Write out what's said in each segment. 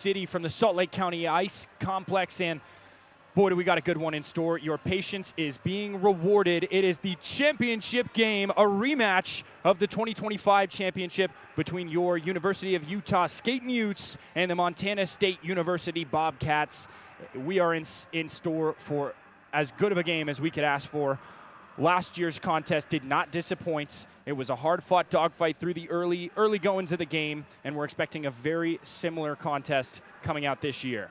City from the Salt Lake County Ice Complex, and boy, do we got a good one in store. Your patience is being rewarded. It is the championship game, a rematch of the 2025 championship between your University of Utah Skating Utes and the Montana State University Bobcats. We are in store for as good of a game as we could ask for. Last year's contest did not disappoint. It was a hard-fought dogfight through the early goings of the game, and we're expecting a very similar contest coming out this year.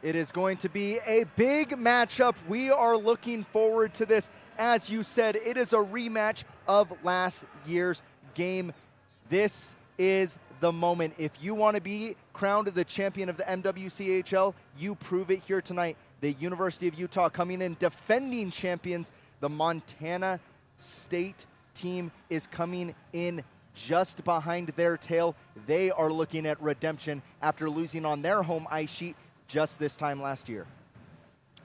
It is going to be a big matchup. We are looking forward to this. As you said, it is a rematch of last year's game. This is the moment. If you want to be crowned the champion of the MWCHL, you prove it here tonight. The University of Utah coming in defending champions. The Montana State team is coming in just behind their tail. They are looking at redemption after losing on their home ice sheet just this time last year.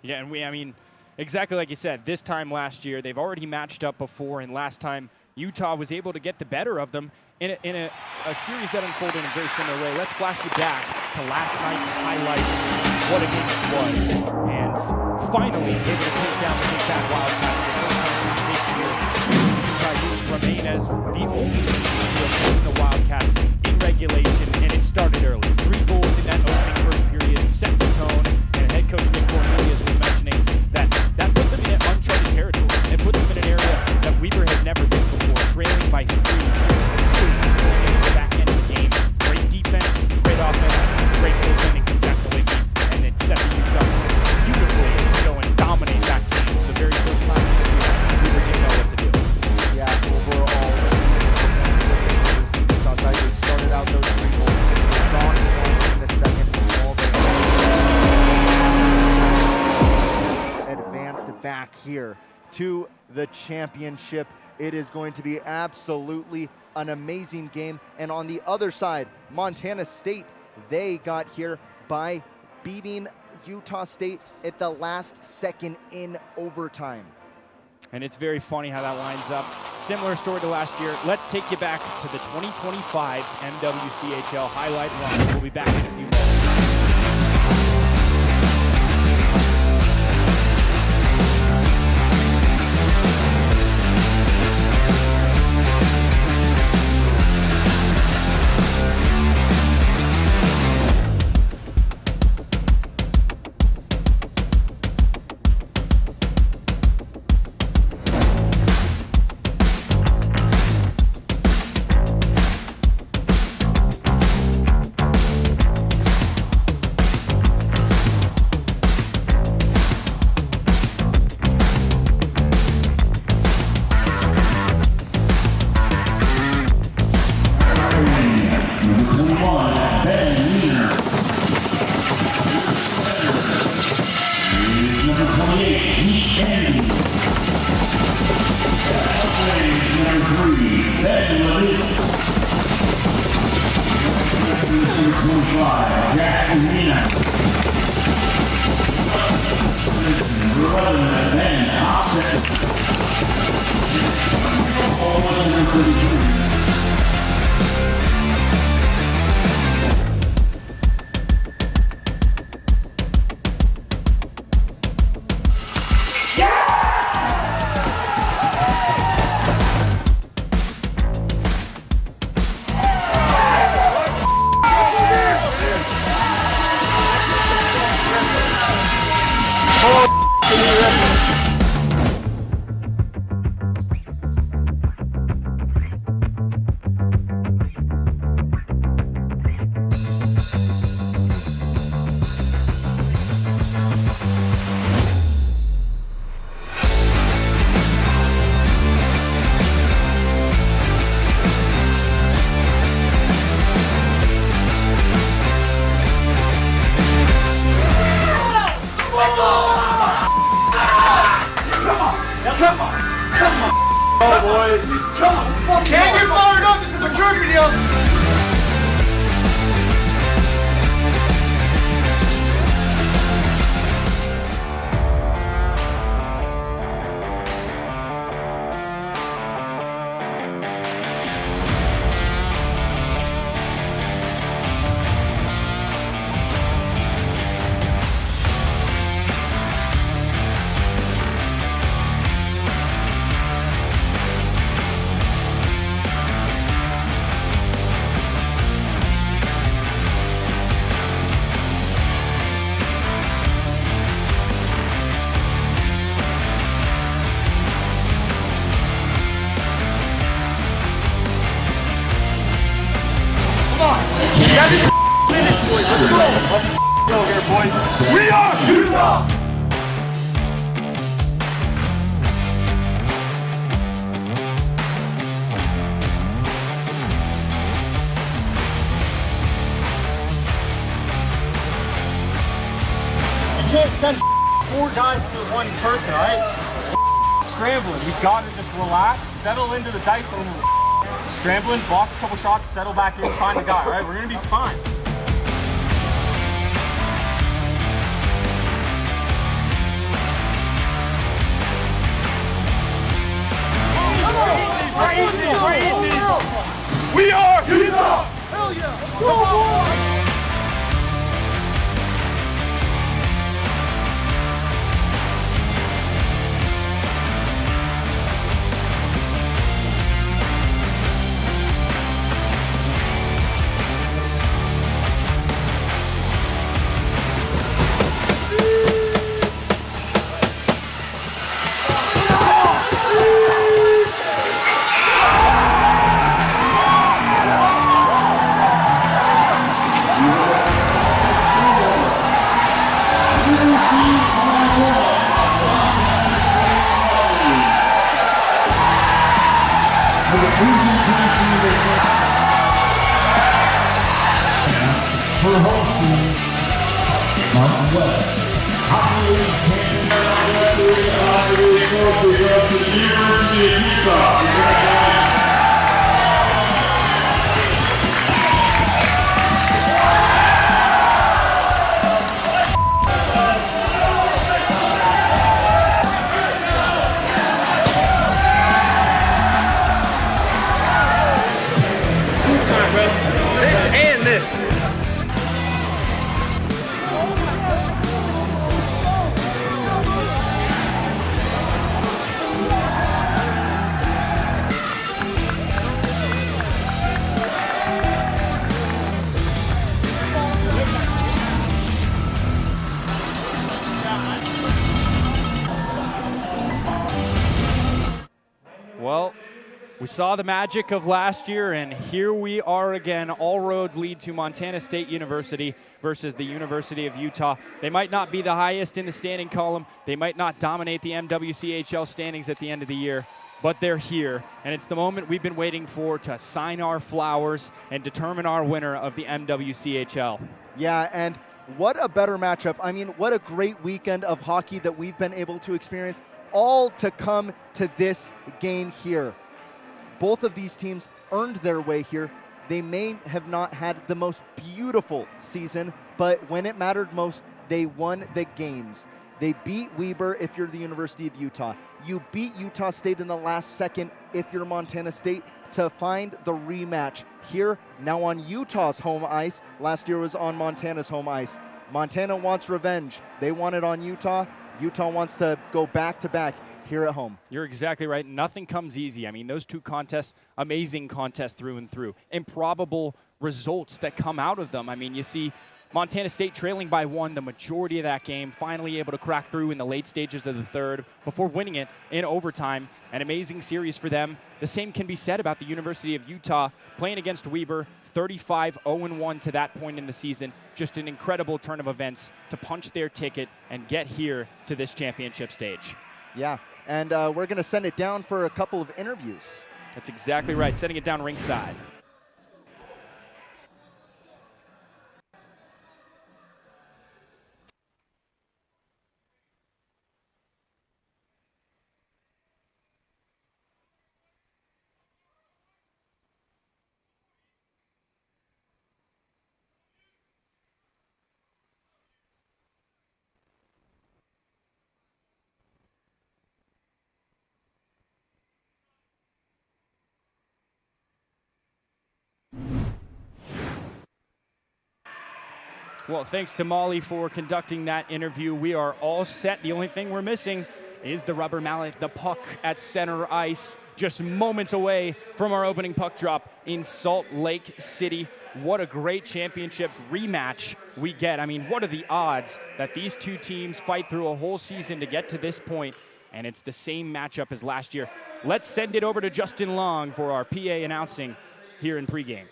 Yeah, and I mean, exactly like you said, this time last year, they've already matched up before, and last time Utah was able to get the better of them in a series that unfolded in a very similar way. Let's flash you back to last night's highlights, what a game it was, and finally able to take down the Big Bad Wildcats for the first time this year. Utah Utes remain as the only team to have beaten the Wildcats in regulation, and it started early. 3 goals in that opening first period set the tone, and head coach Nick Cornelius was mentioning that put them in uncharted territory. It put them in an area that Weber had never been before, trailing by 3. The back end of the game. Great defense, great offense, great goaltending from Jack Malicki, and it set the Utes up beautifully to go and dominate that game for the very first time this year. Weber didn't know what to do. Yeah, overall, Utah side, they started out those 3 goals. Gone in the second. All advanced back here to the championship. It is going to be absolutely an amazing game. And on the other side, Montana State, they got here by beating Utah State at the last second in overtime. And it's very funny how that lines up. Similar story to last year. Let's take you back to the 2025 MWCHL highlight run. We'll be back in a few minutes. Can't get fired up, this is a jerk video! guys. We are Utah! You can't send 4 guys to one person, all right? Scrambling. We gotta just relax, settle into the dice, and scrambling, block a couple shots, settle back in, find the guy, all right? We're gonna be fine. We are Utah! Hell yeah! Go, boys! For hosting Mountain West Hockey League champion to the University of Utah. This and this. Well, we saw the magic of last year, and here we are again. All roads lead to Montana State University versus the University of Utah. They might not be the highest in the standing column. They might not dominate the MWCHL standings at the end of the year, but they're here, and it's the moment we've been waiting for to sign our flowers and determine our winner of the MWCHL. Yeah, and what a better matchup. I mean, what a great weekend of hockey that we've been able to experience, all to come to this game here. Both of these teams earned their way here. They may have not had the most beautiful season, but when it mattered most, they won the games. They beat Weber if you're the University of Utah. You beat Utah State in the last second if you're Montana State to find the rematch here, now on Utah's home ice. Last year was on Montana's home ice. Montana wants revenge. They want it on Utah. Utah wants to go back-to-back here at home. You're exactly right. Nothing comes easy. I mean, those two contests, amazing contests through and through. Improbable results that come out of them. I mean, you see Montana State trailing by 1 the majority of that game, finally able to crack through in the late stages of the third before winning it in overtime. An amazing series for them. The same can be said about the University of Utah playing against Weber, 35-0-1 to that point in the season. Just an incredible turn of events to punch their ticket and get here to this championship stage. Yeah, and we're going to send it down for a couple of interviews. That's exactly right, sending it down ringside. Well, thanks to Molly for conducting that interview. We are all set. The only thing we're missing is the rubber mallet, the puck at center ice, just moments away from our opening puck drop in Salt Lake City. What a great championship rematch we get. I mean, what are the odds that these two teams fight through a whole season to get to this point, and it's the same matchup as last year. Let's send it over to Justin Long for our PA announcing here in pregame.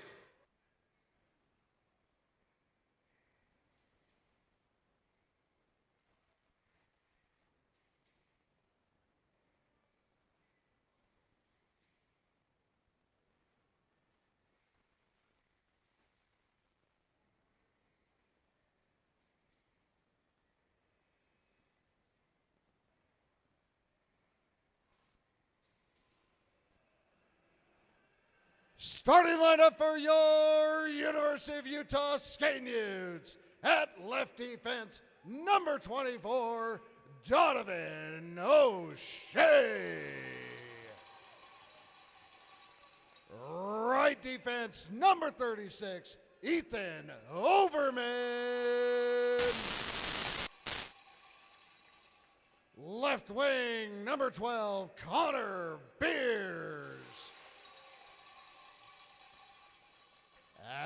Starting lineup for your University of Utah skating Utes. At left defense, number 24, Donovan O'Shea. Right defense, number 36, Ethan Overman. Left wing, number 12, Connor Beers.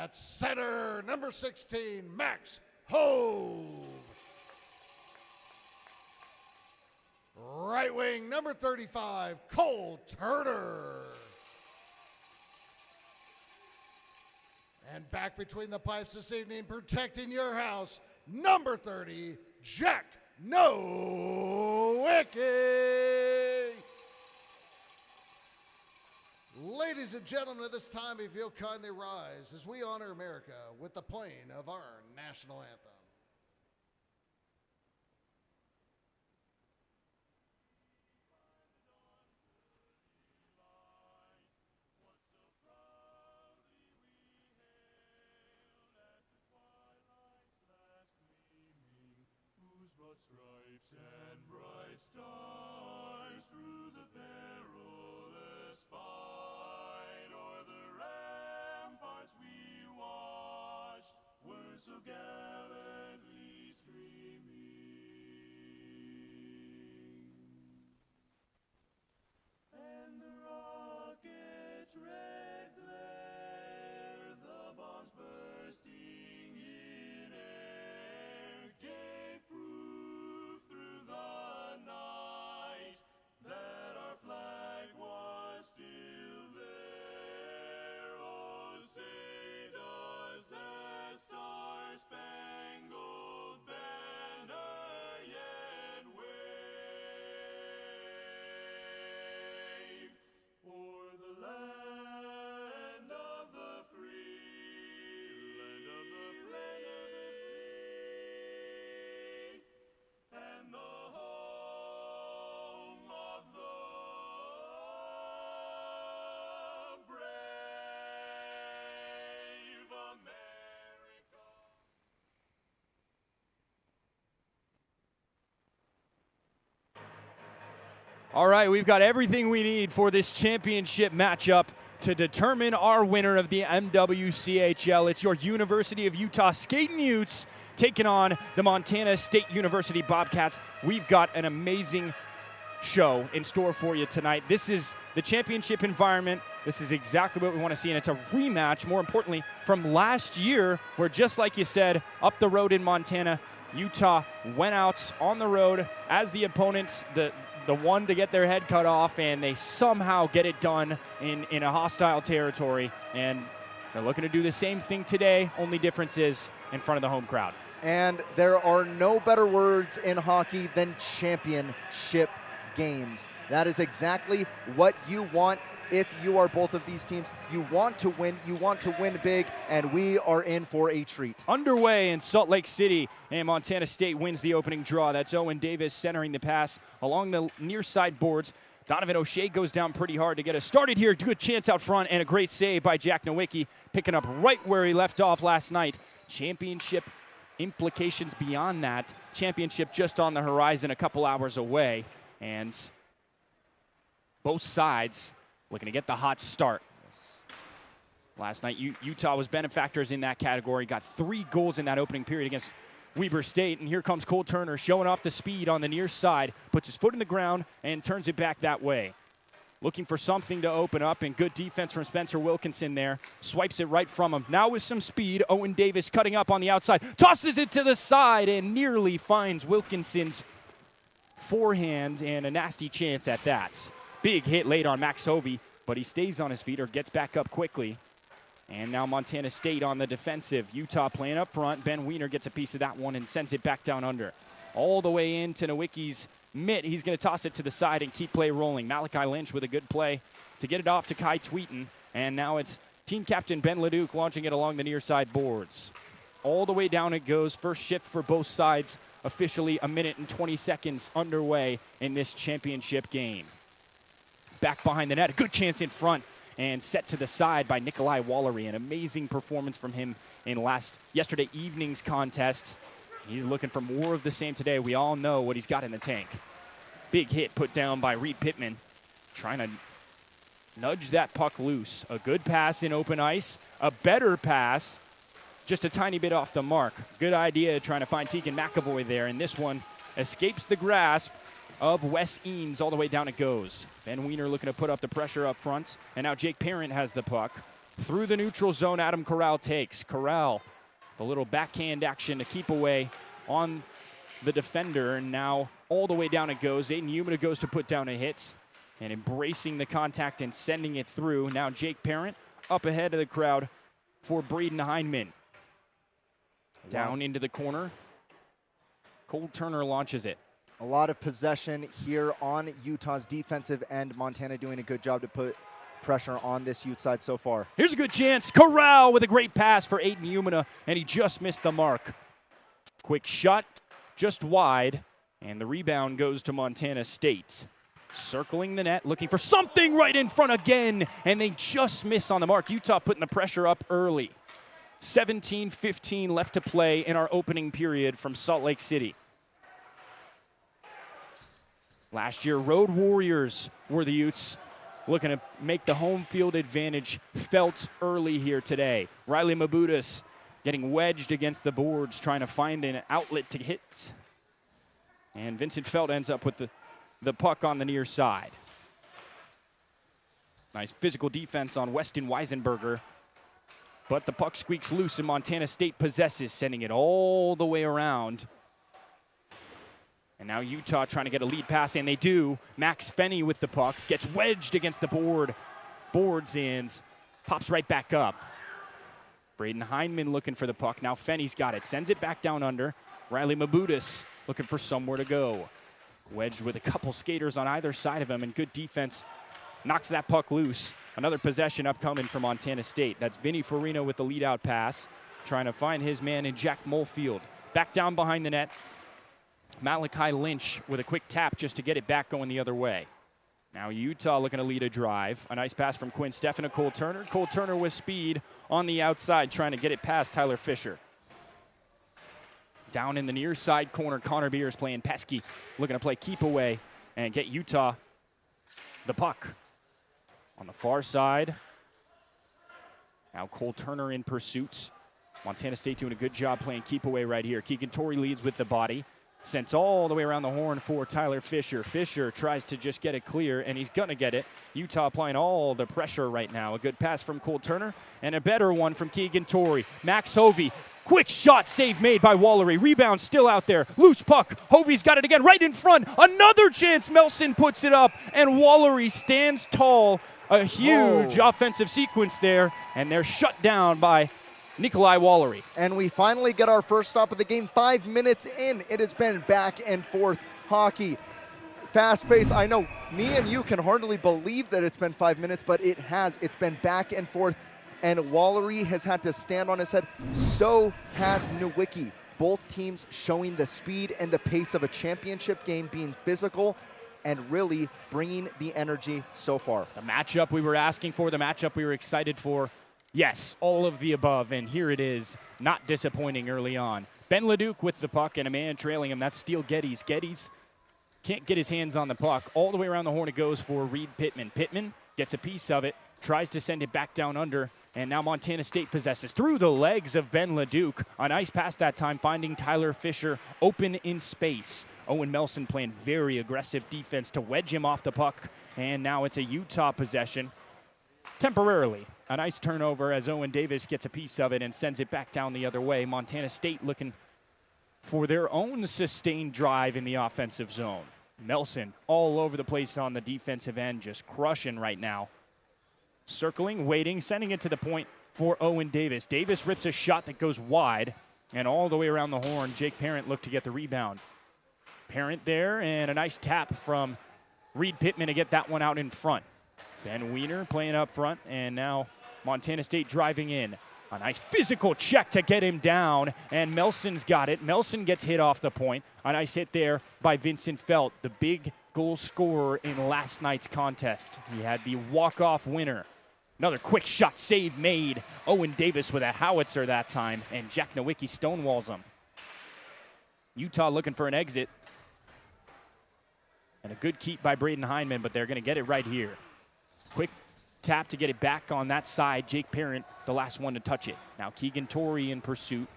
At center, number 16, Max Hove. Right wing, number 35, Cole Turner. And back between the pipes this evening, protecting your house, number 30, Jack Nowicki. Ladies and gentlemen, at this time, if you'll kindly rise as we honor America with the playing of our national anthem. Stripes and bright stars through the perilous fight, o'er the ramparts we watched were so gallantly streaming, and the rockets' red glare, the bombs bursting in air, gave proof through the night that our flag was still there. Oh, say does that star-spangled banner yet wave o'er the land of the free, and the home of the brave America. All right, we've got everything we need for this championship matchup to determine our winner of the MWCHL. It's your University of Utah Skating Utes taking on the Montana State University Bobcats. We've got an amazing show in store for you tonight. This is the championship environment. This is exactly what we want to see, and it's a rematch, more importantly, from last year, where just like you said, up the road in Montana, Utah went out on the road as the opponent, the one to get their head cut off, and they somehow get it done in a hostile territory. And they're looking to do the same thing today, only difference is in front of the home crowd. And there are no better words in hockey than championship games. That is exactly what you want if you are both of these teams. You want to win big, and we are in for a treat. Underway in Salt Lake City, and Montana State wins the opening draw. That's Owen Davis centering the pass along the near side boards. Donovan O'Shea goes down pretty hard to get us started here. Good chance out front, and a great save by Jack Nowicki, picking up right where he left off last night. Championship implications beyond that. Championship just on the horizon, a couple hours away, and both sides looking to get the hot start. Last night, Utah was benefactors in that category. Got 3 goals in that opening period against Weber State. And here comes Cole Turner showing off the speed on the near side. Puts his foot in the ground and turns it back that way. Looking for something to open up, and good defense from Spencer Wilkinson there. Swipes it right from him. Now with some speed, Owen Davis cutting up on the outside. Tosses it to the side and nearly finds Wilkinson's forehand, and a nasty chance at that. Big hit late on Max Hovey, but he stays on his feet or gets back up quickly. And now Montana State on the defensive. Utah playing up front. Ben Wiener gets a piece of that one and sends it back down under. All the way into Nowicki's mitt. He's going to toss it to the side and keep play rolling. Malachi Lynch with a good play to get it off to Kai Tweeten. And now it's team captain Ben Leduc launching it along the near side boards. All the way down it goes. First shift for both sides. Officially 1 minute and 20 seconds underway in this championship game. Back behind the net, a good chance in front, and set to the side by Nikolai Wallery. An amazing performance from him in yesterday evening's contest. He's looking for more of the same today. We all know what he's got in the tank. Big hit put down by Reed Pittman, trying to nudge that puck loose. A good pass in open ice, a better pass, just a tiny bit off the mark. Good idea trying to find Tegan McAvoy there, and this one escapes the grasp of Wes Eanes. All the way down it goes. Ben Wiener looking to put up the pressure up front, and now Jake Parent has the puck. Through the neutral zone, Adam Corral takes. Corral, the little backhand action to keep away on the defender, and now all the way down it goes. Aiden Umina goes to put down a hit, and embracing the contact and sending it through. Now Jake Parent up ahead of the crowd for Braden Hindman. Down into the corner. Cole Turner launches it. A lot of possession here on Utah's defensive end. Montana doing a good job to put pressure on this Ute side so far. Here's a good chance. Corral with a great pass for Aiden Umina, and he just missed the mark. Quick shot, just wide, and the rebound goes to Montana State. Circling the net, looking for something right in front again, and they just miss on the mark. Utah putting the pressure up early. 17-15 left to play in our opening period from Salt Lake City. Last year, Road Warriors were the Utes, looking to make the home field advantage felt early here today. Riley Mabudas getting wedged against the boards, trying to find an outlet to hit. And Vincent Felt ends up with the puck on the near side. Nice physical defense on Weston Weisenberger. But the puck squeaks loose and Montana State possesses, sending it all the way around. And now Utah trying to get a lead pass, and they do. Max Fenney with the puck, gets wedged against the boards and pops right back up. Braden Hindman looking for the puck. Now Fenney's got it, sends it back down under. Riley Mabudas looking for somewhere to go. Wedged with a couple skaters on either side of him, and good defense knocks that puck loose. Another possession upcoming for Montana State. That's Vinny Farina with the lead-out pass, trying to find his man in Jack Molefield. Back down behind the net. Malachi Lynch with a quick tap just to get it back going the other way. Now Utah looking to lead a drive. A nice pass from Quinn Steffen to Cole Turner. Cole Turner with speed on the outside, trying to get it past Tyler Fisher. Down in the near side corner, Connor Beers playing pesky, looking to play keep away and get Utah the puck. On the far side, now Cole Turner in pursuit. Montana State doing a good job playing keep away right here. Keegan Torrey leads with the body. Sent all the way around the horn for Tyler Fisher. Fisher tries to just get it clear, and he's going to get it. Utah applying all the pressure right now. A good pass from Cole Turner, and a better one from Keegan Torrey. Max Hovey, quick shot save made by Wallery. Rebound still out there. Loose puck. Hovey's got it again right in front. Another chance. Melson puts it up, and Wallery stands tall. A huge offensive sequence there, and they're shut down by Nikolai Wallery. And we finally get our first stop of the game. 5 minutes in, it has been back and forth hockey. Fast pace. I know me and you can hardly believe that it's been 5 minutes, but it has. It's been back and forth, and Wallery has had to stand on his head. So has Nowicki. Both teams showing the speed and the pace of a championship game, being physical and really bringing the energy so far. The matchup we were asking for, the matchup we were excited for. Yes, all of the above, and here it is, not disappointing early on. Ben Leduc with the puck and a man trailing him. That's Steele Geddes. Geddes can't get his hands on the puck. All the way around the horn it goes for Reed Pittman. Pittman gets a piece of it, tries to send it back down under, and now Montana State possesses through the legs of Ben Leduc. A nice pass that time, finding Tyler Fisher open in space. Owen Melson playing very aggressive defense to wedge him off the puck, and now it's a Utah possession temporarily. A nice turnover as Owen Davis gets a piece of it and sends it back down the other way. Montana State looking for their own sustained drive in the offensive zone. Melson all over the place on the defensive end, just crushing right now. Circling, waiting, sending it to the point for Owen Davis. Davis rips a shot that goes wide, and all the way around the horn, Jake Parent looked to get the rebound. Parent there, and a nice tap from Reed Pittman to get that one out in front. Ben Wiener playing up front, and now Montana State driving in. A nice physical check to get him down, and Melson's got it. Melson gets hit off the point. A nice hit there by Vincent Felt, the big goal scorer in last night's contest. He had the walk-off winner. Another quick shot save made. Owen Davis with a howitzer that time, and Jack Nowicki stonewalls him. Utah looking for an exit. And a good keep by Braden Hindman, but they're going to get it right here. Quick tap to get it back on that side. Jake Parent, the last one to touch it. Now Keegan Torrey in pursuit.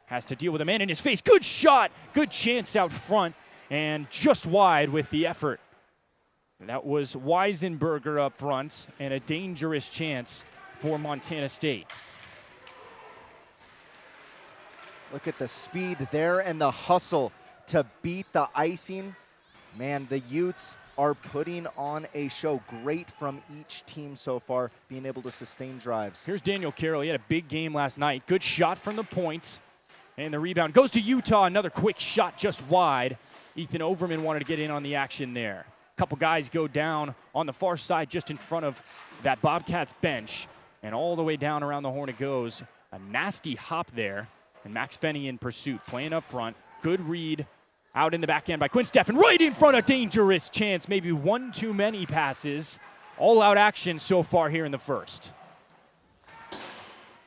Has to deal with a man in his face. Good shot. Good chance out front, and just wide with the effort. That was Weisenberger up front, and a dangerous chance for Montana State. Look at the speed there and the hustle to beat the icing. Man, the Utes are putting on a show. Great from each team so far, being able to sustain drives. Here's Daniel Carroll. He had a big game last night. Good shot from the point, and the rebound goes to Utah. Another quick shot just wide. Ethan Overman wanted to get in on the action there. Couple guys go down on the far side just in front of that Bobcats bench, and all the way down around the horn it goes. A nasty hop there, and Max Fenney in pursuit, playing up front. Good read out in the back end by Quinn Steffen, right in front of dangerous chance. Maybe one too many passes. All out action so far here in the first.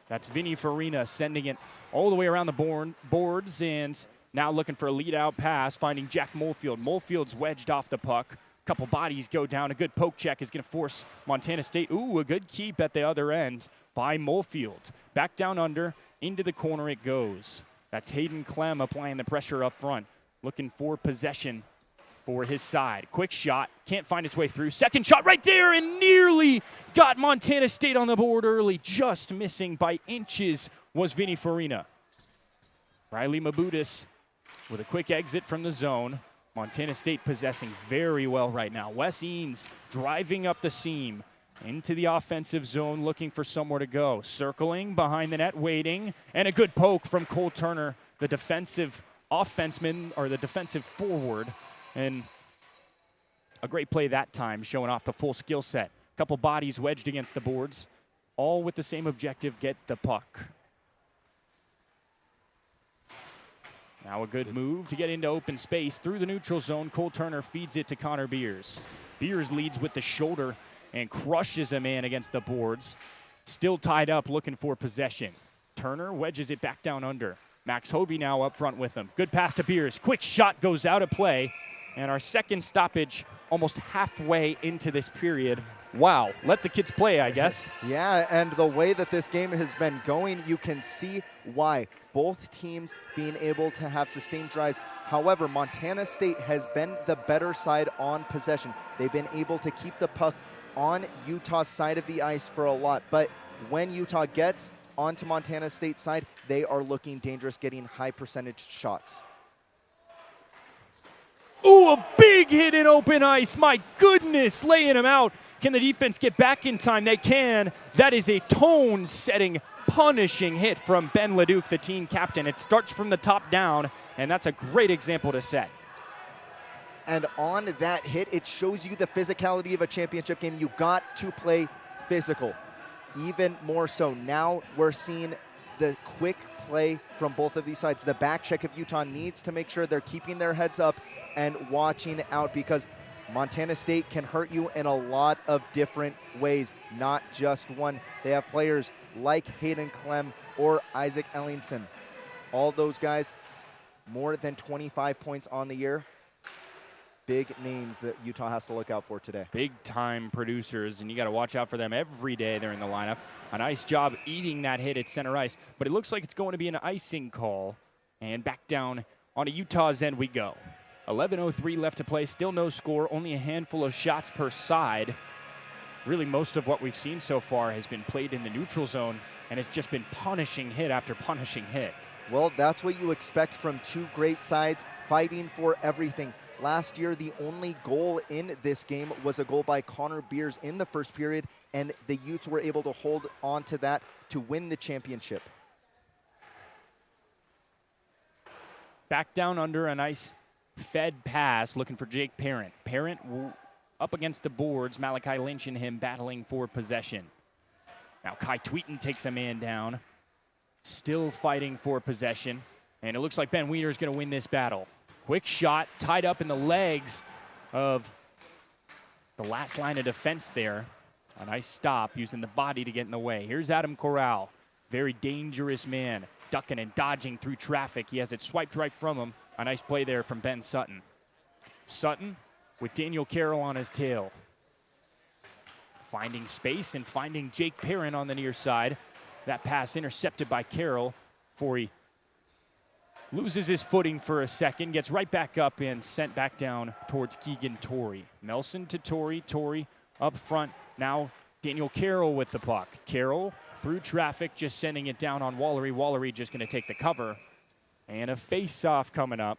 That's Vinny Farina sending it all the way around the boards, and now looking for a lead out pass, finding Jack Molefield. Molefield's wedged off the puck. Couple bodies go down. A good poke check is going to force Montana State. Ooh, a good keep at the other end by Molefield. Back down under, into the corner it goes. That's Hayden Clem applying the pressure up front, looking for possession for his side. Quick shot, can't find its way through. Second shot right there, and nearly got Montana State on the board early. Just missing by inches was Vinny Farina. Riley Mabudis with a quick exit from the zone. Montana State possessing very well right now. Wes Eanes driving up the seam into the offensive zone, looking for somewhere to go. Circling behind the net, waiting, and a good poke from Cole Turner, the defensive offenseman, or the defensive forward, and a great play that time, showing off the full skill set. Couple bodies wedged against the boards, all with the same objective, get the puck. Now a good move to get into open space through the neutral zone. Cole Turner feeds it to Connor Beers. Beers leads with the shoulder and crushes a man against the boards. Still tied up, looking for possession. Turner wedges it back down under. Max Hovey now up front with him. Good pass to Beers. Quick shot goes out of play. And our second stoppage almost halfway into this period. Wow, let the kids play, I guess. Yeah, and the way that this game has been going, you can see why. Both teams being able to have sustained drives. However, Montana State has been the better side on possession. They've been able to keep the puck on Utah's side of the ice for a lot. But when Utah gets onto Montana State's side, they are looking dangerous, getting high percentage shots. Ooh, a big hit in open ice. My goodness, laying him out. Can the defense get back in time? They can. That is a tone-setting, punishing hit from Ben Leduc, the team captain. It starts from the top down, and that's a great example to set. And on that hit, it shows you the physicality of a championship game. You got to play physical. Even more so, now we're seeing the quick play from both of these sides. The back check of Utah needs to make sure they're keeping their heads up and watching out, because Montana State can hurt you in a lot of different ways, not just one. They have players like Hayden Clem or Isaac Ellingson. All those guys, more than 25 points on the year. Big names that Utah has to look out for today. Big-time producers, and you got to watch out for them every day they're in the lineup. A nice job eating that hit at center ice, but it looks like it's going to be an icing call, and back down onto Utah's end we go. 11:03 left to play, still no score, only a handful of shots per side. Really, most of what we've seen so far has been played in the neutral zone, and it's just been punishing hit after punishing hit. Well, that's what you expect from two great sides fighting for everything. Last year, the only goal in this game was a goal by Connor Beers in the first period, and the Utes were able to hold on to that to win the championship. Back down under, a nice fed pass, looking for Jake Parent. Parent up against the boards, Malachi Lynch and him battling for possession. Now Kai Tweeten takes a man down, still fighting for possession, and it looks like Ben Wiener is going to win this battle. Quick shot, tied up in the legs of the last line of defense there. A nice stop using the body to get in the way. Here's Adam Corral. Very dangerous man. Ducking and dodging through traffic. He has it swiped right from him. A nice play there from Ben Sutton. Sutton with Daniel Carroll on his tail. Finding space and finding Jake Perrin on the near side. That pass intercepted by Carroll before he loses his footing for a second, gets right back up and sent back down towards Keegan Torrey. Melson to Torrey. Torrey up front. Now Daniel Carroll with the puck. Carroll through traffic, just sending it down on Wallery. Wallery just going to take the cover. And a face-off coming up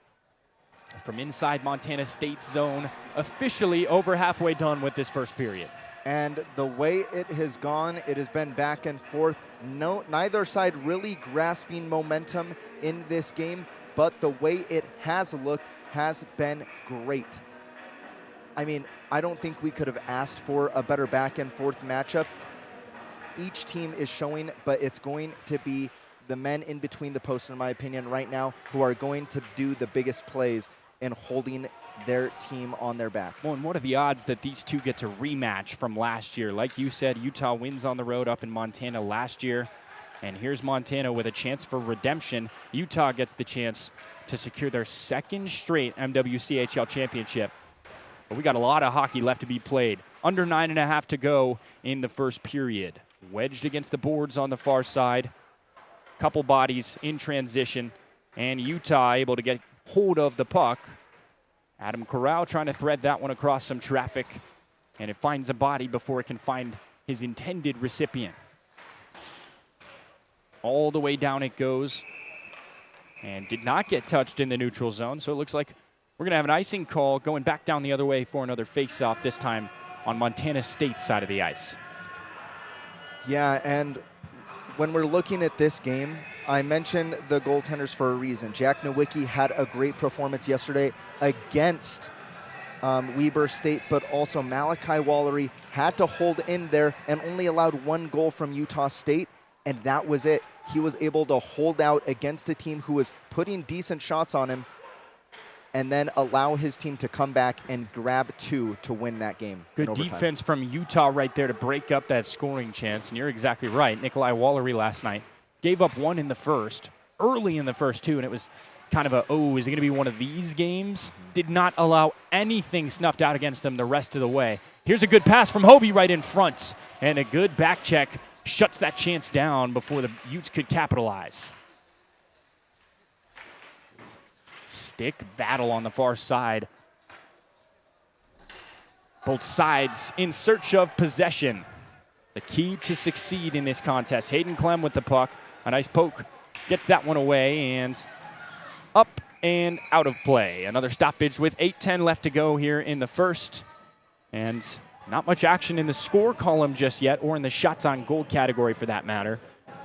from inside Montana State's zone. Officially over halfway done with this first period. And the way it has gone, it has been back and forth. Neither side really grasping momentum in this game, but the way it has looked has been great. I mean, I don't think we could have asked for a better back and forth matchup. Each team is showing, but it's going to be the men in between the posts, in my opinion, right now, who are going to do the biggest plays in holding their team on their back. Well, and what are the odds that these two get to rematch from last year? Like you said, Utah wins on the road up in Montana last year. And here's Montana with a chance for redemption. Utah gets the chance to secure their second straight MWCHL championship. But we got a lot of hockey left to be played. Under 9.5 to go in the first period. Wedged against the boards on the far side. Couple bodies in transition. And Utah able to get hold of the puck. Adam Corral trying to thread that one across some traffic. And it finds a body before it can find his intended recipient. All the way down it goes. And did not get touched in the neutral zone. So it looks like we're going to have an icing call going back down the other way for another face-off, this time on Montana State's side of the ice. Yeah, and when we're looking at this game, I mentioned the goaltenders for a reason. Jack Nowicki had a great performance yesterday against Weber State, but also Malachi Wallery had to hold in there and only allowed one goal from Utah State, and that was it. He was able to hold out against a team who was putting decent shots on him and then allow his team to come back and grab two to win that game. Good defense from Utah right there to break up that scoring chance, and you're exactly right. Nikolai Wallery last night gave up one in the first, early in the first two, and it was kind of a, oh, is it going to be one of these games? Did not allow anything snuffed out against them the rest of the way. Here's a good pass from Hobie right in front, and a good back check shuts that chance down before the Utes could capitalize. Stick battle on the far side. Both sides in search of possession. The key to succeed in this contest. Hayden Clem with the puck. A nice poke. Gets that one away and up and out of play. Another stoppage with 8:10 left to go here in the first. And not much action in the score column just yet, or in the shots on goal category for that matter.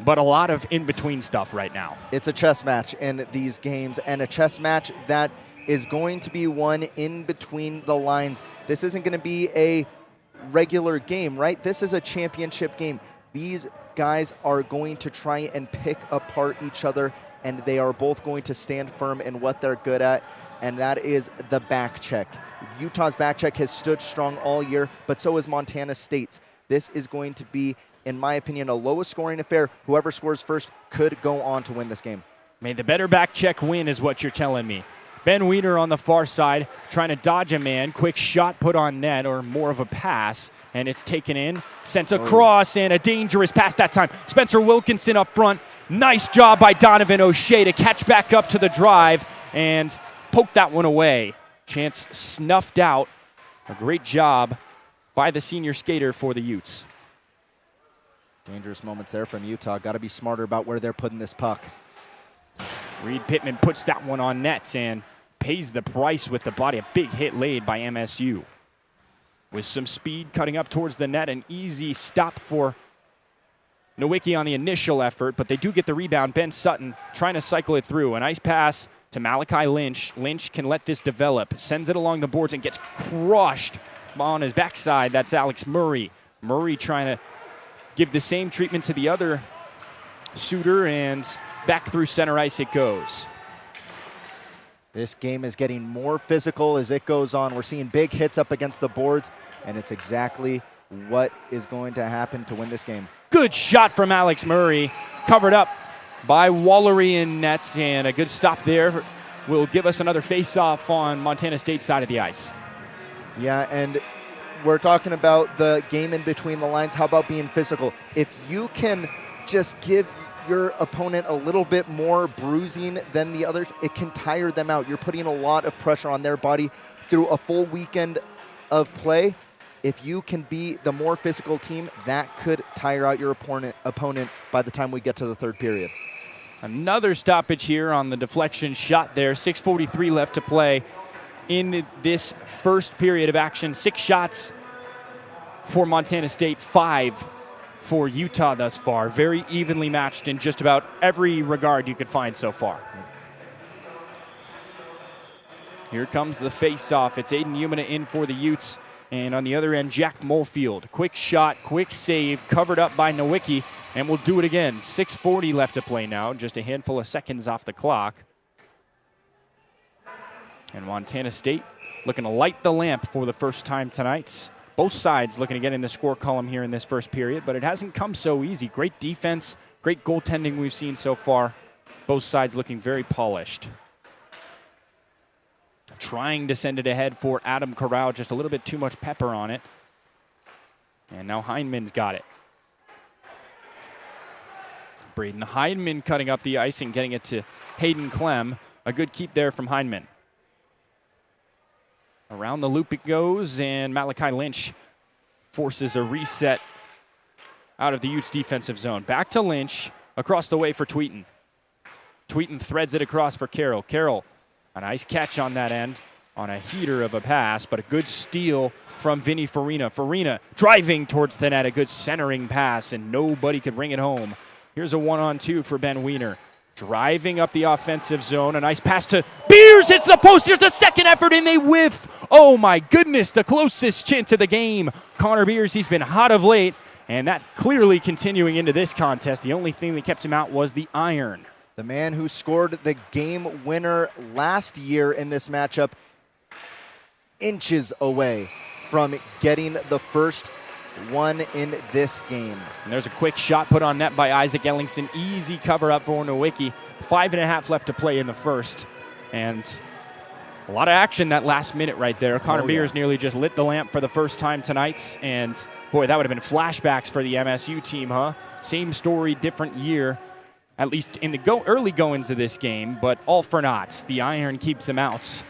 But a lot of in-between stuff right now. It's a chess match in these games, and a chess match that is going to be won in between the lines. This isn't going to be a regular game, right? This is a championship game. These guys are going to try and pick apart each other, and they are both going to stand firm in what they're good at, and that is the back check. Utah's back check has stood strong all year, but so is Montana State's. This is going to be, in my opinion, a lowest scoring affair. Whoever scores first could go on to win this game. May the better back check win is what you're telling me. Ben Weiner on the far side trying to dodge a man. Quick shot put on net, or more of a pass, and it's taken in, sent across, and a dangerous pass that time. Spencer Wilkinson up front. Nice job by Donovan O'Shea to catch back up to the drive and poke that one away. Chance snuffed out. A great job by the senior skater for the Utes. Dangerous moments there from Utah. Got to be smarter about where they're putting this puck. Reed Pittman puts that one on nets and pays the price with the body. A big hit laid by MSU. With some speed cutting up towards the net. An easy stop for Nowicki on the initial effort, but they do get the rebound. Ben Sutton trying to cycle it through. A nice pass to Malachi Lynch. Lynch can let this develop. Sends it along the boards and gets crushed on his backside. That's Alex Murray. Murray trying to give the same treatment to the other suitor, and back through center ice it goes. This game is getting more physical as it goes on. We're seeing big hits up against the boards, and it's exactly what is going to happen to win this game. Good shot from Alex Murray, covered up by Wallery in nets, and a good stop there will give us another face-off on Montana State's side of the ice. Yeah, and we're talking about the game in between the lines. How about being physical? If you can just give your opponent a little bit more bruising than the others, it can tire them out. You're putting a lot of pressure on their body through a full weekend of play. If you can be the more physical team, that could tire out your opponent by the time we get to the third period. Another stoppage here on the deflection shot there. 6:43 left to play in this first period of action. 6 shots for Montana State, 5 for Utah thus far. Very evenly matched in just about every regard you could find so far. Here comes the face-off. It's Aiden Umina in for the Utes. And on the other end, Jack Molefield. Quick shot, quick save, covered up by Nowicki. And we'll do it again. 6:40 left to play now, just a handful of seconds off the clock. And Montana State looking to light the lamp for the first time tonight. Both sides looking to get in the score column here in this first period, but it hasn't come so easy. Great defense, great goaltending we've seen so far. Both sides looking very polished. Trying to send it ahead for Adam Corral, just a little bit too much pepper on it. And now Heineman's got it. Braden Heineman cutting up the ice and getting it to Hayden Clem. A good keep there from Heineman. Around the loop it goes, and Malachi Lynch forces a reset out of the Utes defensive zone. Back to Lynch, across the way for Tweeten. Tweeten threads it across for Carroll. Carroll, a nice catch on that end on a heater of a pass, but a good steal from Vinny Farina. Farina driving towards the net, a good centering pass, and nobody could bring it home. Here's a 1-on-2 for Ben Wiener. Driving up the offensive zone, a nice pass to Beers. It's the post. Here's the second effort, and they whiff. Oh, my goodness, the closest chance of the game. Connor Beers, he's been hot of late, and that clearly continuing into this contest. The only thing that kept him out was the iron. The man who scored the game winner last year in this matchup, inches away from getting the first one in this game. And there's a quick shot put on net by Isaac Ellingson. Easy cover up for Nowicki. 5.5 left to play in the first. And a lot of action that last minute right there. Connor Beers nearly just lit the lamp for the first time tonight. And boy, that would have been flashbacks for the MSU team, huh? Same story, different year. At least in the early goings of this game, but all for naught. The iron keeps them out.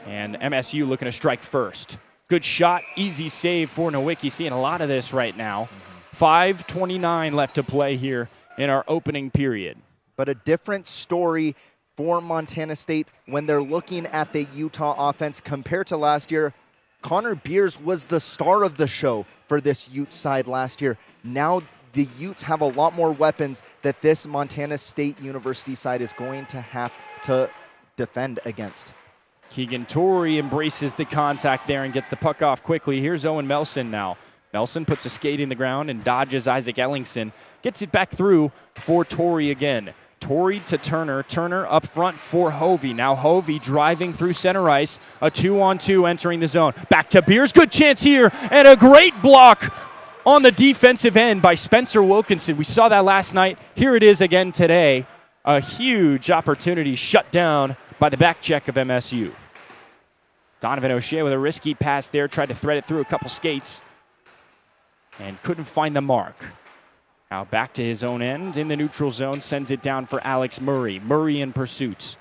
And MSU looking to strike first. Good shot, easy save for Nowicki. Seeing a lot of this right now. 5:29 left to play here in our opening period. But a different story for Montana State when they're looking at the Utah offense compared to last year. Connor Beers was the star of the show for this Utes side last year. Now the Utes have a lot more weapons that this Montana State University side is going to have to defend against. Keegan Torrey embraces the contact there and gets the puck off quickly. Here's Owen Melson now. Melson puts a skate in the ground and dodges Isaac Ellingson. Gets it back through for Torrey again. Torrey to Turner. Turner up front for Hovey. Now Hovey driving through center ice. A 2-on-2 entering the zone. Back to Beers. Good chance here. And a great block on the defensive end by Spencer Wilkinson. We saw that last night. Here it is again today. A huge opportunity shut down by the back check of MSU. Donovan O'Shea with a risky pass there. Tried to thread it through a couple skates and couldn't find the mark. Now back to his own end in the neutral zone. Sends it down for Alex Murray. Murray in pursuit.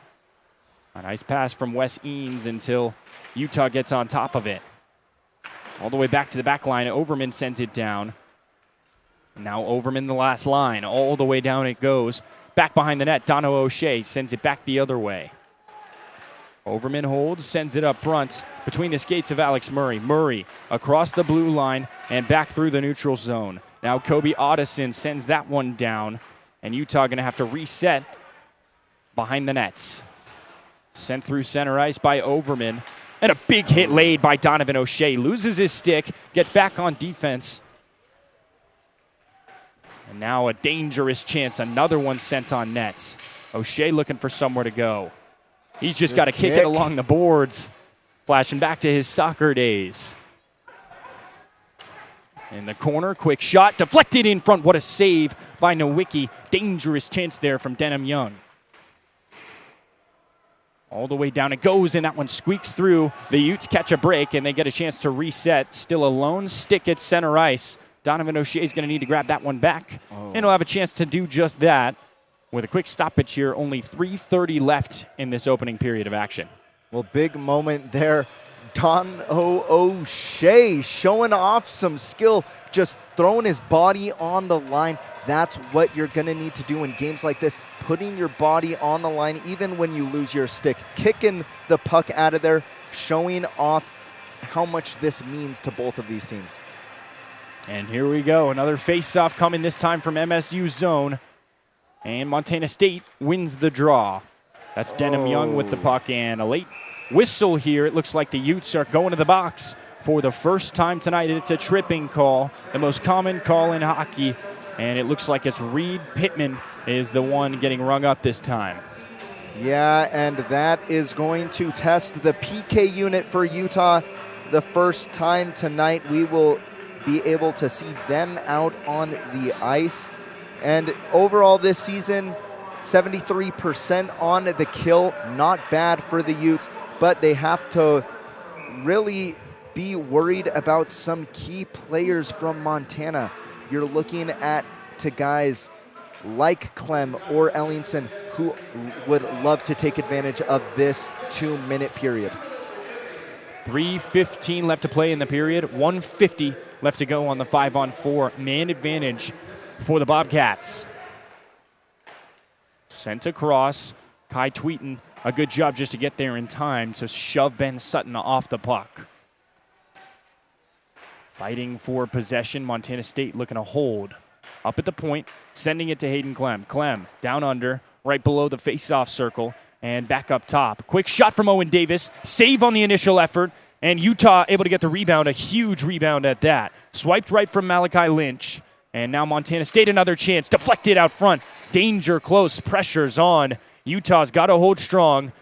A nice pass from Wes Eanes until Utah gets on top of it. All the way back to the back line. Overman sends it down. Now Overman the last line. All the way down it goes. Back behind the net. Dono O'Shea sends it back the other way. Overman holds, sends it up front between the skates of Alex Murray. Murray across the blue line and back through the neutral zone. Now Kobe Audison sends that one down, and Utah going to have to reset behind the nets. Sent through center ice by Overman, and a big hit laid by Donovan O'Shea. Loses his stick, gets back on defense. And now a dangerous chance, another one sent on nets. O'Shea looking for somewhere to go. He's just got to kick it along the boards, flashing back to his soccer days. In the corner, quick shot, deflected in front. What a save by Nowicki. Dangerous chance there from Denham Young. All the way down it goes, and that one squeaks through. The Utes catch a break, and they get a chance to reset. Still a lone stick at center ice. Donovan O'Shea is going to need to grab that one back, and he'll have a chance to do just that. With a quick stoppage here, only 3:30 left in this opening period of action. Well, big moment there. Don O'Shea showing off some skill, just throwing his body on the line. That's what you're going to need to do in games like this, putting your body on the line even when you lose your stick, kicking the puck out of there, showing off how much this means to both of these teams. And here we go, another face-off coming this time from MSU zone. And Montana State wins the draw. That's Denham Young with the puck, and a late whistle here. It looks like the Utes are going to the box for the first time tonight. It's a tripping call, the most common call in hockey. And it looks like it's Reed Pittman is the one getting rung up this time. Yeah, and that is going to test the PK unit for Utah. The first time tonight we will be able to see them out on the ice. And overall this season, 73% on the kill. Not bad for the Utes, but they have to really be worried about some key players from Montana. You're looking at to guys like Clem or Ellingson who would love to take advantage of this 2-minute period. 3:15 left to play in the period. 1:50 left to go on the 5-on-4. Man advantage for the Bobcats. Sent across. Kai Tweeten, a good job just to get there in time to shove Ben Sutton off the puck. Fighting for possession. Montana State looking to hold. Up at the point, sending it to Hayden Clem. Clem down under, right below the face-off circle, and back up top. Quick shot from Owen Davis. Save on the initial effort, and Utah able to get the rebound, a huge rebound at that. Swiped right from Malachi Lynch, and now Montana State another chance. Deflected out front. Danger close, pressure's on. Utah's got to hold strong.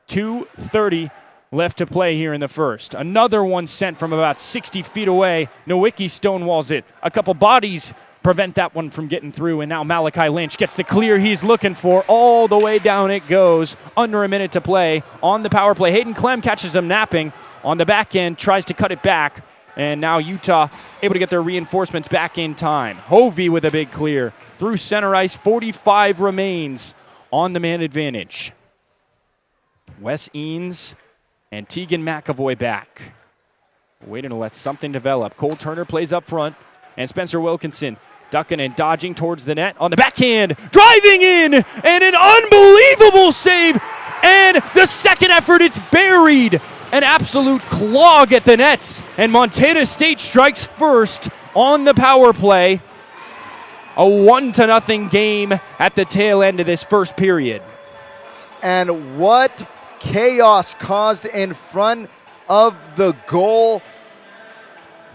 2:30 left to play here in the first. Another one sent from about 60 feet away. Nowicki stonewalls it. A couple bodies prevent that one from getting through, and now Malachi Lynch gets the clear he's looking for. All the way down it goes. Under a minute to play on the power play. Hayden Clem catches him napping on the back end, tries to cut it back, and now Utah able to get their reinforcements back in time. Hovey with a big clear. Through center ice, 45 remains on the man advantage. Wes Eanes and Tegan McAvoy back. Waiting to let something develop. Cole Turner plays up front, and Spencer Wilkinson ducking and dodging towards the net. On the backhand, driving in, and an unbelievable save. And the second effort, it's buried. An absolute clog at the nets. And Montana State strikes first on the power play. A 1-0 game at the tail end of this first period. And what chaos caused in front of the goal.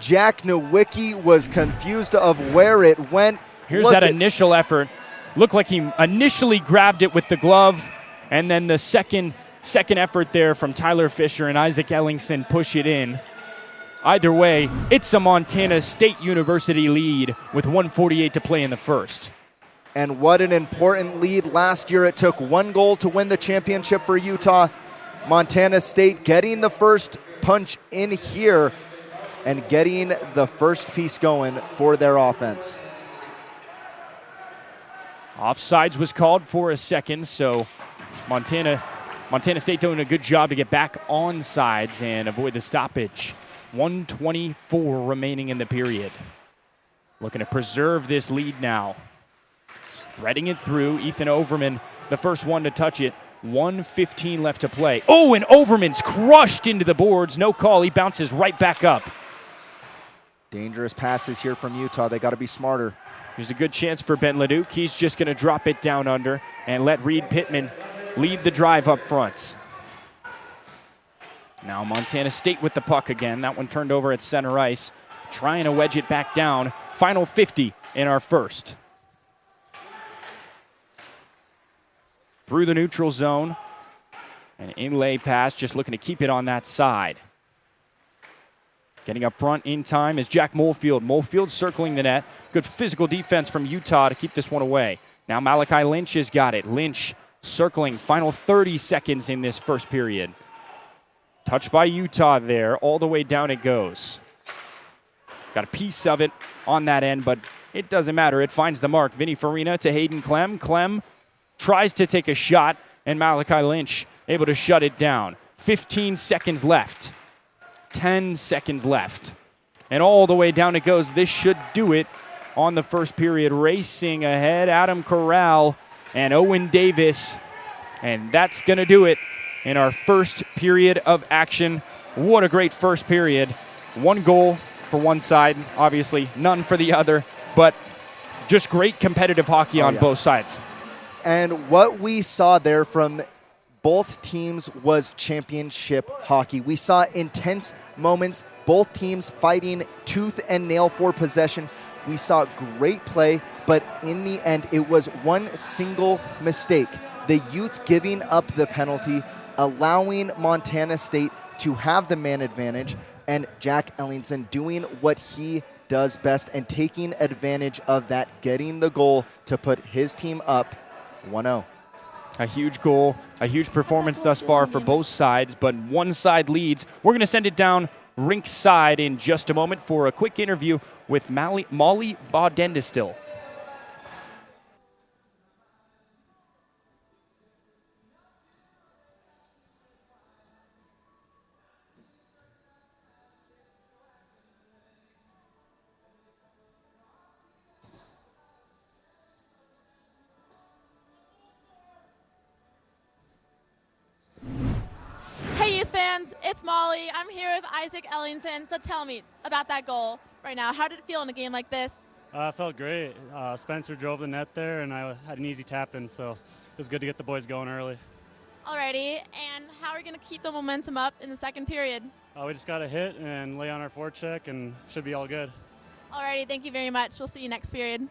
Jack Nowicki was confused of where it went. Here's that initial effort. Looked like he initially grabbed it with the glove, and then the second effort there from Tyler Fisher and Isaac Ellingson push it in. Either way, it's a Montana State University lead with 1:48 to play in the first. And what an important lead. Last year it took one goal to win the championship for Utah. Montana State getting the first punch in here and getting the first piece going for their offense. Offsides was called for a second, so Montana State doing a good job to get back on sides and avoid the stoppage. 1:24 remaining in the period. Looking to preserve this lead now. Threading it through. Ethan Overman, the first one to touch it. 1:15 left to play. Oh, and Overman's crushed into the boards. No call. He bounces right back up. Dangerous passes here from Utah. They got to be smarter. Here's a good chance for Ben Leduc. He's just going to drop it down under and let Reed Pittman lead the drive up front. Now Montana State with the puck again. That one turned over at center ice. Trying to wedge it back down. Final 50 in our first. Through the neutral zone. An inlay pass, just looking to keep it on that side. Getting up front in time is Jack Molefield. Molefield circling the net. Good physical defense from Utah to keep this one away. Now Malachi Lynch has got it. Lynch circling. Final 30 seconds in this first period. Touched by Utah there. All the way down it goes. Got a piece of it on that end, but it doesn't matter. It finds the mark. Vinny Farina to Hayden Clem. Clem tries to take a shot, and Malachi Lynch able to shut it down. 15 seconds left. 10 seconds left. And all the way down it goes. This should do it on the first period. Racing ahead, Adam Corral and Owen Davis. And that's going to do it in our first period of action. What a great first period. One goal for one side, obviously none for the other, but just great competitive hockey on both sides. And what we saw there from both teams was championship hockey. We saw intense moments, both teams fighting tooth and nail for possession. We saw great play, but in the end, it was one single mistake. The Utes giving up the penalty, allowing Montana State to have the man advantage, and Jack Ellingson doing what he does best and taking advantage of that, getting the goal to put his team up 1-0. A huge goal, a huge performance thus far for both sides, but one side leads. We're going to send it down rink side in just a moment for a quick interview with Molly Baudendistil. Hey, Utes fans, it's Molly. I'm here with Isaac Ellington. So tell me about that goal right now. How did it feel in a game like this? It felt great. Spencer drove the net there, and I had an easy tap in, so it was good to get the boys going early. Alrighty, and how are we going to keep the momentum up in the second period? We just got to hit and lay on our forecheck, and should be all good. Alrighty, thank you very much. We'll see you next period.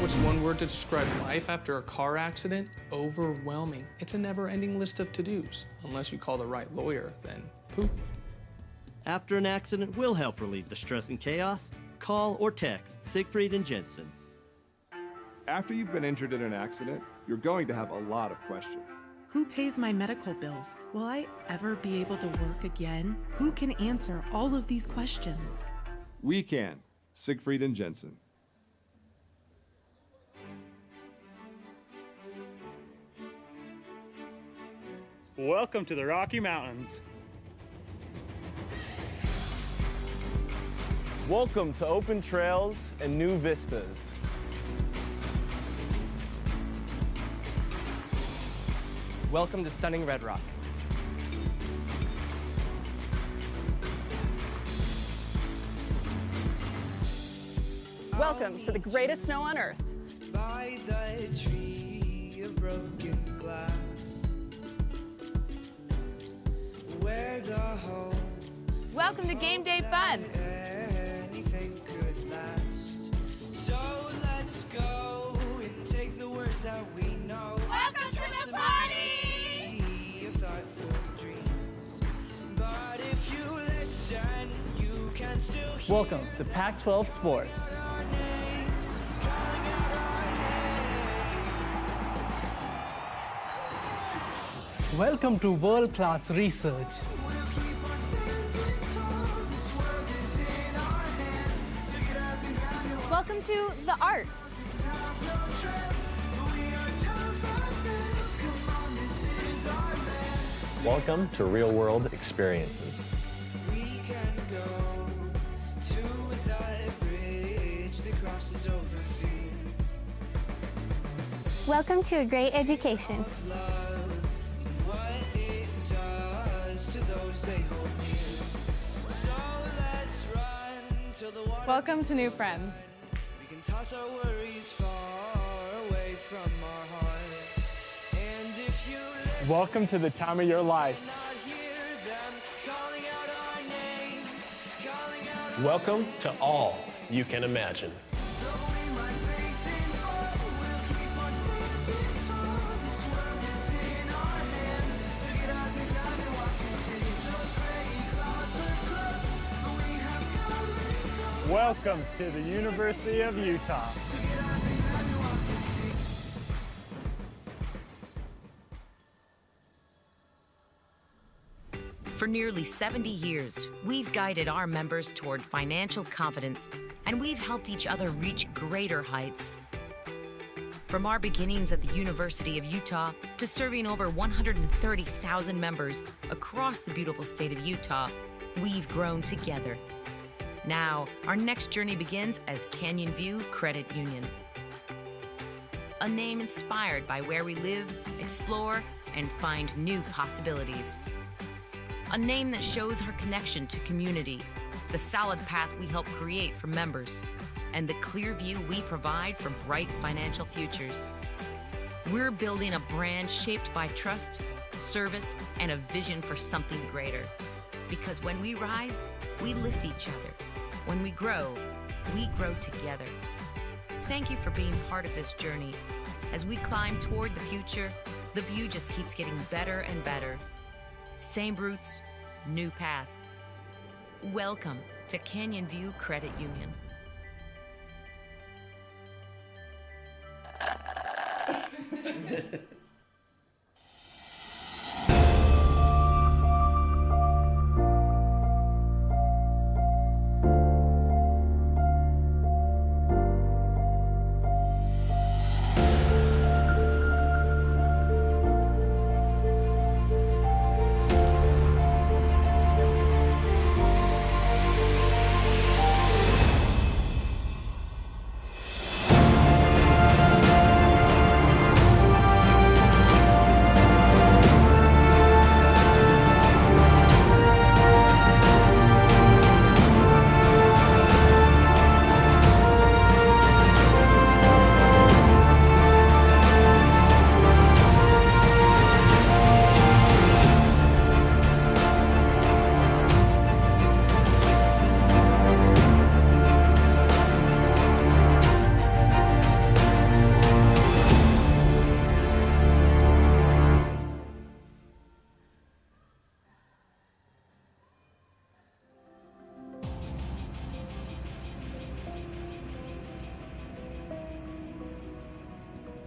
What's one word to describe life after a car accident? Overwhelming. It's a never-ending list of to-dos. Unless you call the right lawyer, then poof. After an accident, we'll help relieve the stress and chaos. Call or text Siegfried and Jensen. After you've been injured in an accident, you're going to have a lot of questions. Who pays my medical bills? Will I ever be able to work again? Who can answer all of these questions? We can. Siegfried and Jensen. Welcome to the Rocky Mountains. Welcome to open trails and new vistas. Welcome to stunning Red Rock. Welcome to the greatest snow on earth. By the tree of broken glass, where the home. Welcome to game day fun. Anything could last. So let's go and take the words that we know. Welcome to the party! Of thoughtful dreams. But if you listen, you can still hear. Welcome to Pac-12 Sports. Welcome to world-class research. Welcome to the arts. Welcome to Real World Experiences. We can go to that bridge that crosses over fear. Welcome to a great education. What it does to those they hold near. So let's run till the water. Welcome to new friends. We can toss our worries far away from our hearts. And if you Welcome to the time of your life. not hear them calling out our names, calling out our Welcome to all you can imagine. Welcome to the University of Utah. For nearly 70 years, we've guided our members toward financial confidence, and we've helped each other reach greater heights. From our beginnings at the University of Utah to serving over 130,000 members across the beautiful state of Utah, we've grown together. Now, our next journey begins as Canyon View Credit Union. A name inspired by where we live, explore, and find new possibilities. A name that shows our connection to community, the solid path we help create for members, and the clear view we provide for bright financial futures. We're building a brand shaped by trust, service, and a vision for something greater. Because when we rise, we lift each other. When we grow together. Thank you for being part of this journey. As we climb toward the future, the view just keeps getting better and better. Same roots, new path. Welcome to Canyon View Credit Union.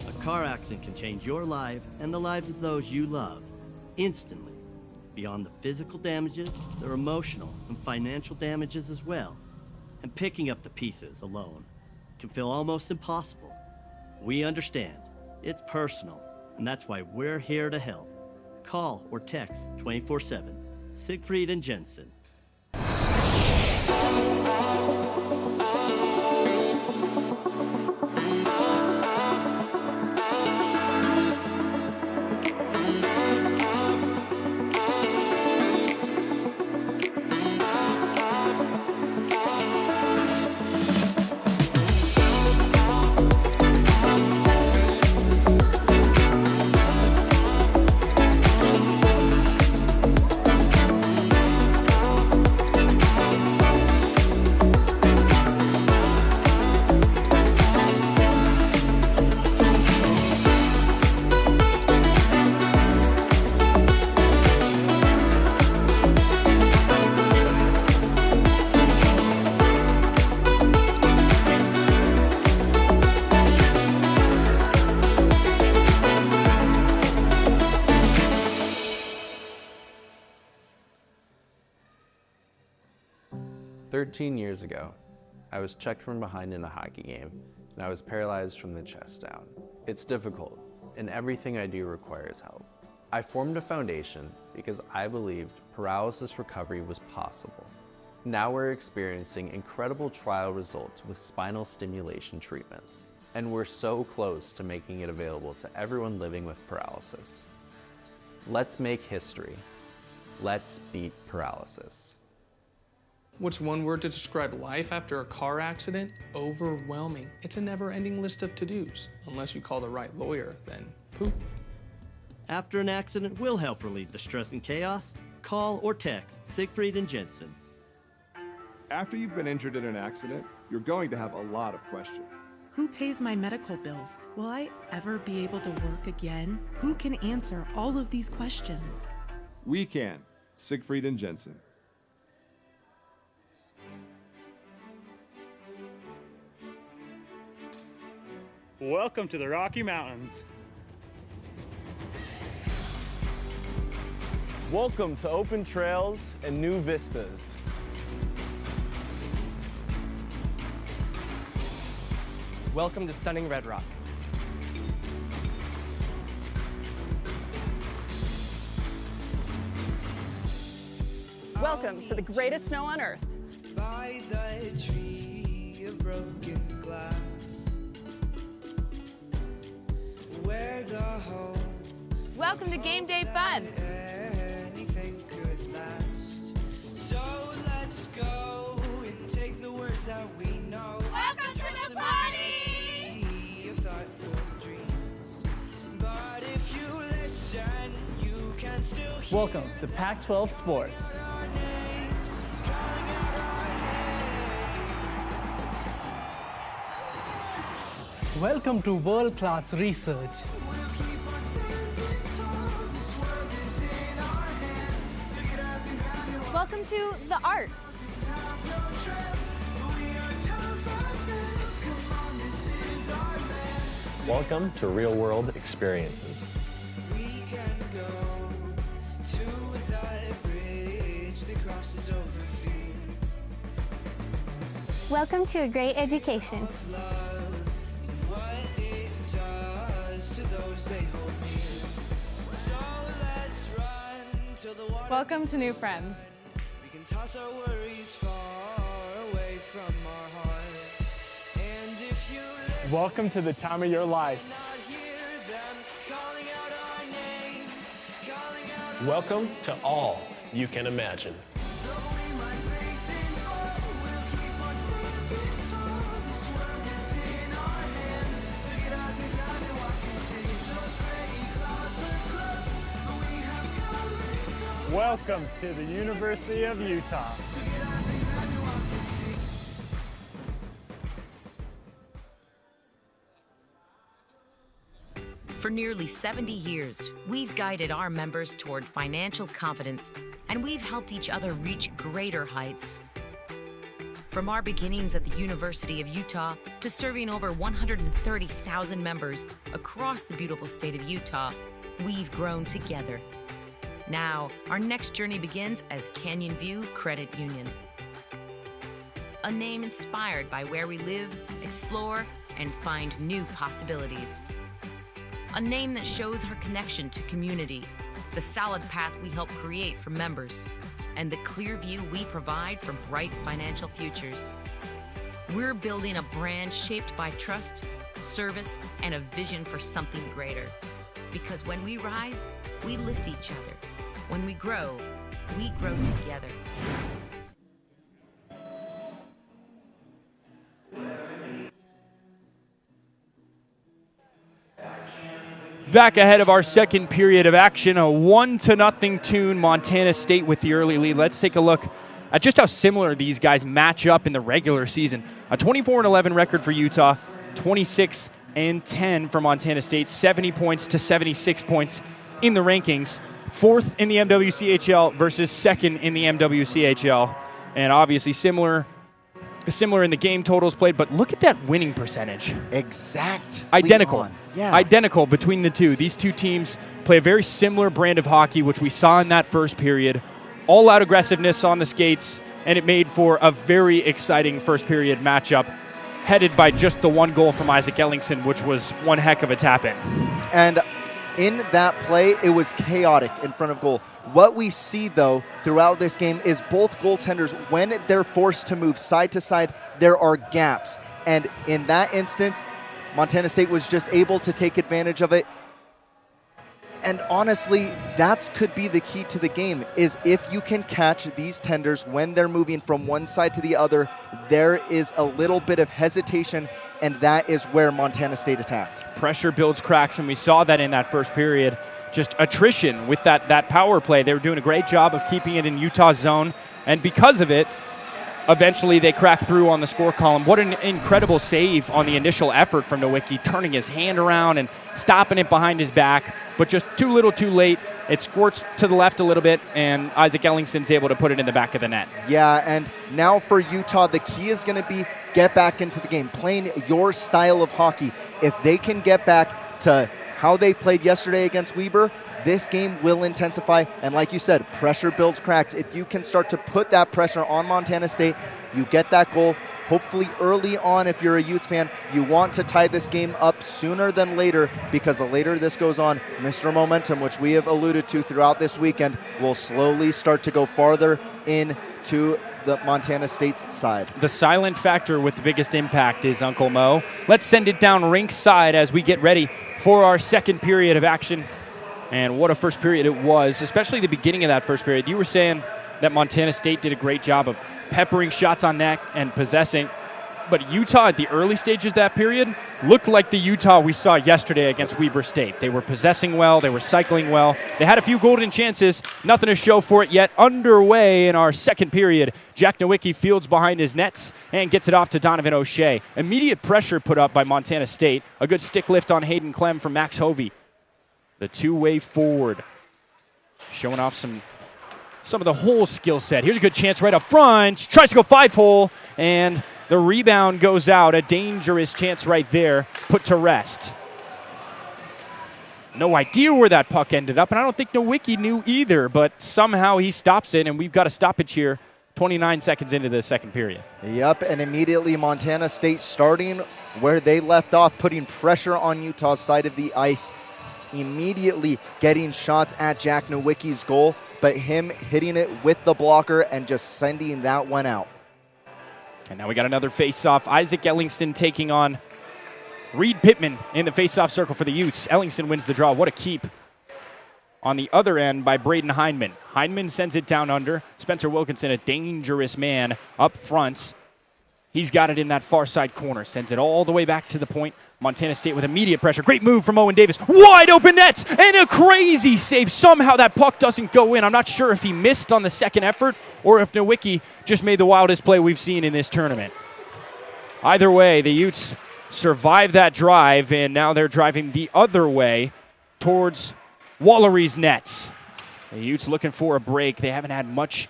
A car accident can change your life and the lives of those you love instantly. Beyond the physical damages, there are emotional and financial damages as well. And picking up the pieces alone can feel almost impossible. We understand. It's personal, and that's why we're here to help. Call or text 24/7. Siegfried and Jensen. Years ago, I was checked from behind in a hockey game, and I was paralyzed from the chest down. It's difficult, and everything I do requires help. I formed a foundation because I believed paralysis recovery was possible. Now we're experiencing incredible trial results with spinal stimulation treatments, and we're so close to making it available to everyone living with paralysis. Let's make history. Let's beat paralysis. What's one word to describe life after a car accident? Overwhelming. It's a never-ending list of to-dos. Unless you call the right lawyer, then poof. After an accident, we'll help relieve the stress and chaos. Call or text Siegfried and Jensen. After you've been injured in an accident, you're going to have a lot of questions. Who pays my medical bills? Will I ever be able to work again? Who can answer all of these questions? We can. Siegfried and Jensen. Welcome to the Rocky Mountains. Welcome to open trails and new vistas. Welcome to stunning Red Rock. Welcome to the greatest snow on earth. By the tree of broken glass, where the home Welcome to game day fun. anything could last. So let's go and take the words that we know. Welcome to the party! Of thoughtful dreams. But if you listen, you can still hear Welcome to Pac-12 Sports. our names, calling out our names. Welcome to world-class research. We'll keep on standing tall. This world is in our hands. So get up and grab your Welcome to the arts. top, no trap. We are tough as nails. Come on, this is our land. Welcome to real-world experiences. We can go to that bridge that crosses over fear. Welcome to a great education. Love and what it does to those they hold near. So let's run till the water. Welcome to new friends. We can toss our worries far away from our hearts. And if you listen, Welcome to the time of your life. not hear them calling out our names, calling out our Welcome to all you can imagine. though we might fade and fall, we'll keep on standing tall. This world is in our hands. So get up and grab it, walk and see. Those gray clouds look close, but we have come and gone. Welcome to the University of Utah. So get up and grab it, walk and see. For nearly 70 years, we've guided our members toward financial confidence, and we've helped each other reach greater heights. From our beginnings at the University of Utah to serving over 130,000 members across the beautiful state of Utah, we've grown together. Now, our next journey begins as Canyon View Credit Union. A name inspired by where we live, explore, and find new possibilities. A name that shows our connection to community, the solid path we help create for members, and the clear view we provide for bright financial futures. We're building a brand shaped by trust, service, and a vision for something greater. Because when we rise, we lift each other. When we grow together. Back ahead of our second period of action, a 1-0 tune, Montana State with the early lead. Let's take a look at just how similar these guys match up in the regular season. A 24-11 record for Utah, 26-10 for Montana State, 70 points to 76 points in the rankings. Fourth in the MWCHL versus second in the MWCHL. And obviously similar in the game totals played, but look at that winning percentage. Identical. Yeah. Identical between the two. These two teams play a very similar brand of hockey, which we saw in that first period. All out aggressiveness on the skates, and it made for a very exciting first period matchup, headed by just the one goal from Isaac Ellingson, which was one heck of a tap-in. And in that play, it was chaotic in front of goal. What we see, though, throughout this game is both goaltenders, when they're forced to move side to side, there are gaps. And in that instance, Montana State was just able to take advantage of it. And honestly, that could be the key to the game, is if you can catch these tenders when they're moving from one side to the other, there is a little bit of hesitation, and that is where Montana State attacked. Pressure builds cracks, and we saw that in that first period. Just attrition with that power play. They were doing a great job of keeping it in Utah's zone, and because of it, eventually they cracked through on the score column. What an incredible save on the initial effort from Nowicki, turning his hand around and stopping it behind his back, but just too little too late. It squirts to the left a little bit, and Isaac Ellingson's able to put it in the back of the net. Yeah, and now for Utah, the key is going to be get back into the game, playing your style of hockey. If they can get back to how they played yesterday against Weber, this game will intensify, and like you said, pressure builds cracks. If you can start to put that pressure on Montana State, you get that goal. Hopefully early on, if you're a Utes fan, you want to tie this game up sooner than later, because the later this goes on, Mr. Momentum, which we have alluded to throughout this weekend, will slowly start to go farther into the Montana State's side. The silent factor with the biggest impact is Uncle Mo. Let's send it down rinkside as we get ready for our second period of action. And what a first period it was, especially the beginning of that first period. You were saying that Montana State did a great job of peppering shots on net and possessing. But Utah at the early stages of that period looked like the Utah we saw yesterday against Weber State. They were possessing well. They were cycling well. They had a few golden chances. Nothing to show for it yet. Underway in our second period. Jack Nowicki fields behind his nets and gets it off to Donovan O'Shea. Immediate pressure put up by Montana State. A good stick lift on Hayden Clem from Max Hovey. The two-way forward. Showing off some of the whole skill set. Here's a good chance right up front. Tries to go 5-hole, and the rebound goes out. A dangerous chance right there, put to rest. No idea where that puck ended up, and I don't think Nowicki knew either, but somehow he stops it, and we've got a stoppage here 29 seconds into the second period. Yep, and immediately Montana State starting where they left off, putting pressure on Utah's side of the ice, immediately getting shots at Jack Nowicki's goal, but him hitting it with the blocker and just sending that one out. And now we got another face-off. Isaac Ellingson taking on Reed Pittman in the face-off circle for the Utes. Ellingson wins the draw. What a keep on the other end by Braden Hindman. Hindman sends it down under. Spencer Wilkinson, a dangerous man up front. He's got it in that far side corner. Sends it all the way back to the point. Montana State with immediate pressure. Great move from Owen Davis. Wide open nets and a crazy save. Somehow that puck doesn't go in. I'm not sure if he missed on the second effort or if Nowicki just made the wildest play we've seen in this tournament. Either way, the Utes survive that drive, and now they're driving the other way towards Wallery's nets. The Utes looking for a break. They haven't had much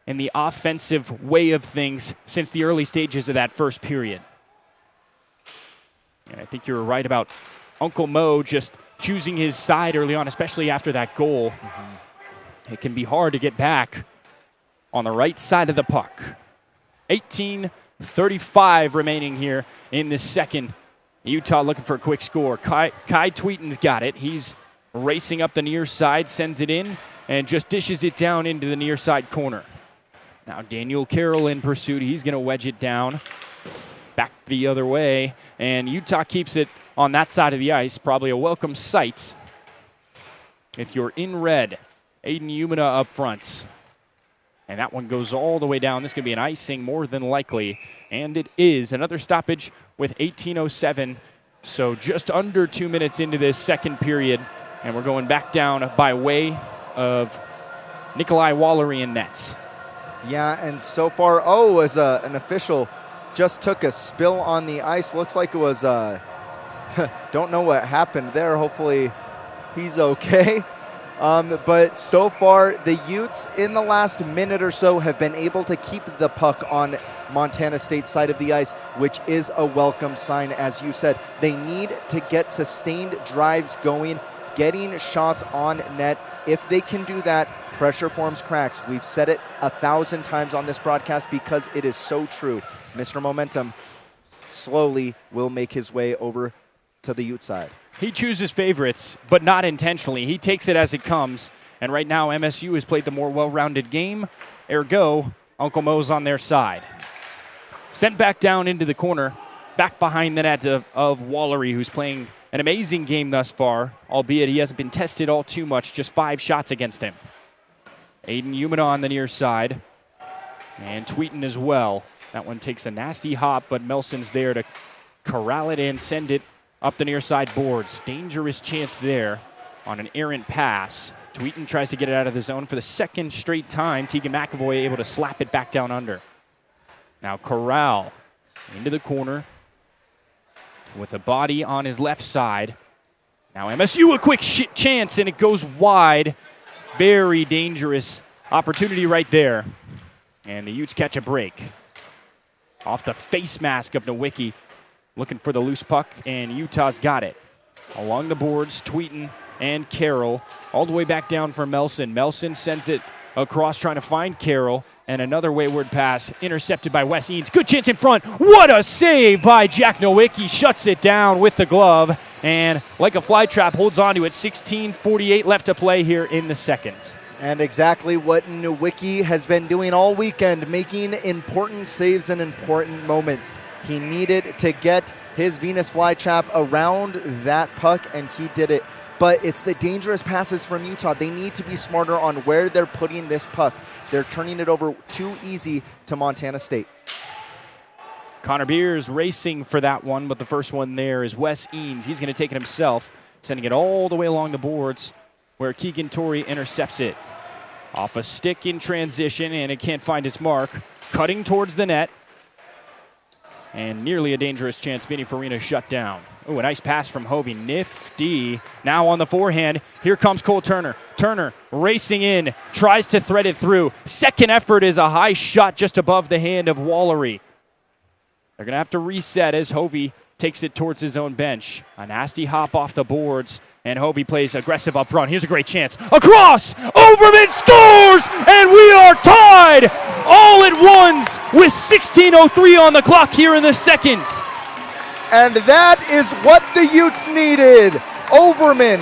in the offensive way of things since the early stages of that first period. And I think you were right about Uncle Mo just choosing his side early on, especially after that goal. It can be hard to get back on the right side of the puck. 18:35 remaining here in this second. Utah looking for a quick score. Kai Tweeton's got it. He's racing up the near side, sends it in, and just dishes it down into the near side corner. Now Daniel Carroll in pursuit. He's going to wedge it down. Back the other way, and Utah keeps it on that side of the ice. Probably a welcome sight if you're in red. Aiden Umina up front. And that one goes all the way down. This is going to be an icing more than likely, and it is. Another stoppage with 18:07, so just under 2 minutes into this second period, and we're going back down by way of Nikolai Wallery in nets. Yeah, and so far, as an official just took a spill on the ice. Looks like it was, don't know what happened there. Hopefully he's okay. But so far, the Utes in the last minute or so have been able to keep the puck on Montana State's side of the ice, which is a welcome sign. As you said, they need to get sustained drives going, getting shots on net. If they can do that, pressure forms cracks. We've said it 1,000 times on this broadcast because it is so true. Mr. Momentum slowly will make his way over to the Ute side. He chooses favorites, but not intentionally. He takes it as it comes. And right now, MSU has played the more well-rounded game. Ergo, Uncle Mo's on their side. Sent back down into the corner, back behind the net of Wallery, who's playing an amazing game thus far, albeit he hasn't been tested all too much, just 5 shots against him. Aiden Umina on the near side, and Tweeten as well. That one takes a nasty hop, but Melson's there to corral it and send it up the near side boards. Dangerous chance there on an errant pass. Tweeten tries to get it out of the zone for the second straight time. Tegan McAvoy able to slap it back down under. Now Corral into the corner with a body on his left side. Now MSU a quick chance, and it goes wide. Very dangerous opportunity right there. And the Utes catch a break. Off the face mask of Nowicki. Looking for the loose puck, and Utah's got it. Along the boards, Tweeten and Carroll. All the way back down for Melson. Melson sends it across trying to find Carroll. And another wayward pass intercepted by Wes Eanes. Good chance in front. What a save by Jack Nowicki. Shuts it down with the glove. And like a fly trap, holds on to it. 16:48 left to play here in the second. And exactly what Nowicki has been doing all weekend, making important saves in important moments. He needed to get his Venus flytrap around that puck, and he did it. But it's the dangerous passes from Utah. They need to be smarter on where they're putting this puck. They're turning it over too easy to Montana State. Connor Beers racing for that one, but the first one there is Wes Eanes. He's going to take it himself, sending it all the way along the boards where Keegan Torrey intercepts it. Off a stick in transition, and it can't find its mark. Cutting towards the net. And nearly a dangerous chance. Vinny Farina shut down. Oh, a nice pass from Hovey. Nifty. Now on the forehand. Here comes Cole Turner. Turner racing in. Tries to thread it through. Second effort is a high shot just above the hand of Wallery. They're going to have to reset as Hovey takes it towards his own bench. A nasty hop off the boards. And Hovey plays aggressive up front. Here's a great chance. Across! Overman scores! And we are tied all at once with 16:03 on the clock here in the second. And that is what the Utes needed. Overman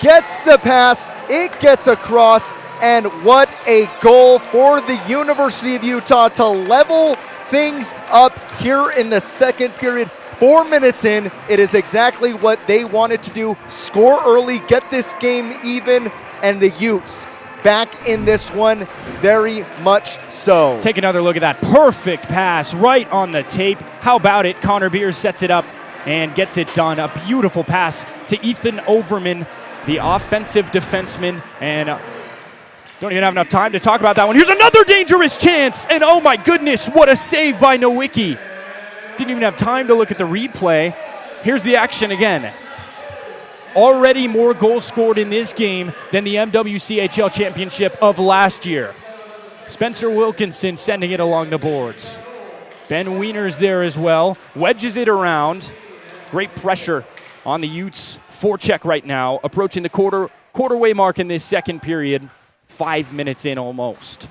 gets the pass. It gets across. And what a goal for the University of Utah to level things up here in the second period. 4 minutes in, it is exactly what they wanted to do. Score early, get this game even, and the Utes back in this one, very much so. Take another look at that perfect pass right on the tape. How about it? Connor Beers sets it up and gets it done. A beautiful pass to Ethan Overman, the offensive defenseman, and don't even have enough time to talk about that one. Here's another dangerous chance, and oh my goodness, what a save by Nowicki. Didn't even have time to look at the replay. Here's the action again. Already more goals scored in this game than the MWCHL championship of last year. Spencer Wilkinson sending it along the boards. Ben Wiener's there as well. Wedges it around. Great pressure on the Utes. Forecheck right now. Approaching the quarter-way mark in this second period. 5 minutes in almost.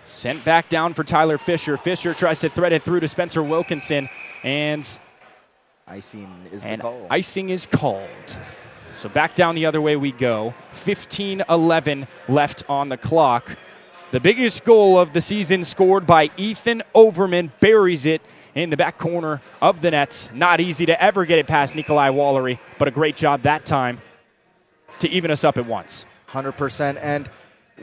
Sent back down for Tyler Fisher. Fisher tries to thread it through to Spencer Wilkinson, and icing is the call. Icing is called. So back down the other way we go. 15:11 left on the clock. The biggest goal of the season scored by Ethan Overman. Buries it in the back corner of the nets. Not easy to ever get it past Nikolai Wallery, but a great job that time to even us up at once. 100%. And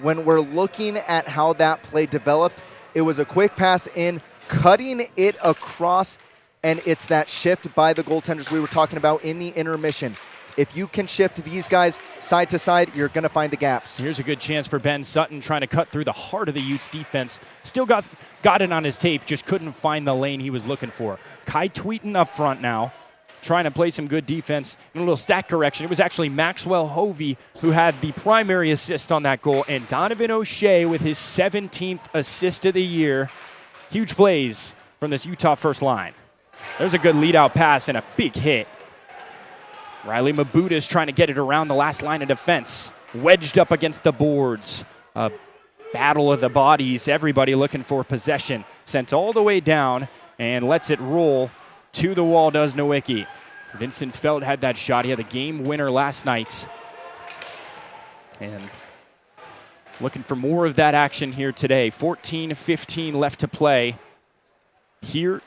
when we're looking at how that play developed, it was a quick pass in, cutting it across, and it's that shift by the goaltenders we were talking about in the intermission. If you can shift these guys side to side, you're going to find the gaps. Here's a good chance for Ben Sutton trying to cut through the heart of the Utes defense. Still got it on his tape, just couldn't find the lane he was looking for. Kai Tweeten up front now, trying to play some good defense. And a little stat correction. It was actually Maxwell Hovey who had the primary assist on that goal, and Donovan O'Shea with his 17th assist of the year. Huge plays from this Utah first line. There's a good lead-out pass and a big hit. Riley Mabuda's trying to get it around the last line of defense. Wedged up against the boards. A battle of the bodies. Everybody looking for possession. Sent all the way down and lets it roll To the wall does Nowicki. Vincent Feld had that shot. He had the game winner last night. And looking for more of that action here today. 14-15 left to play here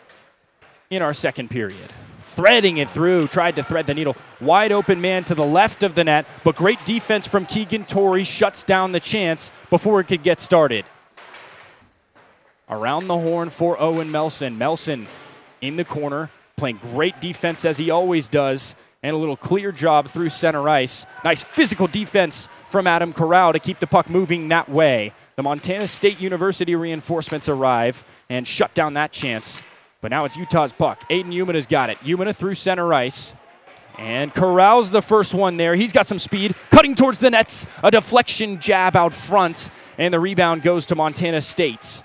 in our second period. Threading it through, tried to thread the needle. Wide open man to the left of the net, but great defense from Keegan Torrey shuts down the chance before it could get started. Around the horn for Owen Melson. Melson in the corner, playing great defense as he always does, and a little clear job through center ice. Nice physical defense from Adam Corral to keep the puck moving that way. The Montana State University reinforcements arrive and shut down that chance. But now it's Utah's puck. Aiden Umana's got it. Umana through center ice. And Corral's the first one there. He's got some speed, cutting towards the nets. A deflection jab out front, and the rebound goes to Montana State.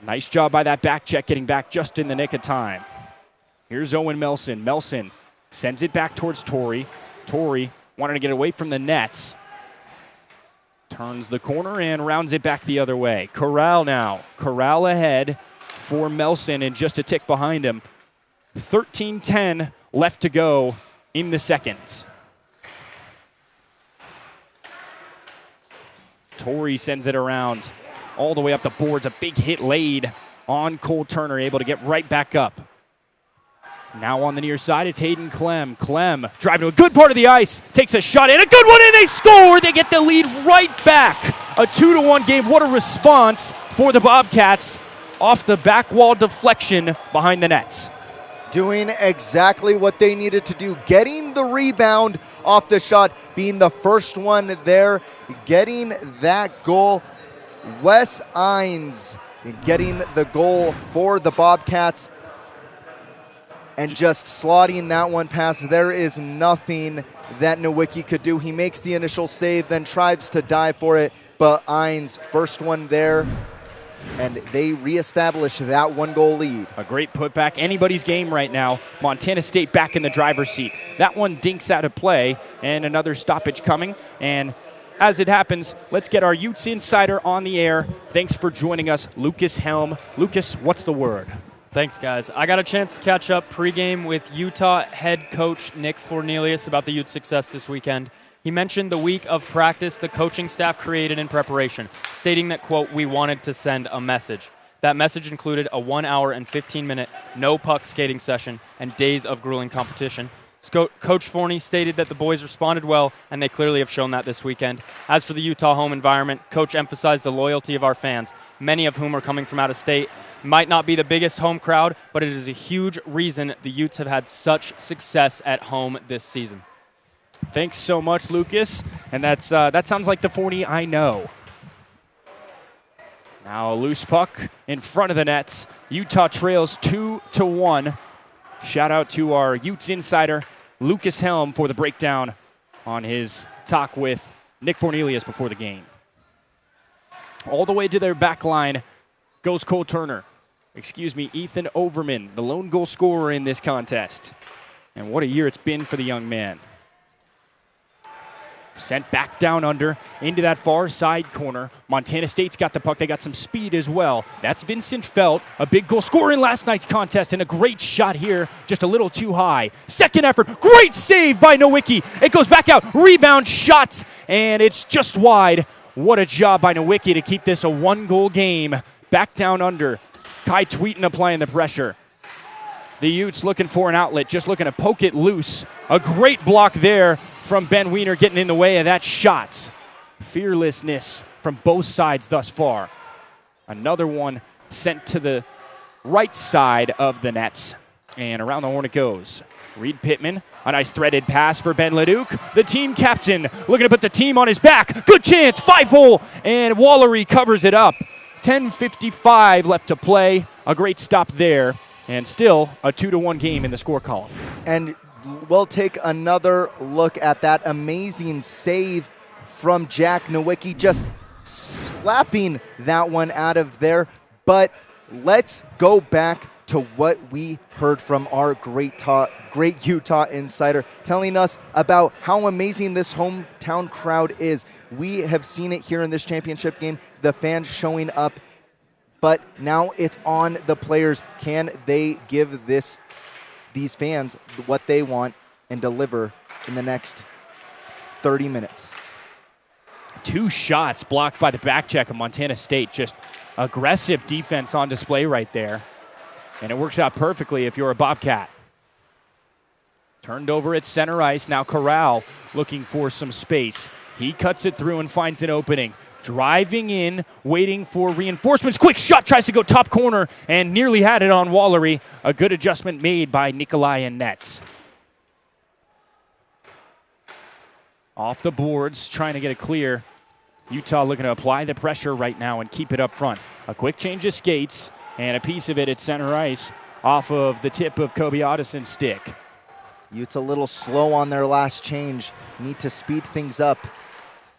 Nice job by that back check, getting back just in the nick of time. Here's Owen Melson. Melson sends it back towards Torrey. Torrey wanted to get away from the nets. Turns the corner and rounds it back the other way. Corral now. Corral ahead for Melson and just a tick behind him. 13-10 left to go in the seconds. Torrey sends it around all the way up the boards. A big hit laid on Cole Turner, able to get right back up. Now on the near side, it's Hayden Clem. Clem driving to a good part of the ice, takes a shot and a good one, and they score! They get the lead right back. A 2-1 game. What a response for the Bobcats off the back wall deflection behind the nets. Doing exactly what they needed to do, getting the rebound off the shot, being the first one there, getting that goal. Wes Ines getting the goal for the Bobcats and just slotting that one past. There is nothing that Nowicki could do. He makes the initial save, then tries to dive for it, but Ines, first one there, and they reestablish that 1-goal lead. A great putback. Anybody's game right now. Montana State back in the driver's seat. That one dinks out of play, and another stoppage coming. And as it happens, let's get our Utes Insider on the air. Thanks for joining us, Lucas Helm. Lucas, what's the word? Thanks, guys. I got a chance to catch up pregame with Utah head coach Nick Fornelius about the Utes' success this weekend. He mentioned the week of practice the coaching staff created in preparation, stating that, quote, we wanted to send a message. That message included a 1 hour and 15-minute no-puck skating session and days of grueling competition. Coach Forney stated that the boys responded well, and they clearly have shown that this weekend. As for the Utah home environment, Coach emphasized the loyalty of our fans, many of whom are coming from out of state. Might not be the biggest home crowd, but it is a huge reason the Utes have had such success at home this season. Thanks so much, Lucas. And that sounds like the Forney I know. Now a loose puck in front of the nets. Utah trails 2-1. Shout out to our Utes Insider, Lucas Helm, for the breakdown on his talk with Nick Fornelius before the game. All the way to their back line goes Cole Turner. Ethan Overman, the lone goal scorer in this contest. And what a year it's been for the young man. Sent back down under into that far side corner. Montana State's got the puck. They got some speed as well. That's Vincent Felt, a big goal scorer in last night's contest, and a great shot here, just a little too high. Second effort, great save by Nowicki. It goes back out, rebound shot, and it's just wide. What a job by Nowicki to keep this a 1-goal game. Back down under. Kai Tweeten applying the pressure. The Utes looking for an outlet, just looking to poke it loose. A great block there from Ben Wiener, getting in the way of that shot. Fearlessness from both sides thus far. Another one sent to the right side of the nets. And around the horn it goes. Reed Pittman, a nice threaded pass for Ben Leduc. The team captain looking to put the team on his back. Good chance, 5-hole, and Wallery covers it up. 10:55 left to play. A great stop there. And still a 2-1 game in the score column. And we'll take another look at that amazing save from Jack Nowicki, just slapping that one out of there. But let's go back to what we heard from our great Utah insider, telling us about how amazing this hometown crowd is. We have seen it here in this championship game, the fans showing up but now it's on the players. Can they give these fans what they want and deliver in the next 30 minutes? 2 shots blocked by the back check of Montana State. Just aggressive defense on display right there. And it works out perfectly if you're a Bobcat. Turned over at center ice. Now Corral looking for some space. He cuts it through and finds an opening. Driving in, waiting for reinforcements. Quick shot, tries to go top corner and nearly had it on Wallery. A good adjustment made by Nikolai and Nets. Off the boards, trying to get it clear. Utah looking to apply the pressure right now and keep it up front. A quick change of skates and a piece of it at center ice off of the tip of Kobe Ottison's stick. Utes a little slow on their last change. Need to speed things up.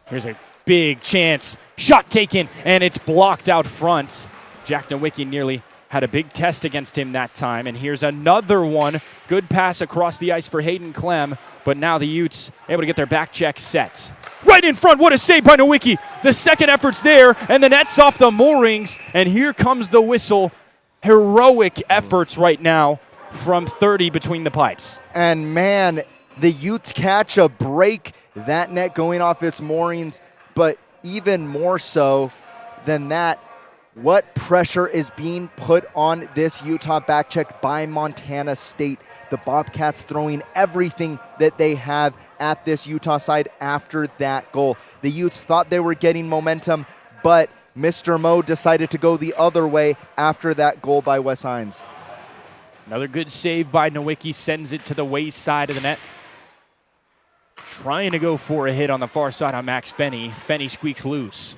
Here's a big chance. Shot taken, and it's blocked out front. Jack Nowicki nearly had a big test against him that time. And here's another one. Good pass across the ice for Hayden Clem, but now the Utes able to get their back check set. Right in front, what a save by Nowicki. The second effort's there, and the net's off the moorings, and here comes the whistle. Heroic efforts right now from 30 between the pipes. And man, the Utes catch a break. That net going off its moorings, but even more so than that, what pressure is being put on this Utah back check by Montana State? The Bobcats throwing everything that they have at this Utah side after that goal. The Utes thought they were getting momentum, but Mr. Mo decided to go the other way after that goal by Wes Hines. Another good save by Nowicki, sends it to the waist side of the net. Trying to go for a hit on the far side on Max Fenney. Fenney squeaks loose.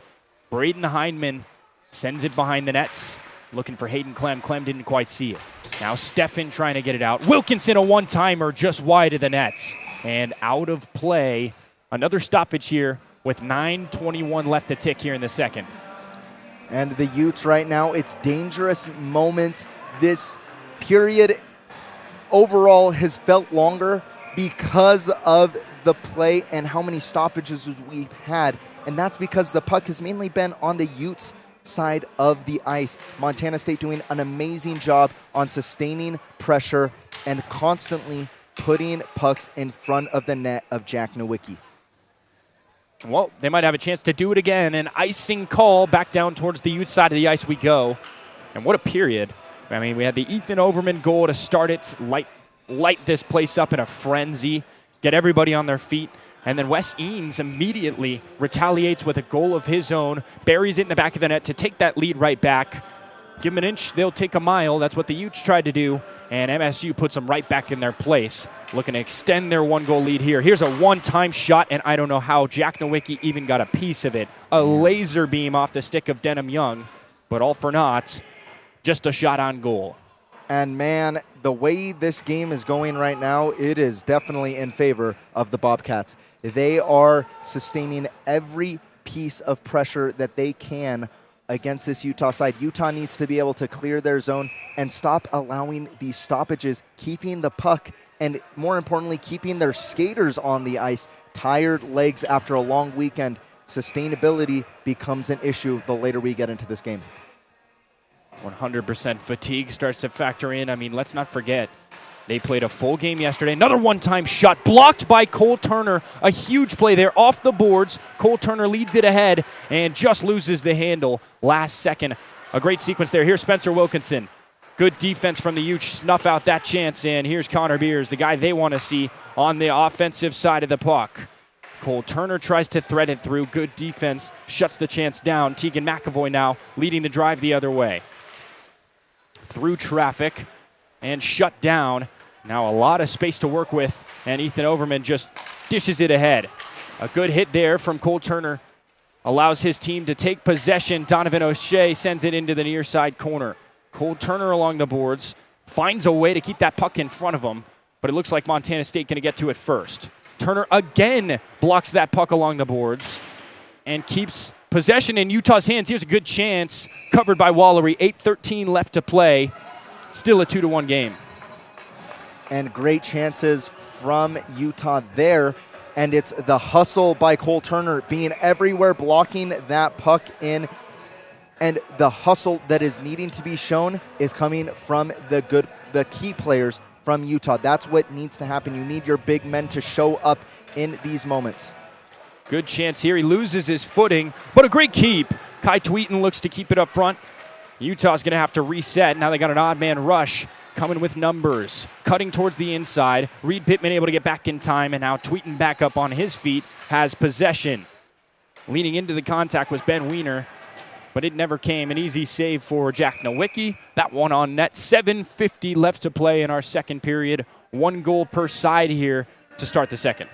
Braden Hindman sends it behind the nets. Looking for Hayden Clem. Clem didn't quite see it. Now Steffen trying to get it out. Wilkinson a one-timer just wide of the nets. And out of play. Another stoppage here with 9:21 left to tick here in the second. And the Utes right now, it's dangerous moments. This period overall has felt longer because of the play and how many stoppages we've had. And that's because the puck has mainly been on the Utes side of the ice. Montana State doing an amazing job on sustaining pressure and constantly putting pucks in front of the net of Jack Nowicki. Well, they might have a chance to do it again. An icing call back down towards the Utes side of the ice we go. And what a period. I mean, we had the Ethan Overman goal to start it, light this place up in a frenzy, get everybody on their feet. And then Wes Eanes immediately retaliates with a goal of his own, buries it in the back of the net to take that lead right back. Give them an inch, they'll take a mile. That's what the Utes tried to do. And MSU puts them right back in their place, looking to extend their one-goal lead here. Here's a one-time shot, and I don't know how Jack Nowicki even got a piece of it. A laser beam off the stick of Denham Young, but all for naught. Just a shot on goal. And man, the way this game is going right now, it is definitely in favor of the Bobcats. They are sustaining every piece of pressure that they can against this Utah side. Utah needs to be able to clear their zone and stop allowing these stoppages, keeping the puck, and more importantly, keeping their skaters on the ice. Tired legs after a long weekend. Sustainability becomes an issue the later we get into this game. 100% fatigue starts to factor in. I mean, let's not forget, they played a full game yesterday. Another one-time shot blocked by Cole Turner. A huge play there off the boards. Cole Turner leads it ahead and just loses the handle last second. A great sequence there. Here's Spencer Wilkinson. Good defense from the Utes, snuff out that chance. And here's Connor Beers, the guy they want to see on the offensive side of the puck. Cole Turner tries to thread it through. Good defense, shuts the chance down. Tegan McAvoy now leading the drive the other way. Through traffic and shut down. Now a lot of space to work with, and Ethan Overman just dishes it ahead. A good hit there from Cole Turner allows his team to take possession. Donovan O'Shea sends it into the near side corner. Cole Turner along the boards finds a way to keep that puck in front of him, but it looks like Montana State going to get to it first. Turner again blocks that puck along the boards and keeps possession in Utah's hands. Here's a good chance, covered by Wallery. 8:13 left to play. Still a 2-1 game. And great chances from Utah there. And it's the hustle by Cole Turner being everywhere, blocking that puck in. and the hustle that is needing to be shown is coming from the key players from Utah. That's what needs to happen. You need your big men to show up in these moments. Good chance here. He loses his footing, but a great keep. Kai Tweeten looks to keep it up front. Utah's going to have to reset. Now they got an odd man rush coming with numbers, cutting towards the inside. Reed Pittman able to get back in time, and now Tweeten back up on his feet, has possession. Leaning into the contact was Ben Wiener, but it never came. An easy save for Jack Nowicki. That one on net. 7:50 left to play in our second period. 1 goal per side here to start the second.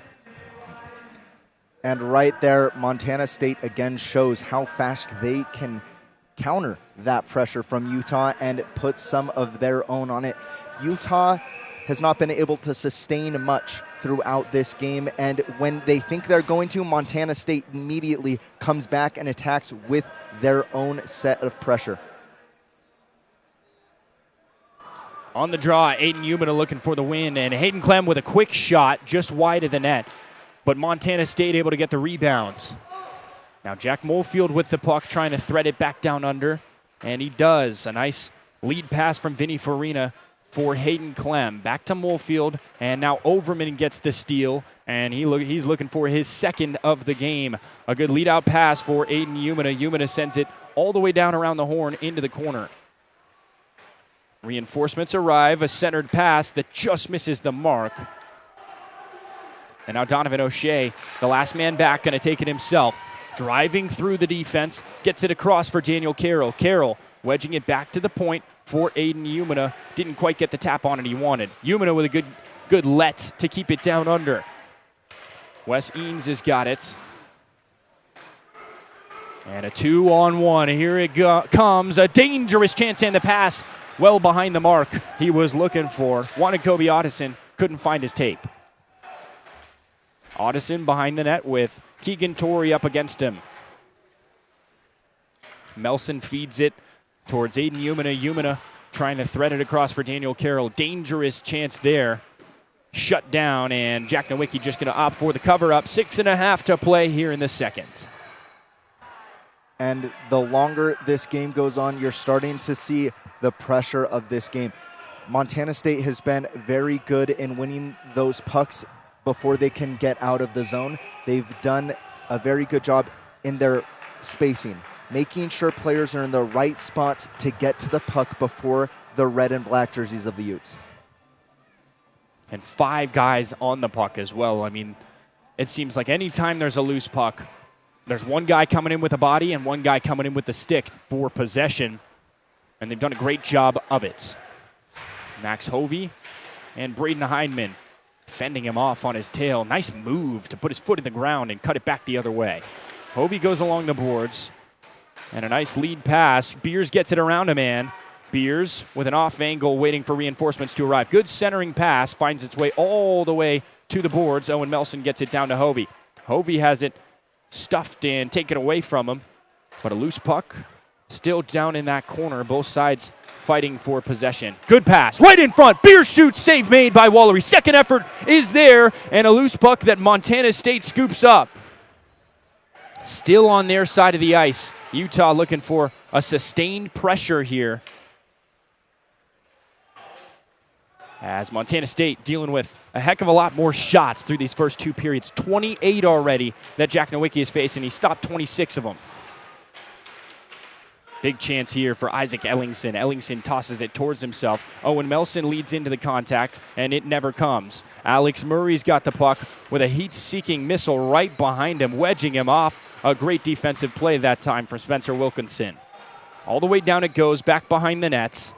And right there, Montana State again shows how fast they can counter that pressure from Utah and put some of their own on it. Utah has not been able to sustain much throughout this game, and when they think they're going to, Montana State immediately comes back and attacks with their own set of pressure. On the draw, Aiden Umina looking for the win, and Hayden Clem with a quick shot just wide of the net. But Montana State able to get the rebounds. Now Jack Molefield with the puck, trying to thread it back down under, and he does. A nice lead pass from Vinny Farina for Hayden Clem. Back to Molefield, and now Overman gets the steal, and he's looking for his second of the game. A good lead-out pass for Aiden Umina. Umina sends it all the way down around the horn into the corner. Reinforcements arrive, a centered pass that just misses the mark. And now Donovan O'Shea, the last man back, going to take it himself. Driving through the defense, gets it across for Daniel Carroll. Carroll wedging it back to the point for Aiden Umina. Didn't quite get the tap on it he wanted. Umina with a good let to keep it down under. Wes Eanes has got it. And a 2-on-1. Here it comes. A dangerous chance, and the pass well behind the mark he was looking for. Wanted Kobe Otteson, couldn't find his tape. Otteson behind the net with Keegan Torrey up against him. Melson feeds it towards Aiden Umina. Umina trying to thread it across for Daniel Carroll. Dangerous chance there. Shut down, and Jack Nowicki just going to opt for the cover-up. 6.5 to play here in the second. And the longer this game goes on, you're starting to see the pressure of this game. Montana State has been very good in winning those pucks before they can get out of the zone. They've done a very good job in their spacing, making sure players are in the right spots to get to the puck before the red and black jerseys of the Utes. And 5 guys on the puck as well. I mean, it seems like anytime there's a loose puck, there's one guy coming in with a body and one guy coming in with the stick for possession, and they've done a great job of it. Max Hovey and Braden Hindman fending him off on his tail. Nice move to put his foot in the ground and cut it back the other way. Hovey goes along the boards, and a nice lead pass. Beers gets it around a man. Beers with an off angle waiting for reinforcements to arrive. Good centering pass, finds its way all the way to the boards. Owen Melson gets it down to Hovey. Hovey has it stuffed and taken away from him, but a loose puck still down in that corner. Both sides fighting for possession. Good pass, right in front. Beers shoots, save made by Wallery. Second effort is there, and a loose puck that Montana State scoops up. Still on their side of the ice. Utah looking for a sustained pressure here, as Montana State dealing with a heck of a lot more shots through these first 2 periods. 28 already that Jack Nowicki is facing. He stopped 26 of them. Big chance here for Isaac Ellingson. Ellingson tosses it towards himself. Owen Melson leads into the contact, and it never comes. Alex Murray's got the puck with a heat-seeking missile right behind him, wedging him off. A great defensive play that time from Spencer Wilkinson. All the way down it goes, back behind the nets.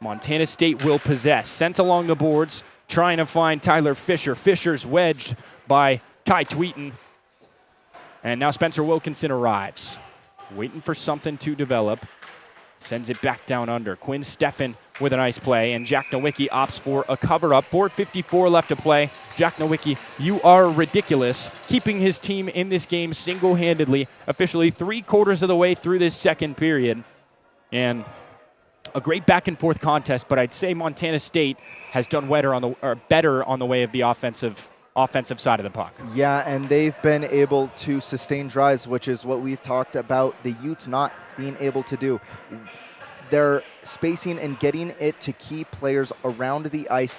Montana State will possess. Sent along the boards, trying to find Tyler Fisher. Fisher's wedged by Kai Tweeten. And now Spencer Wilkinson arrives. Waiting for something to develop. Sends it back down under. Quinn Steffen with a nice play, and Jack Nowicki opts for a cover-up. 4:54 left to play. Jack Nowicki, you are ridiculous. Keeping his team in this game single-handedly, officially 3/4 of the way through this second period. And a great back-and-forth contest, but I'd say Montana State has done better on the way of the offensive offensive side of the puck. Yeah, and they've been able to sustain drives, which is what we've talked about the Utes not being able to do. Their spacing and getting it to key players around the ice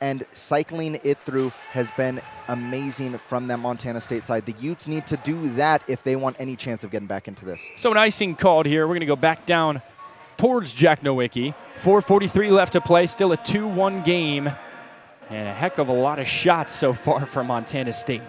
and cycling it through has been amazing from that Montana State side. The Utes need to do that if they want any chance of getting back into this. So an icing called here. We're going to go back down towards Jack Nowicki. 4:43 left to play. Still a 2-1 game. And a heck of a lot of shots so far for Montana State.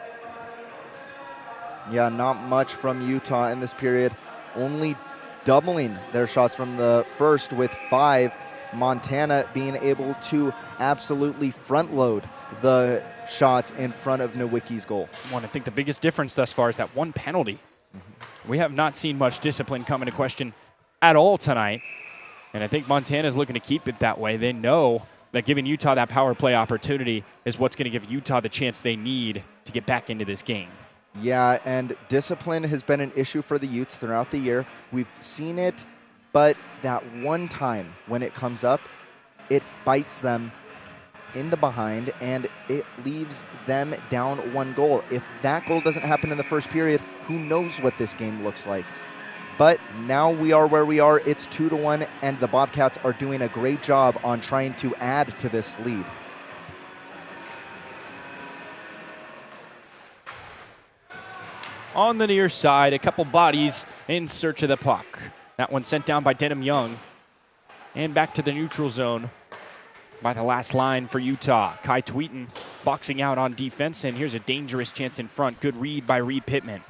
Yeah, not much from Utah in this period. Only doubling their shots from the first with 5. Montana being able to absolutely front load the shots in front of Nowicki's goal. I think the biggest difference thus far is that one penalty. We have not seen much discipline come into question at all tonight. And I think Montana's looking to keep it that way. They know that giving Utah that power play opportunity is what's going to give Utah the chance they need to get back into this game. Yeah, and discipline has been an issue for the Utes throughout the year. We've seen it, but that one time when it comes up, it bites them in the behind, and it leaves them down 1 goal. If that goal doesn't happen in the first period, who knows what this game looks like. But now we are where we are. It's 2-1, and the Bobcats are doing a great job on trying to add to this lead. On the near side, a couple bodies in search of the puck. That one sent down by Denham Young. And back to the neutral zone by the last line for Utah. Kai Tweeten boxing out on defense, and here's a dangerous chance in front. Good read by Reed Pittman.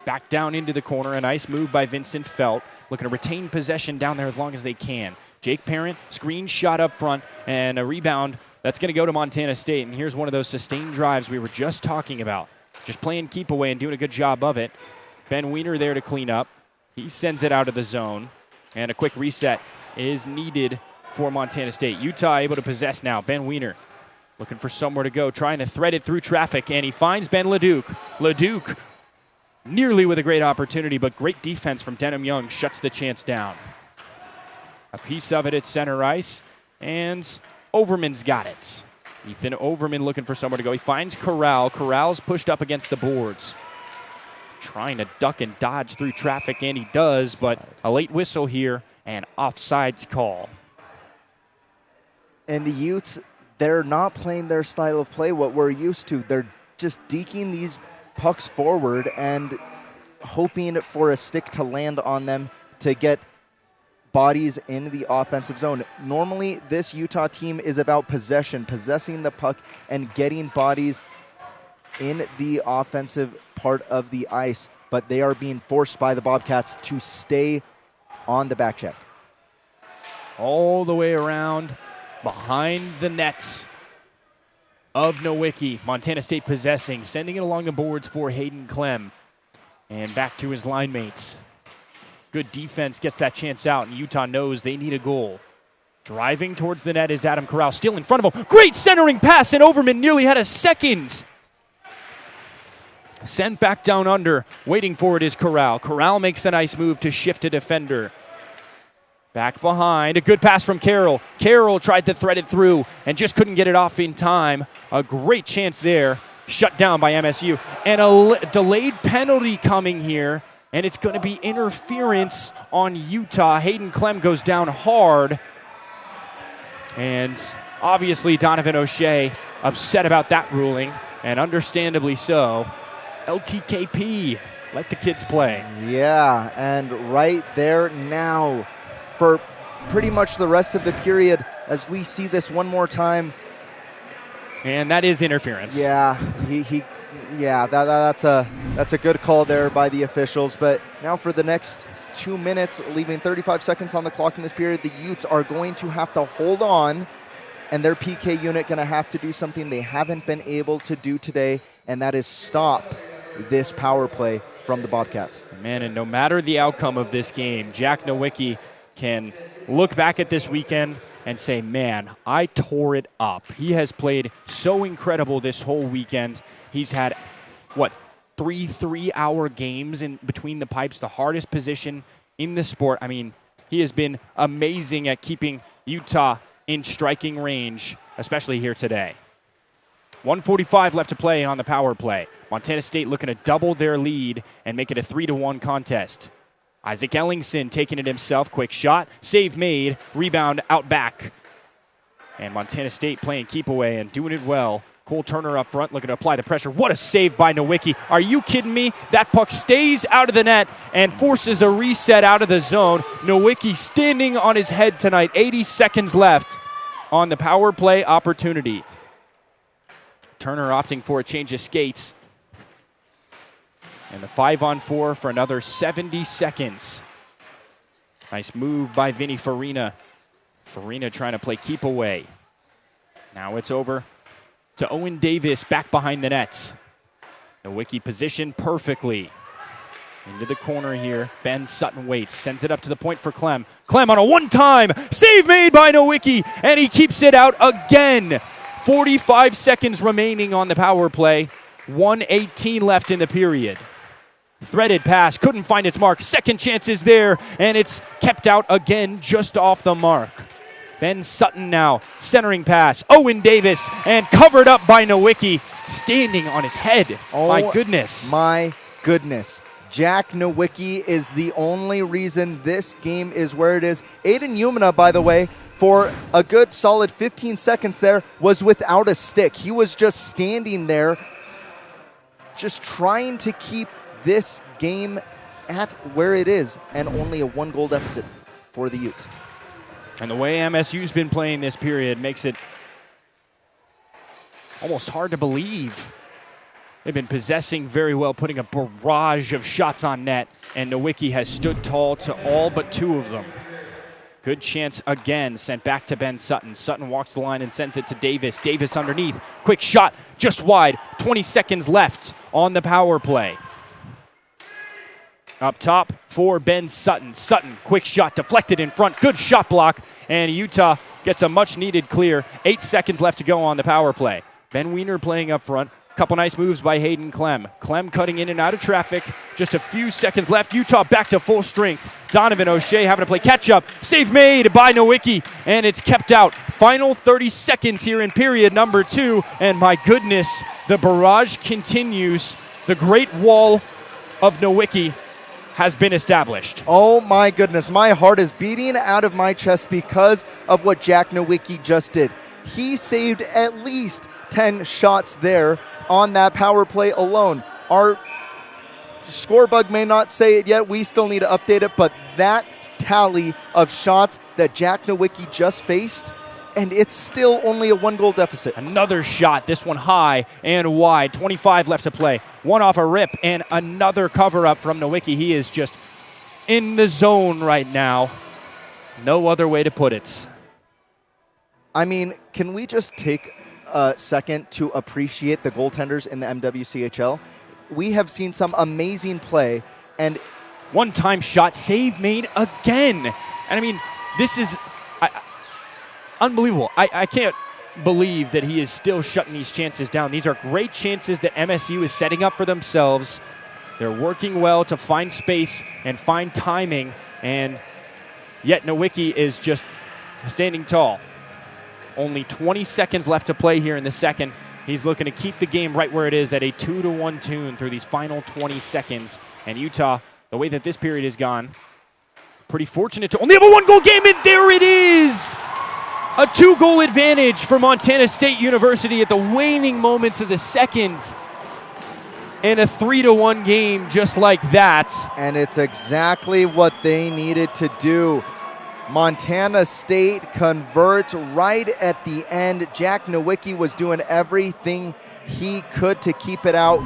Back down into the corner, a nice move by Vincent Felt, looking to retain possession down there as long as they can. Jake Parent, screen shot up front, and a rebound that's going to go to Montana State. And here's one of those sustained drives we were just talking about. Just playing keep away and doing a good job of it. Ben Wiener there to clean up. He sends it out of the zone, and a quick reset is needed for Montana State. Utah able to possess now. Ben Wiener looking for somewhere to go, trying to thread it through traffic, and he finds Ben Leduc. Leduc nearly with a great opportunity, but great defense from Denham Young shuts the chance down. A piece of it at center ice, and Overman's got it. Ethan Overman looking for somewhere to go. He finds Corral. Corral's pushed up against the boards. Trying to duck and dodge through traffic, and he does, but a late whistle here, and offsides call. And the Utes, they're not playing their style of play, what we're used to. They're just deking these pucks forward and hoping for a stick to land on them to get bodies in the offensive zone. Normally, this Utah team is about possession, possessing the puck and getting bodies in the offensive part of the ice, but they are being forced by the Bobcats to stay on the back check. All the way around behind the nets of Nowicki. Montana State possessing, sending it along the boards for Hayden Clem. And back to his line mates. Good defense gets that chance out, and Utah knows they need a goal. Driving towards the net is Adam Corral, still in front of him. Great centering pass, and Overman nearly had a second. Sent back down under. Waiting for it is Corral. Corral makes a nice move to shift a defender. Back behind, a good pass from Carroll. Carroll tried to thread it through and just couldn't get it off in time. A great chance there, shut down by MSU. And a delayed penalty coming here, and it's going to be interference on Utah. Hayden Clem goes down hard. And obviously Donovan O'Shea upset about that ruling, and understandably so. LTKP, let the kids play. Yeah, and right there now for pretty much the rest of the period as we see this one more time. And that is interference. Yeah, that's a good call there by the officials. But now for the next 2 minutes, leaving 35 seconds on the clock in this period, the Utes are going to have to hold on, and their PK unit going to have to do something they haven't been able to do today, and that is stop this power play from the Bobcats. Man, and no matter the outcome of this game, Jack Nowicki can look back at this weekend and say, man, I tore it up. He has played so incredible this whole weekend. He's had, three 3-hour games in between the pipes, the hardest position in the sport. I mean, he has been amazing at keeping Utah in striking range, especially here today. 1:45 left to play on the power play. Montana State looking to double their lead and make it a 3-1 contest. Isaac Ellingson taking it himself. Quick shot. Save made. Rebound out back. And Montana State playing keep away and doing it well. Cole Turner up front looking to apply the pressure. What a save by Nowicki. Are you kidding me? That puck stays out of the net and forces a reset out of the zone. Nowicki standing on his head tonight. 80 seconds left on the power play opportunity. Turner opting for a change of skates. And the 5-on-4 for another 70 seconds. Nice move by Vinny Farina. Farina trying to play keep away. Now it's over to Owen Davis back behind the nets. Nowicki positioned perfectly. Into the corner here. Ben Sutton waits, sends it up to the point for Clem. Clem on a one-time save made by Nowicki, and he keeps it out again. 45 seconds remaining on the power play. 1:18 left in the period. Threaded pass, couldn't find its mark. Second chance is there, and it's kept out again just off the mark. Ben Sutton now, centering pass. Owen Davis, and covered up by Nowicki, standing on his head. Oh, my goodness. My goodness. Jack Nowicki is the only reason this game is where it is. Aiden Umina, by the way, for a good solid 15 seconds there, was without a stick. He was just standing there, just trying to keep this game at where it is, and only a 1-goal deficit for the Utes. And the way MSU's been playing this period makes it almost hard to believe. They've been possessing very well, putting a barrage of shots on net, and Nowicki has stood tall to all but 2 of them. Good chance again, sent back to Ben Sutton. Sutton walks the line and sends it to Davis. Davis underneath, quick shot, just wide. 20 seconds left on the power play. Up top for Ben Sutton. Sutton, quick shot, deflected in front. Good shot block, and Utah gets a much-needed clear. 8 seconds left to go on the power play. Ben Wiener playing up front. Couple nice moves by Hayden Clem. Clem cutting in and out of traffic. Just a few seconds left. Utah back to full strength. Donovan O'Shea having to play catch-up. Save made by Nowicki, and it's kept out. Final 30 seconds here in period number 2, and my goodness, the barrage continues. The Great Wall of Nowicki has been established. Oh my goodness, my heart is beating out of my chest because of what Jack Nowicki just did. He saved at least 10 shots there on that power play alone. Our score bug may not say it yet, we still need to update it, but that tally of shots that Jack Nowicki just faced, and it's still only a 1-goal deficit. Another shot, this one high and wide. 25 left to play. One off a rip, and another cover-up from Nowicki. He is just in the zone right now. No other way to put it. I mean, can we just take a second to appreciate the goaltenders in the MWCHL? We have seen some amazing play, and one-time shot, save made again. And I mean, this is unbelievable. I can't believe that he is still shutting these chances down. These are great chances that MSU is setting up for themselves. They're working well to find space and find timing, and yet Nowicki is just standing tall. Only 20 seconds left to play here in the second. He's looking to keep the game right where it is at a 2-1 tune through these final 20 seconds. And Utah, the way that this period has gone, pretty fortunate to only have a 1-goal game, and there it is! A 2-goal advantage for Montana State University at the waning moments of the second. And a 3-1 game just like that. And it's exactly what they needed to do. Montana State converts right at the end. Jack Nowicki was doing everything he could to keep it out,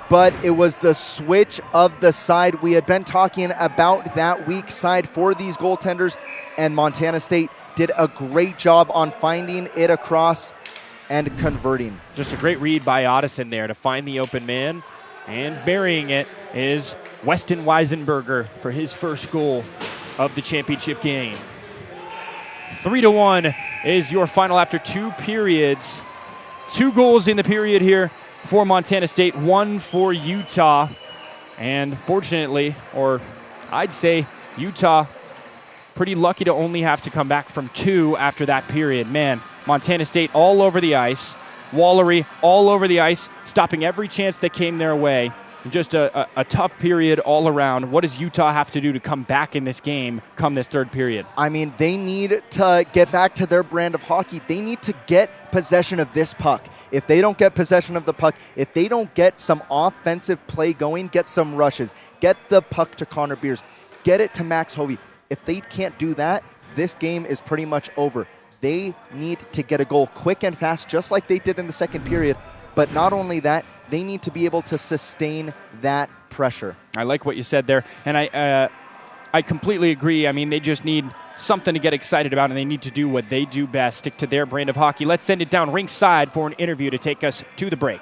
but it was the switch of the side. We had been talking about that weak side for these goaltenders, and Montana State did a great job on finding it across and converting. Just a great read by Otteson there to find the open man, and burying it is Weston Weisenberger for his first goal of the championship game. 3-1 is your final after 2 periods. 2 goals in the period here for Montana State, 1 for Utah. And fortunately, or I'd say Utah pretty lucky to only have to come back from 2 after that period. Man, Montana State all over the ice. Wallery all over the ice, stopping every chance that came their way. Just a tough period all around. What does Utah have to do to come back in this game come this third period? I mean, they need to get back to their brand of hockey. They need to get possession of this puck. If they don't get possession of the puck, if they don't get some offensive play going, get some rushes, get the puck to Connor Beers, get it to Max Hovey. If they can't do that, this game is pretty much over. They need to get a goal quick and fast, just like they did in the second period. But not only that, they need to be able to sustain that pressure. I like what you said there, and I completely agree. I mean, they just need something to get excited about, and they need to do what they do best, stick to their brand of hockey. Let's send it down ringside for an interview to take us to the break.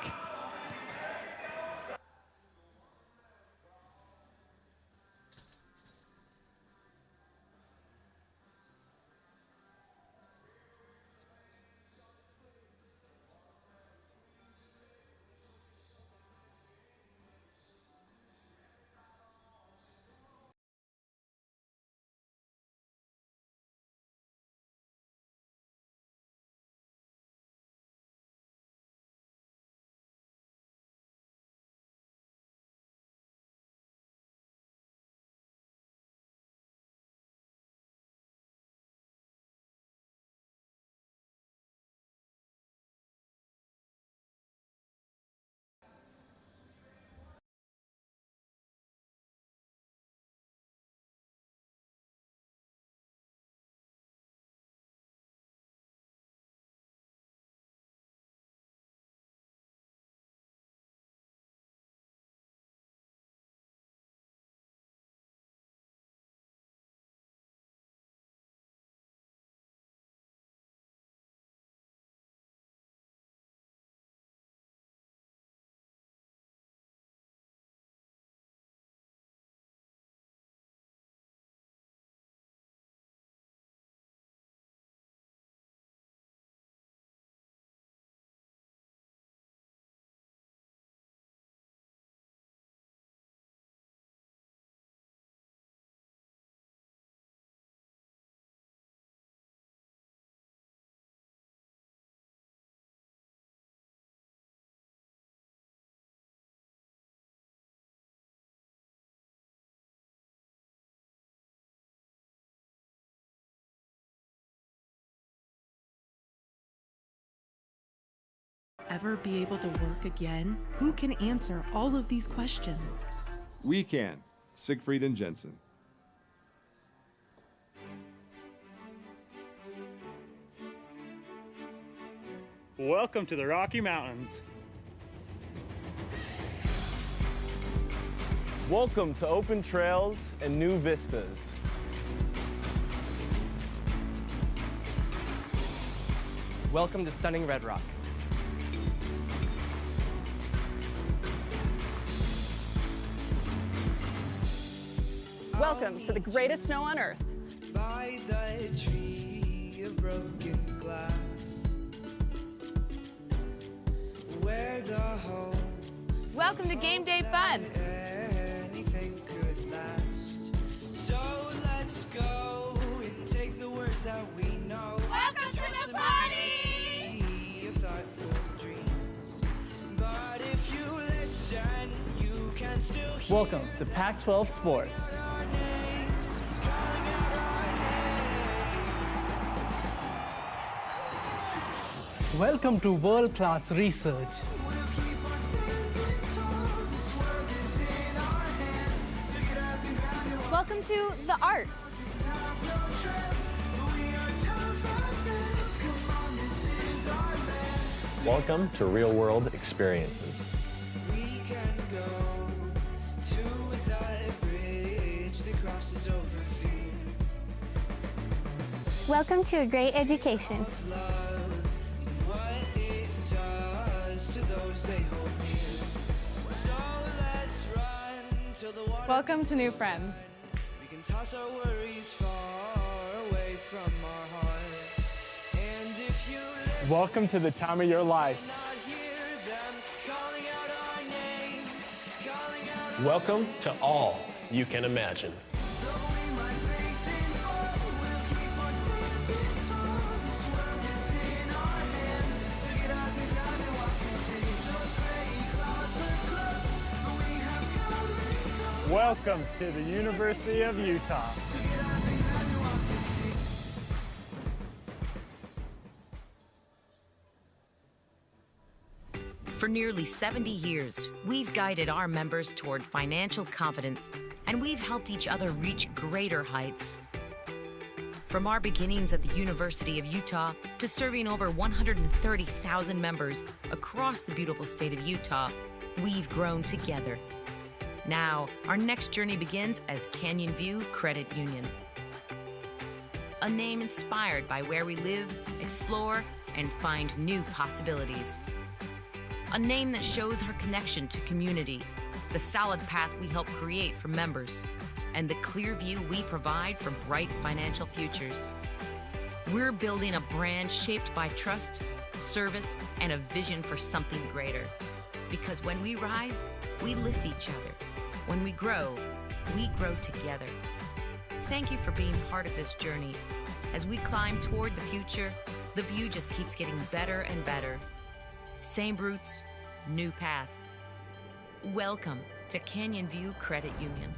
Ever be able to work again? Who can answer all of these questions? We can. Siegfried and Jensen. Welcome to the Rocky Mountains. Welcome to open trails and new vistas. Welcome to stunning Red Rock. Welcome to the greatest snow on earth. By the tree of broken glass, where the home Welcome to game day fun. anything could last. So let's go and take the words that we know. Welcome to the party! Of thoughtful dreams. But if you listen, you can still hear Welcome to Pac-12 Sports. our names, calling out our names. Welcome to world-class research. We'll keep on standing tall. This world is in our hands. So get up and grab your Welcome to the arts. top, no trap. We are tough as nails. Come on, this is our land. Welcome to real world experiences. We can go to that bridge that crosses over fear. Welcome to a great education. Love and what it does to those they hold near. So let's run till the water. Welcome to new friends. We can toss our worries far away from our hearts. And if you listen, Welcome to the time of your life. not hear them calling out our names, calling out our Welcome to all you can imagine. though we might faint and fall, Welcome to the University of Utah. For nearly 70 years, we've guided our members toward financial confidence, and we've helped each other reach greater heights. From our beginnings at the University of Utah to serving over 130,000 members across the beautiful state of Utah, we've grown together. Now, our next journey begins as Canyon View Credit Union. A name inspired by where we live, explore, and find new possibilities. A name that shows our connection to community, the solid path we help create for members, and the clear view we provide for bright financial futures. We're building a brand shaped by trust, service, and a vision for something greater. Because when we rise, we lift each other. When we grow together. Thank you for being part of this journey. As we climb toward the future, the view just keeps getting better and better. Same roots, new path. Welcome to Canyon View Credit Union.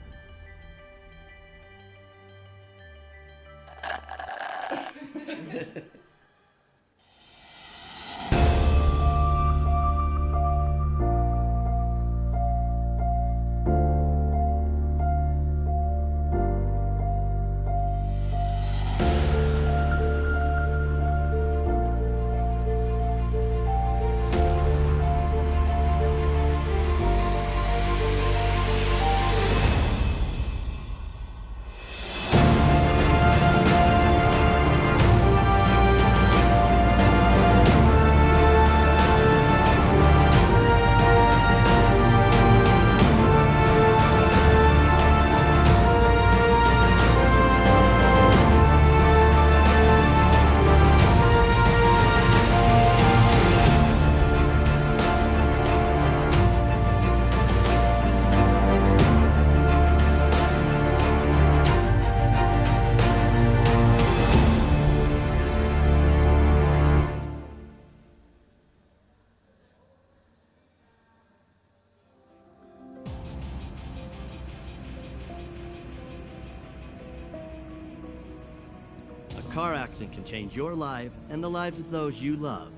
A car accident can change your life and the lives of those you love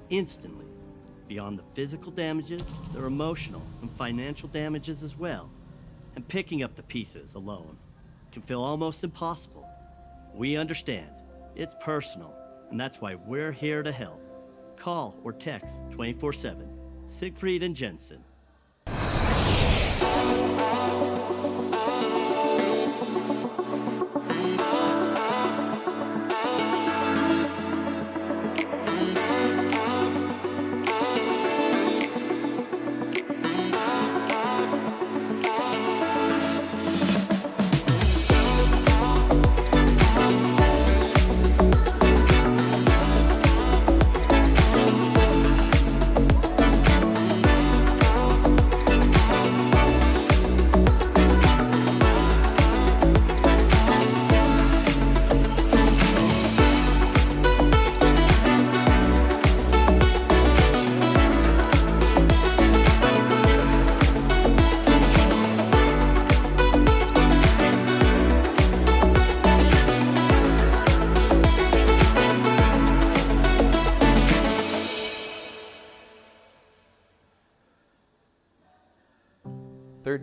instantly. Beyond the physical damages, there are emotional and financial damages as well. And picking up the pieces alone can feel almost impossible. We understand. It's personal, and that's why we're here to help. Call or text 24/7. Siegfried and Jensen.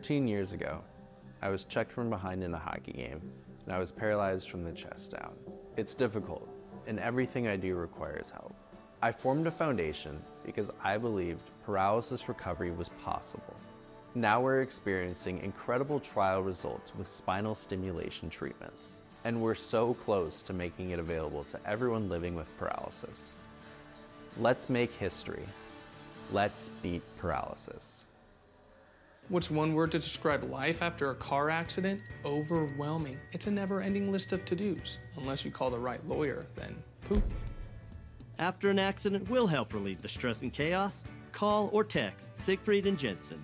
Years ago, I was checked from behind in a hockey game, and I was paralyzed from the chest down. It's difficult, and everything I do requires help. I formed a foundation because I believed paralysis recovery was possible. Now we're experiencing incredible trial results with spinal stimulation treatments, and we're so close to making it available to everyone living with paralysis. Let's make history. Let's beat paralysis. What's one word to describe life after a car accident? Overwhelming. It's a never-ending list of to-dos. Unless you call the right lawyer, then poof. After an accident, we'll help relieve the stress and chaos. Call or text Siegfried and Jensen.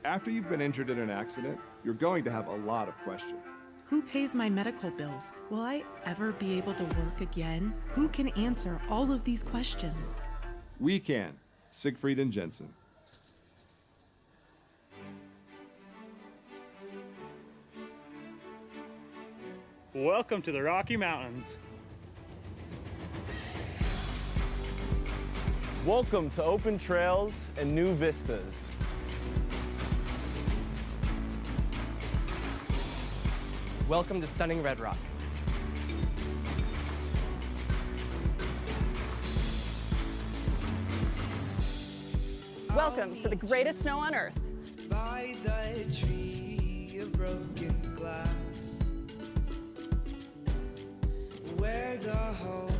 After you've been injured in an accident, you're going to have a lot of questions. Who pays my medical bills? Will I ever be able to work again? Who can answer all of these questions? We can. Siegfried and Jensen. Welcome to the Rocky Mountains. Welcome to open trails and new vistas. Welcome to stunning Red Rock. Welcome to the greatest snow on earth. By the tree of broken glass, where the home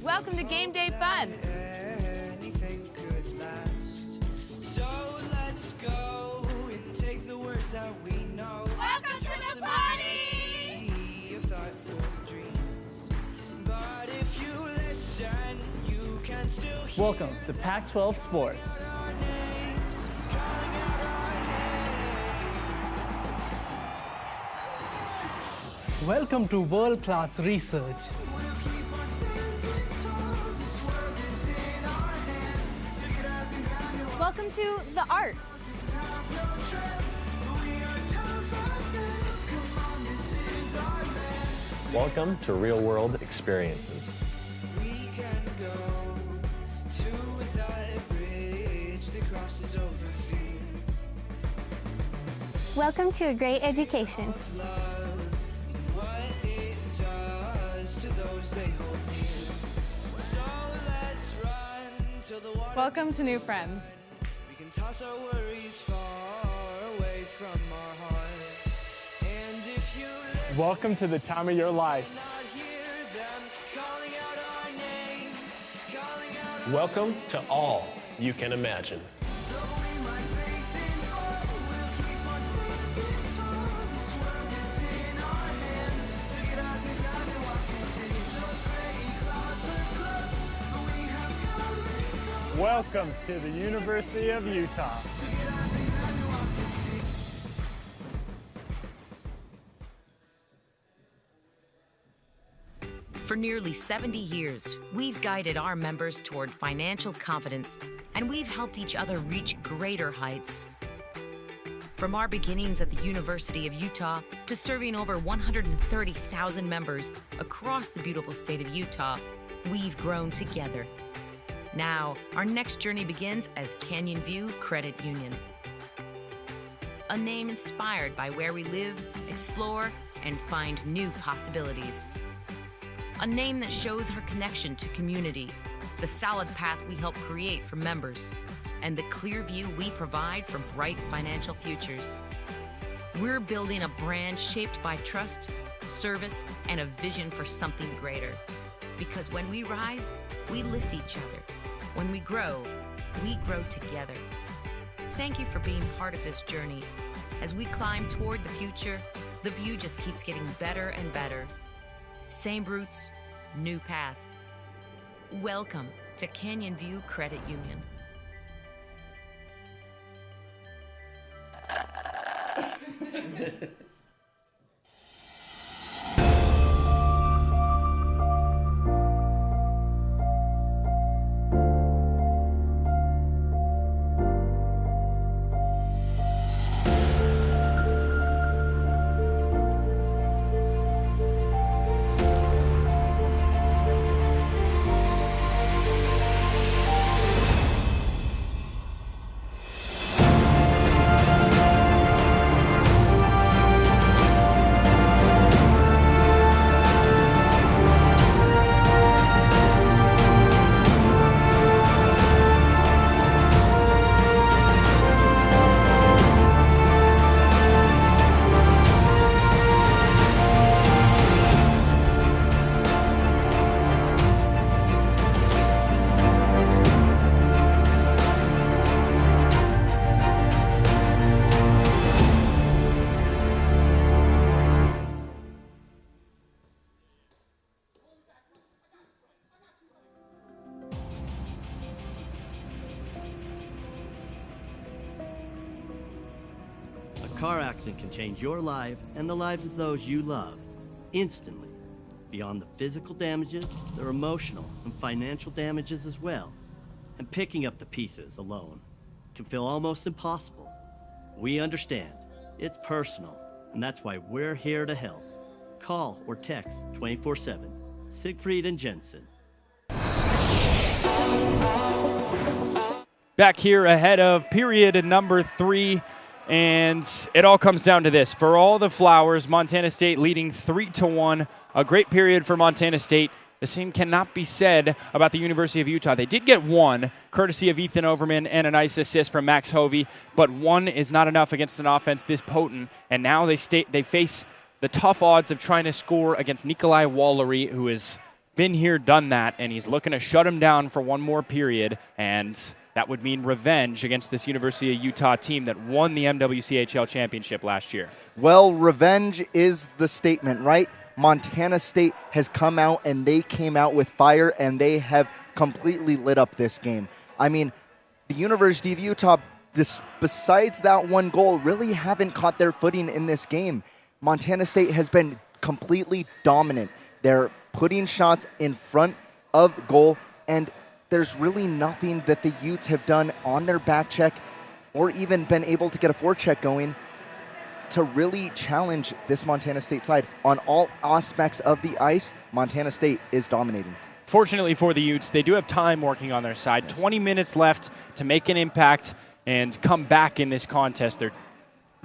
Welcome to game day fun. anything could last. So let's go and take the words that we know. Welcome to the party! Of thoughtful dreams. But if you listen, you can still hear Welcome to Pac-12 Sports. our names, calling out our names. Welcome to world-class research. We'll keep on standing tall. This world is in our hands. So get up and grab your Welcome to the arts. top, no trap. We are tough as nails. Come on, this is our land. Welcome to real world experiences. We can go to that bridge that crosses over fear. Welcome to a great education. Love and what it does to those they hold near. So let's run till the water. Welcome to new friends. We can toss our worries far away from our hearts. And if you listen, Welcome to the time of your life. not hear them calling out our names, calling out our Welcome to all you can imagine. Though we might fade and fall, we'll keep on standing tall. This world is in our hands. So get up and grab your walk and see. Those gray clouds look close, but we have come and gone. Welcome to the University of Utah. So get up and grab your walk and see. For nearly 70 years, we've guided our members toward financial confidence, and we've helped each other reach greater heights. From our beginnings at the University of Utah to serving over 130,000 members across the beautiful state of Utah, we've grown together. Now, our next journey begins as Canyon View Credit Union. A name inspired by where we live, explore, and find new possibilities. A name that shows our connection to community, the solid path we help create for members, and the clear view we provide for bright financial futures. We're building a brand shaped by trust, service, and a vision for something greater. Because when we rise, we lift each other. When we grow together. Thank you for being part of this journey. As we climb toward the future, the view just keeps getting better and better. Same roots, new path. Welcome to Canyon View Credit Union. A car accident can change your life and the lives of those you love instantly. Beyond the physical damages, there are emotional and financial damages as well. And picking up the pieces alone can feel almost impossible. We understand. It's personal, and that's why we're here to help. Call or text 24/7. Siegfried and Jensen. Back here ahead of period number 3, and it all comes down to this. For all the flowers, Montana State leading 3-1. A great period for Montana State. The same cannot be said about the University of Utah. They did get one, courtesy of Ethan Overman and a nice assist from Max Hovey, but one is not enough against an offense this potent, and now they face the tough odds of trying to score against Nikolai Wallery, who has been here, done that, and he's looking to shut him down for one more period, and that would mean revenge against this University of Utah team that won the MWCHL championship last year. Well, revenge is the statement, right? Montana State has come out, and they came out with fire, and they have completely lit up this game. I mean, the University of Utah, besides that one goal, really haven't caught their footing in this game. Montana State has been completely dominant. They're putting shots in front of goal, and there's really nothing that the Utes have done on their back check or even been able to get a forecheck going to really challenge this Montana State side. On all aspects of the ice, Montana State is dominating. Fortunately for the Utes, they do have time working on their side. 20 minutes left to make an impact and come back in this contest. They're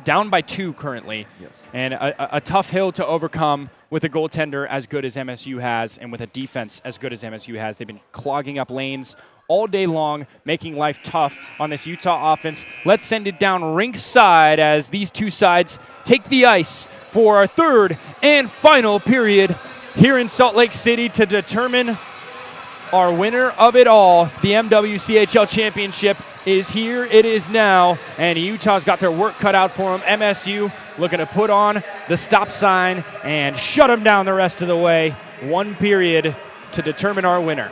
down by 2 currently, and a tough hill to overcome with a goaltender as good as MSU has and with a defense as good as MSU has. They've been clogging up lanes all day long, making life tough on this Utah offense. Let's send it down rinkside as these two sides take the ice for our third and final period here in Salt Lake City to determine our winner of it all. The MWCHL championship is here. It is now, and Utah's got their work cut out for them. MSU looking to put on the stop sign and shut them down the rest of the way. One period to determine our winner.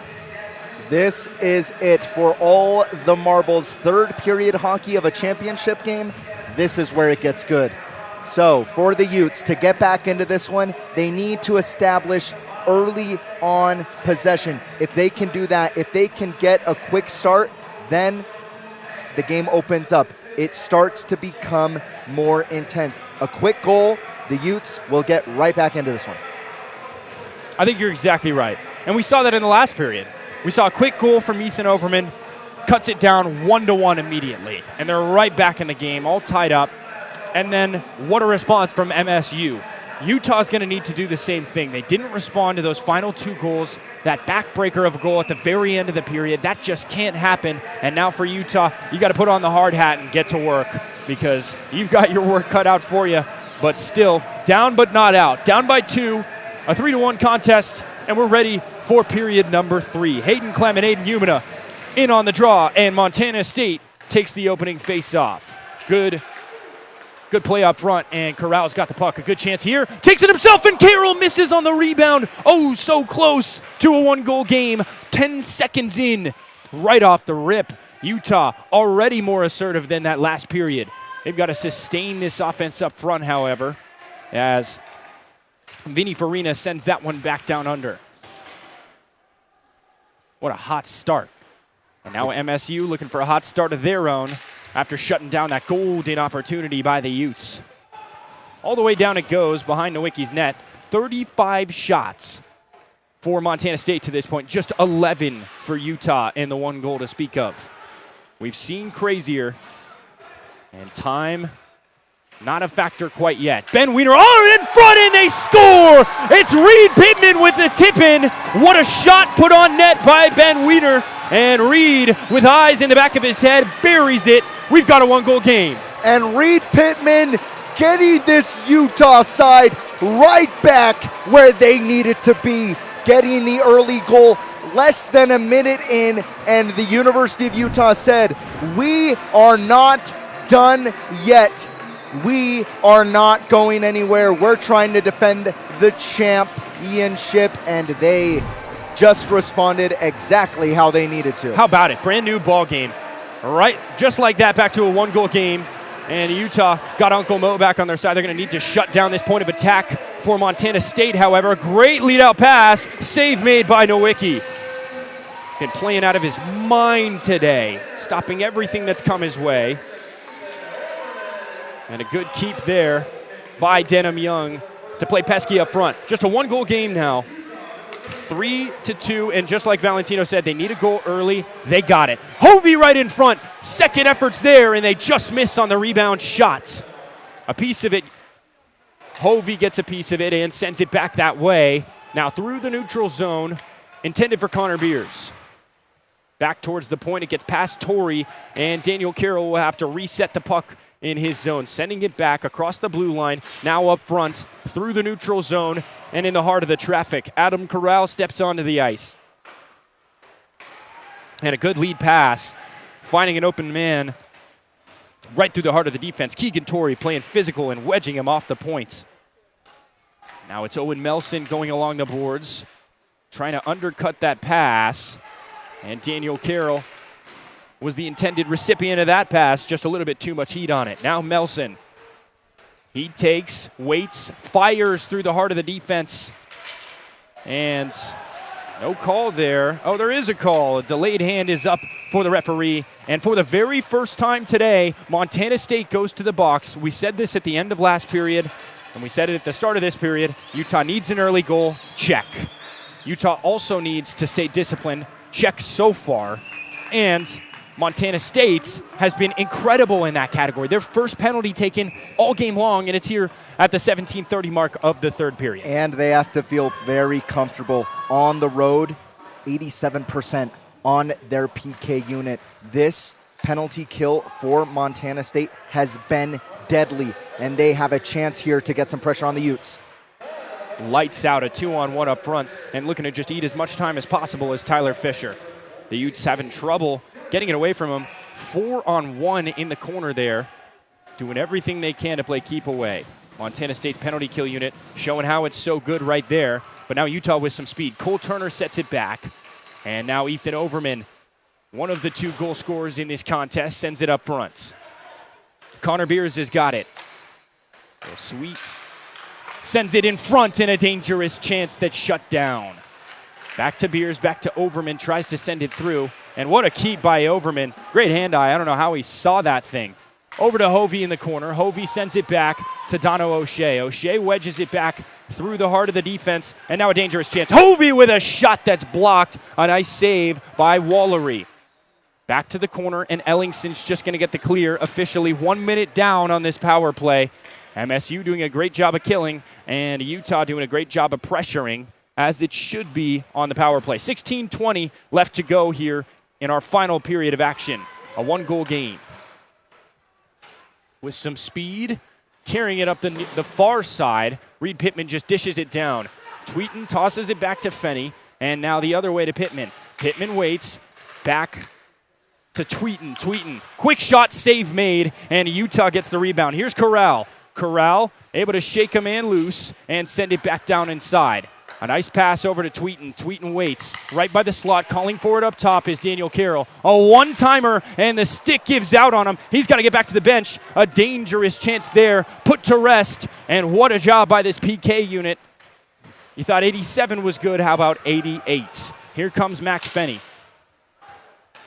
This is it for all the marbles. Third period hockey of a championship game. This is where it gets good. So for the Utes to get back into this one, they need to establish early on possession. If they can do that, if they can get a quick start, then the game opens up. It starts to become more intense. A quick goal, the Utes will get right back into this one. I think you're exactly right. And we saw that in the last period. We saw a quick goal from Ethan Overman, cuts it down 1-1 immediately. And they're right back in the game, all tied up. And then what a response from MSU. Utah's going to need to do the same thing. They didn't respond to those final 2 goals. That backbreaker of a goal at the very end of the period, that just can't happen. And now for Utah, you got to put on the hard hat and get to work because you've got your work cut out for you. But still, down but not out. Down by 2, a 3-1 contest, and we're ready for period number 3. Hayden Clem and Aiden Umina in on the draw, and Montana State takes the opening face-off. Good play up front, and Corral's got the puck. A good chance here. Takes it himself, and Carroll misses on the rebound. Oh, so close to a 1-goal game. 10 seconds in, right off the rip. Utah already more assertive than that last period. They've got to sustain this offense up front, however, as Vinny Farina sends that one back down under. What a hot start. And now MSU looking for a hot start of their own after shutting down that golden opportunity by the Utes. All the way down it goes behind Nowicki's net. 35 shots for Montana State to this point. Just 11 for Utah and the 1 goal to speak of. We've seen crazier. And time, not a factor quite yet. Ben Wiener, in front, and they score! It's Reed Pittman with the tip-in. What a shot put on net by Ben Wiener. And Reed, with eyes in the back of his head, buries it. We've got a 1-goal game. And Reed Pittman getting this Utah side right back where they needed to be. Getting the early goal less than a minute in, and the University of Utah said, we are not done yet. We are not going anywhere. We're trying to defend the championship, and they just responded exactly how they needed to. How about it? Brand new ball game. Right, just like that, back to a 1-goal game. And Utah got Uncle Mo back on their side. They're going to need to shut down this point of attack for Montana State, however. Great lead-out pass. Save made by Nowicki. Been playing out of his mind today, stopping everything that's come his way. And a good keep there by Denham Young. to play Pesky up front. Just a 1-goal game now. 3-2, and just like Valentino said, they need a goal early. They got it. Hovey right in front. Second effort's there, and they just miss on the rebound shots. A piece of it. Hovey gets a piece of it and sends it back that way. Now through the neutral zone, intended for Connor Beers. Back towards the point, it gets past Torrey, and Daniel Carroll will have to reset the puck in his zone, sending it back across the blue line, now up front, through the neutral zone, and in the heart of the traffic. Adam Corral steps onto the ice. And a good lead pass, finding an open man right through the heart of the defense. Keegan Torrey playing physical and wedging him off the points. Now it's Owen Melson going along the boards, trying to undercut that pass. And Daniel Carroll was the intended recipient of that pass, just a little bit too much heat on it. Now Melson, he takes, waits, fires through the heart of the defense. And no call there. Oh, there is a call. A delayed hand is up for the referee. And for the very first time today, Montana State goes to the box. We said this at the end of last period, and we said it at the start of this period. Utah needs an early goal. Check. Utah also needs to stay disciplined. Check so far. And Montana State has been incredible in that category. Their first penalty taken all game long, and it's here at the 17:30 mark of the third period. And they have to feel very comfortable on the road, 87% on their PK unit. This penalty kill for Montana State has been deadly, and they have a chance here to get some pressure on the Utes. Lights out, a 2-on-1 up front, and looking to just eat as much time as possible as Tyler Fisher. The Utes having trouble getting it away from him. 4-on-1 in the corner there, doing everything they can to play keep away. Montana State's penalty kill unit showing how it's so good right there, but now Utah with some speed. Cole Turner sets it back, and now Ethan Overman, one of the two goal scorers in this contest, sends it up front. Connor Beers has got it. Sweet sends it in front, and a dangerous chance that's shut down. Back to Beers, back to Overman, tries to send it through. And what a keep by Overman. Great hand-eye. I don't know how he saw that thing. Over to Hovey in the corner. Hovey sends it back to Dono O'Shea. O'Shea wedges it back through the heart of the defense, and now a dangerous chance. Hovey with a shot that's blocked. A nice save by Wallery. Back to the corner, and Ellingson's just going to get the clear. Officially 1 minute down on this power play. MSU doing a great job of killing, and Utah doing a great job of pressuring, as it should be on the power play. 16:20 left to go here in our final period of action. A 1-goal game. With some speed, carrying it up the far side. Reed Pittman just dishes it down. Tweeten tosses it back to Fenny, and now the other way to Pittman. Pittman waits, back to Tweeten. Tweeten, quick shot, save made, and Utah gets the rebound. Here's Corral. Corral able to shake a man loose and send it back down inside. A nice pass over to Tweeten. Tweeten waits right by the slot. Calling for it up top is Daniel Carroll. A one-timer, and the stick gives out on him. He's got to get back to the bench. A dangerous chance there, put to rest, and what a job by this PK unit. You thought 87 was good. How about 88? Here comes Max Fenny.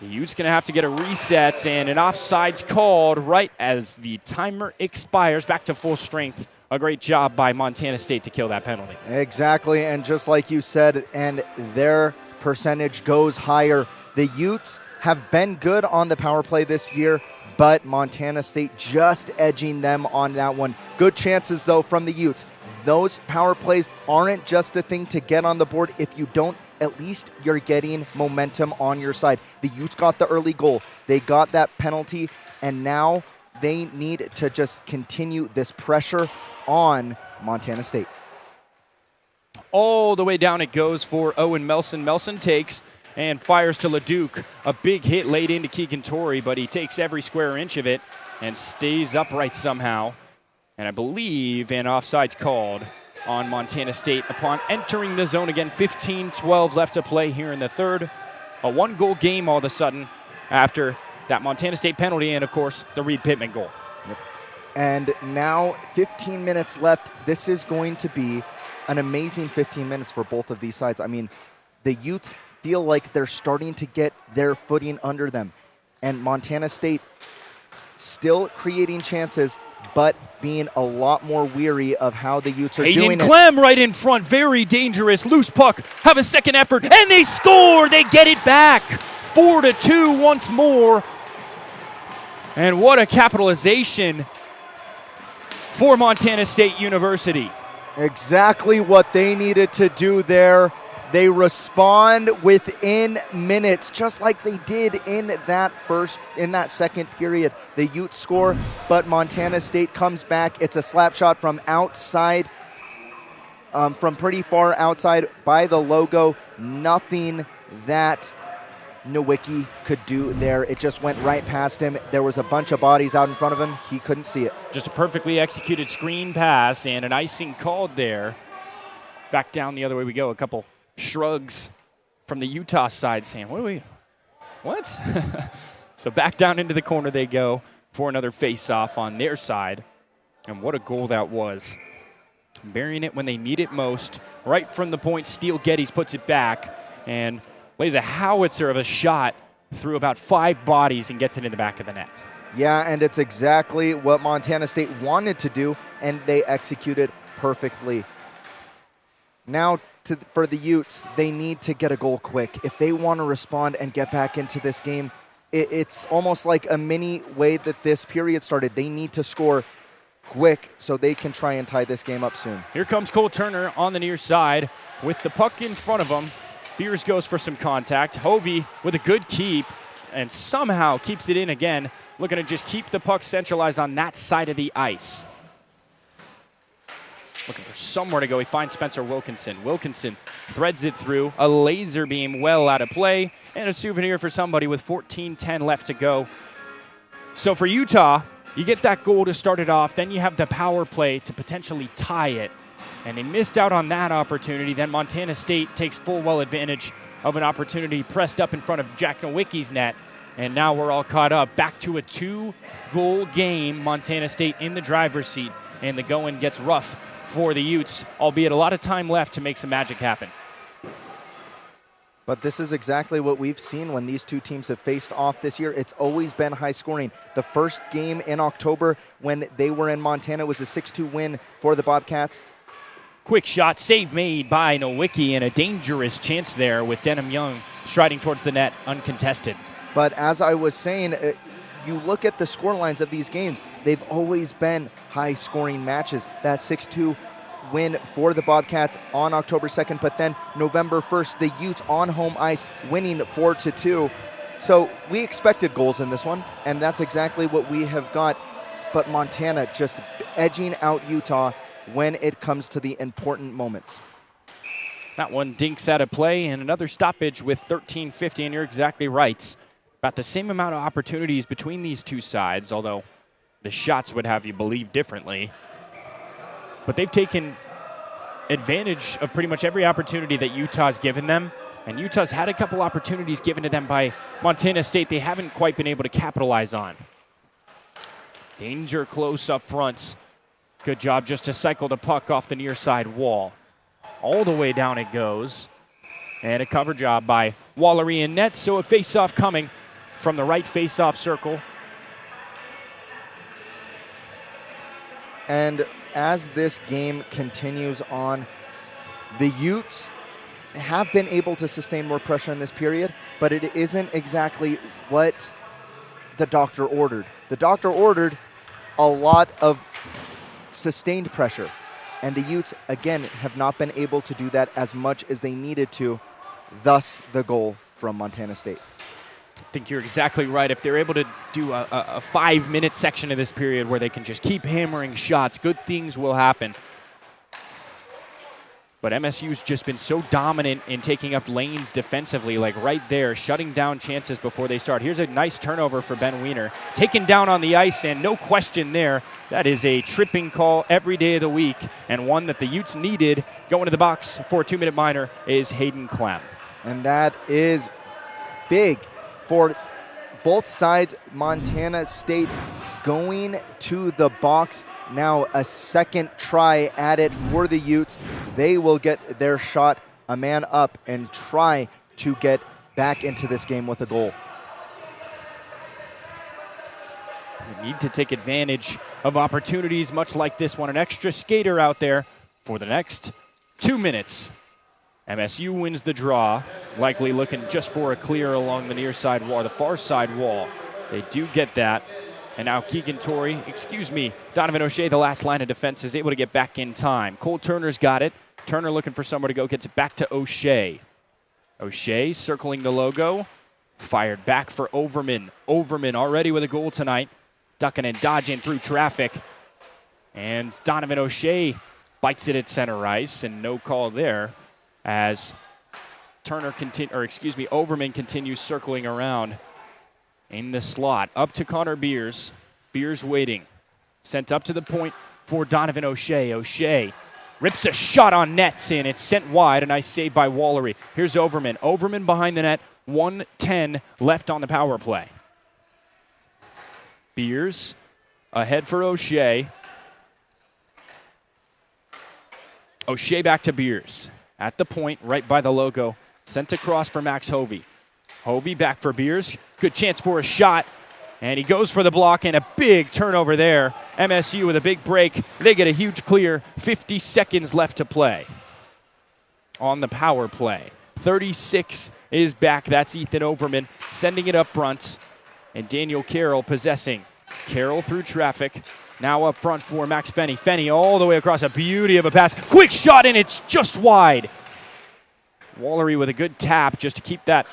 The Utes going to have to get a reset, and an offsides called right as the timer expires. Back to full strength. A great job by Montana State to kill that penalty. Exactly, and just like you said, and their percentage goes higher. The Utes have been good on the power play this year, but Montana State just edging them on that one. Good chances, though, from the Utes. Those power plays aren't just a thing to get on the board. If you don't, at least you're getting momentum on your side. The Utes got the early goal. They got that penalty, and now they need to just continue this pressure on Montana State. All the way down it goes for Owen Melson. Melson takes and fires to LeDuc. A big hit laid into Keegan Torrey, but he takes every square inch of it and stays upright somehow. And I believe an offside's called on Montana State upon entering the zone again. 15-12 left to play here in the third. A 1-goal game all of a sudden after that Montana State penalty and, of course, the Reed Pittman goal. Yep. And now 15 minutes left. This is going to be an amazing 15 minutes for both of these sides. I mean, the Utes feel like they're starting to get their footing under them. And Montana State still creating chances, but being a lot more weary of how the Utes are Hayden doing Clem right in front, very dangerous. Loose puck, have a second effort, and they score! They get it back! 4-2 once more. And what a capitalization for Montana State University. Exactly what they needed to do there. They respond within minutes, just like they did in that second period. The Utes score, but Montana State comes back. It's a slap shot from outside, from pretty far outside by the logo. Nothing that Nowicki could do there. It just went right past him. There was a bunch of bodies out in front of him. He couldn't see it. Just a perfectly executed screen pass and an icing called there. Back down the other way we go. A couple shrugs from the Utah side saying, what? So back down into the corner they go for another face-off on their side. And what a goal that was. Burying it when they need it most. Right from the point, Steele Geddes puts it back and lays a howitzer of a shot through about 5 bodies and gets it in the back of the net. Yeah, and it's exactly what Montana State wanted to do, and they executed perfectly. Now, for the Utes, they need to get a goal quick. If they want to respond and get back into this game, it's almost like a mini way that this period started. They need to score quick so they can try and tie this game up soon. Here comes Cole Turner on the near side with the puck in front of him. Beers goes for some contact. Hovey with a good keep and somehow keeps it in again. Looking to just keep the puck centralized on that side of the ice. Looking for somewhere to go. He finds Spencer Wilkinson. Wilkinson threads it through. A laser beam well out of play. And a souvenir for somebody with 14:10 left to go. So for Utah, you get that goal to start it off. Then you have the power play to potentially tie it. And they missed out on that opportunity. Then Montana State takes full well advantage of an opportunity pressed up in front of Jack Nowicki's net. And now we're all caught up. Back to a 2-goal game. Montana State in the driver's seat. And the going gets rough for the Utes, albeit a lot of time left to make some magic happen. But this is exactly what we've seen when these two teams have faced off this year. It's always been high scoring. The first game in October when they were in Montana was a 6-2 win for the Bobcats. Quick shot, save made by Nowicki, and a dangerous chance there with Denham Young striding towards the net uncontested. But as I was saying, you look at the score lines of these games, they've always been high-scoring matches. That 6-2 win for the Bobcats on October 2nd, but then November 1st, the Utes on home ice winning 4-2. So we expected goals in this one, and that's exactly what we have got. But Montana just edging out Utah when it comes to the important moments. That one dinks out of play, and another stoppage with 13:50, and you're exactly right. About the same amount of opportunities between these two sides, although the shots would have you believe differently. But they've taken advantage of pretty much every opportunity that Utah's given them, and Utah's had a couple opportunities given to them by Montana State they haven't quite been able to capitalize on. Danger close up front. Good job just to cycle the puck off the near side wall. All the way down it goes. And a cover job by Wallery in net, so a face-off coming from the right face-off circle. And as this game continues on, the Utes have been able to sustain more pressure in this period, but it isn't exactly what the doctor ordered. The doctor ordered a lot of sustained pressure, and the Utes, again, have not been able to do that as much as they needed to, thus the goal from Montana State. I think you're exactly right. If they're able to do a 5-minute section of this period where they can just keep hammering shots, good things will happen. But MSU's just been so dominant in taking up lanes defensively, like right there, shutting down chances before they start. Here's a nice turnover for Ben Wiener. Taken down on the ice, and no question there. That is a tripping call every day of the week, and one that the Utes needed. Going to the box for a 2-minute minor is Hayden Clem. And that is big for both sides. Montana State going to the box. Now a second try at it for the Utes. They will get their shot, a man up, and try to get back into this game with a goal. You need to take advantage of opportunities much like this one. An extra skater out there for the next 2 minutes. MSU wins the draw, likely looking just for a clear along the near side wall, the far side wall. They do get that. And now Donovan O'Shea, the last line of defense, is able to get back in time. Cole Turner's got it. Turner looking for somewhere to go, gets it back to O'Shea. O'Shea circling the logo, fired back for Overman. Overman already with a goal tonight, ducking and dodging through traffic. And Donovan O'Shea bites it at center ice, and no call there as Overman continues circling around in the slot. Up to Connor Beers. Beers waiting. Sent up to the point for Donovan O'Shea. O'Shea rips a shot on nets in. It's sent wide. A nice save by Wallery. Here's Overman. Overman behind the net. 1:10 left on the power play. Beers ahead for O'Shea. O'Shea back to Beers. At the point, right by the logo. Sent across for Max Hovey. Hovey back for Beers. Good chance for a shot. And he goes for the block, and a big turnover there. MSU with a big break. They get a huge clear. 50 seconds left to play on the power play. 36 is back. That's Ethan Overman sending it up front. And Daniel Carroll possessing. Carroll through traffic. Now up front for Max Fenney. Fenney all the way across. A beauty of a pass. Quick shot, and it's just wide. Wallery with a good tap just to keep that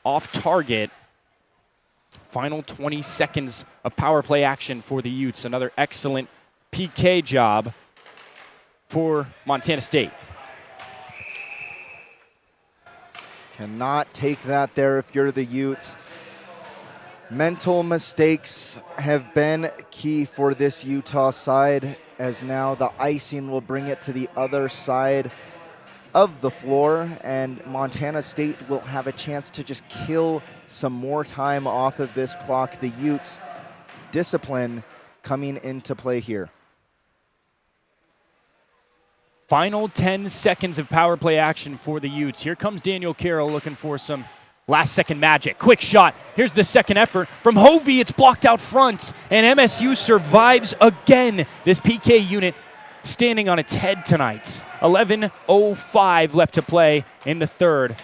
off target. Final 20 seconds of power play action for the Utes. Another excellent PK job for Montana State. Cannot take that there if you're the Utes. Mental mistakes have been key for this Utah side, as now the icing will bring it to the other side of the floor, and Montana State will have a chance to just kill some more time off of this clock. The Utes' discipline coming into play here. Final 10 seconds of power play action for the Utes. Here comes Daniel Carroll looking for some last-second magic. Quick shot. Here's the second effort from Hovey. It's blocked out front, and MSU survives again. This PK unit standing on its head tonight. 11:05 left to play in the third.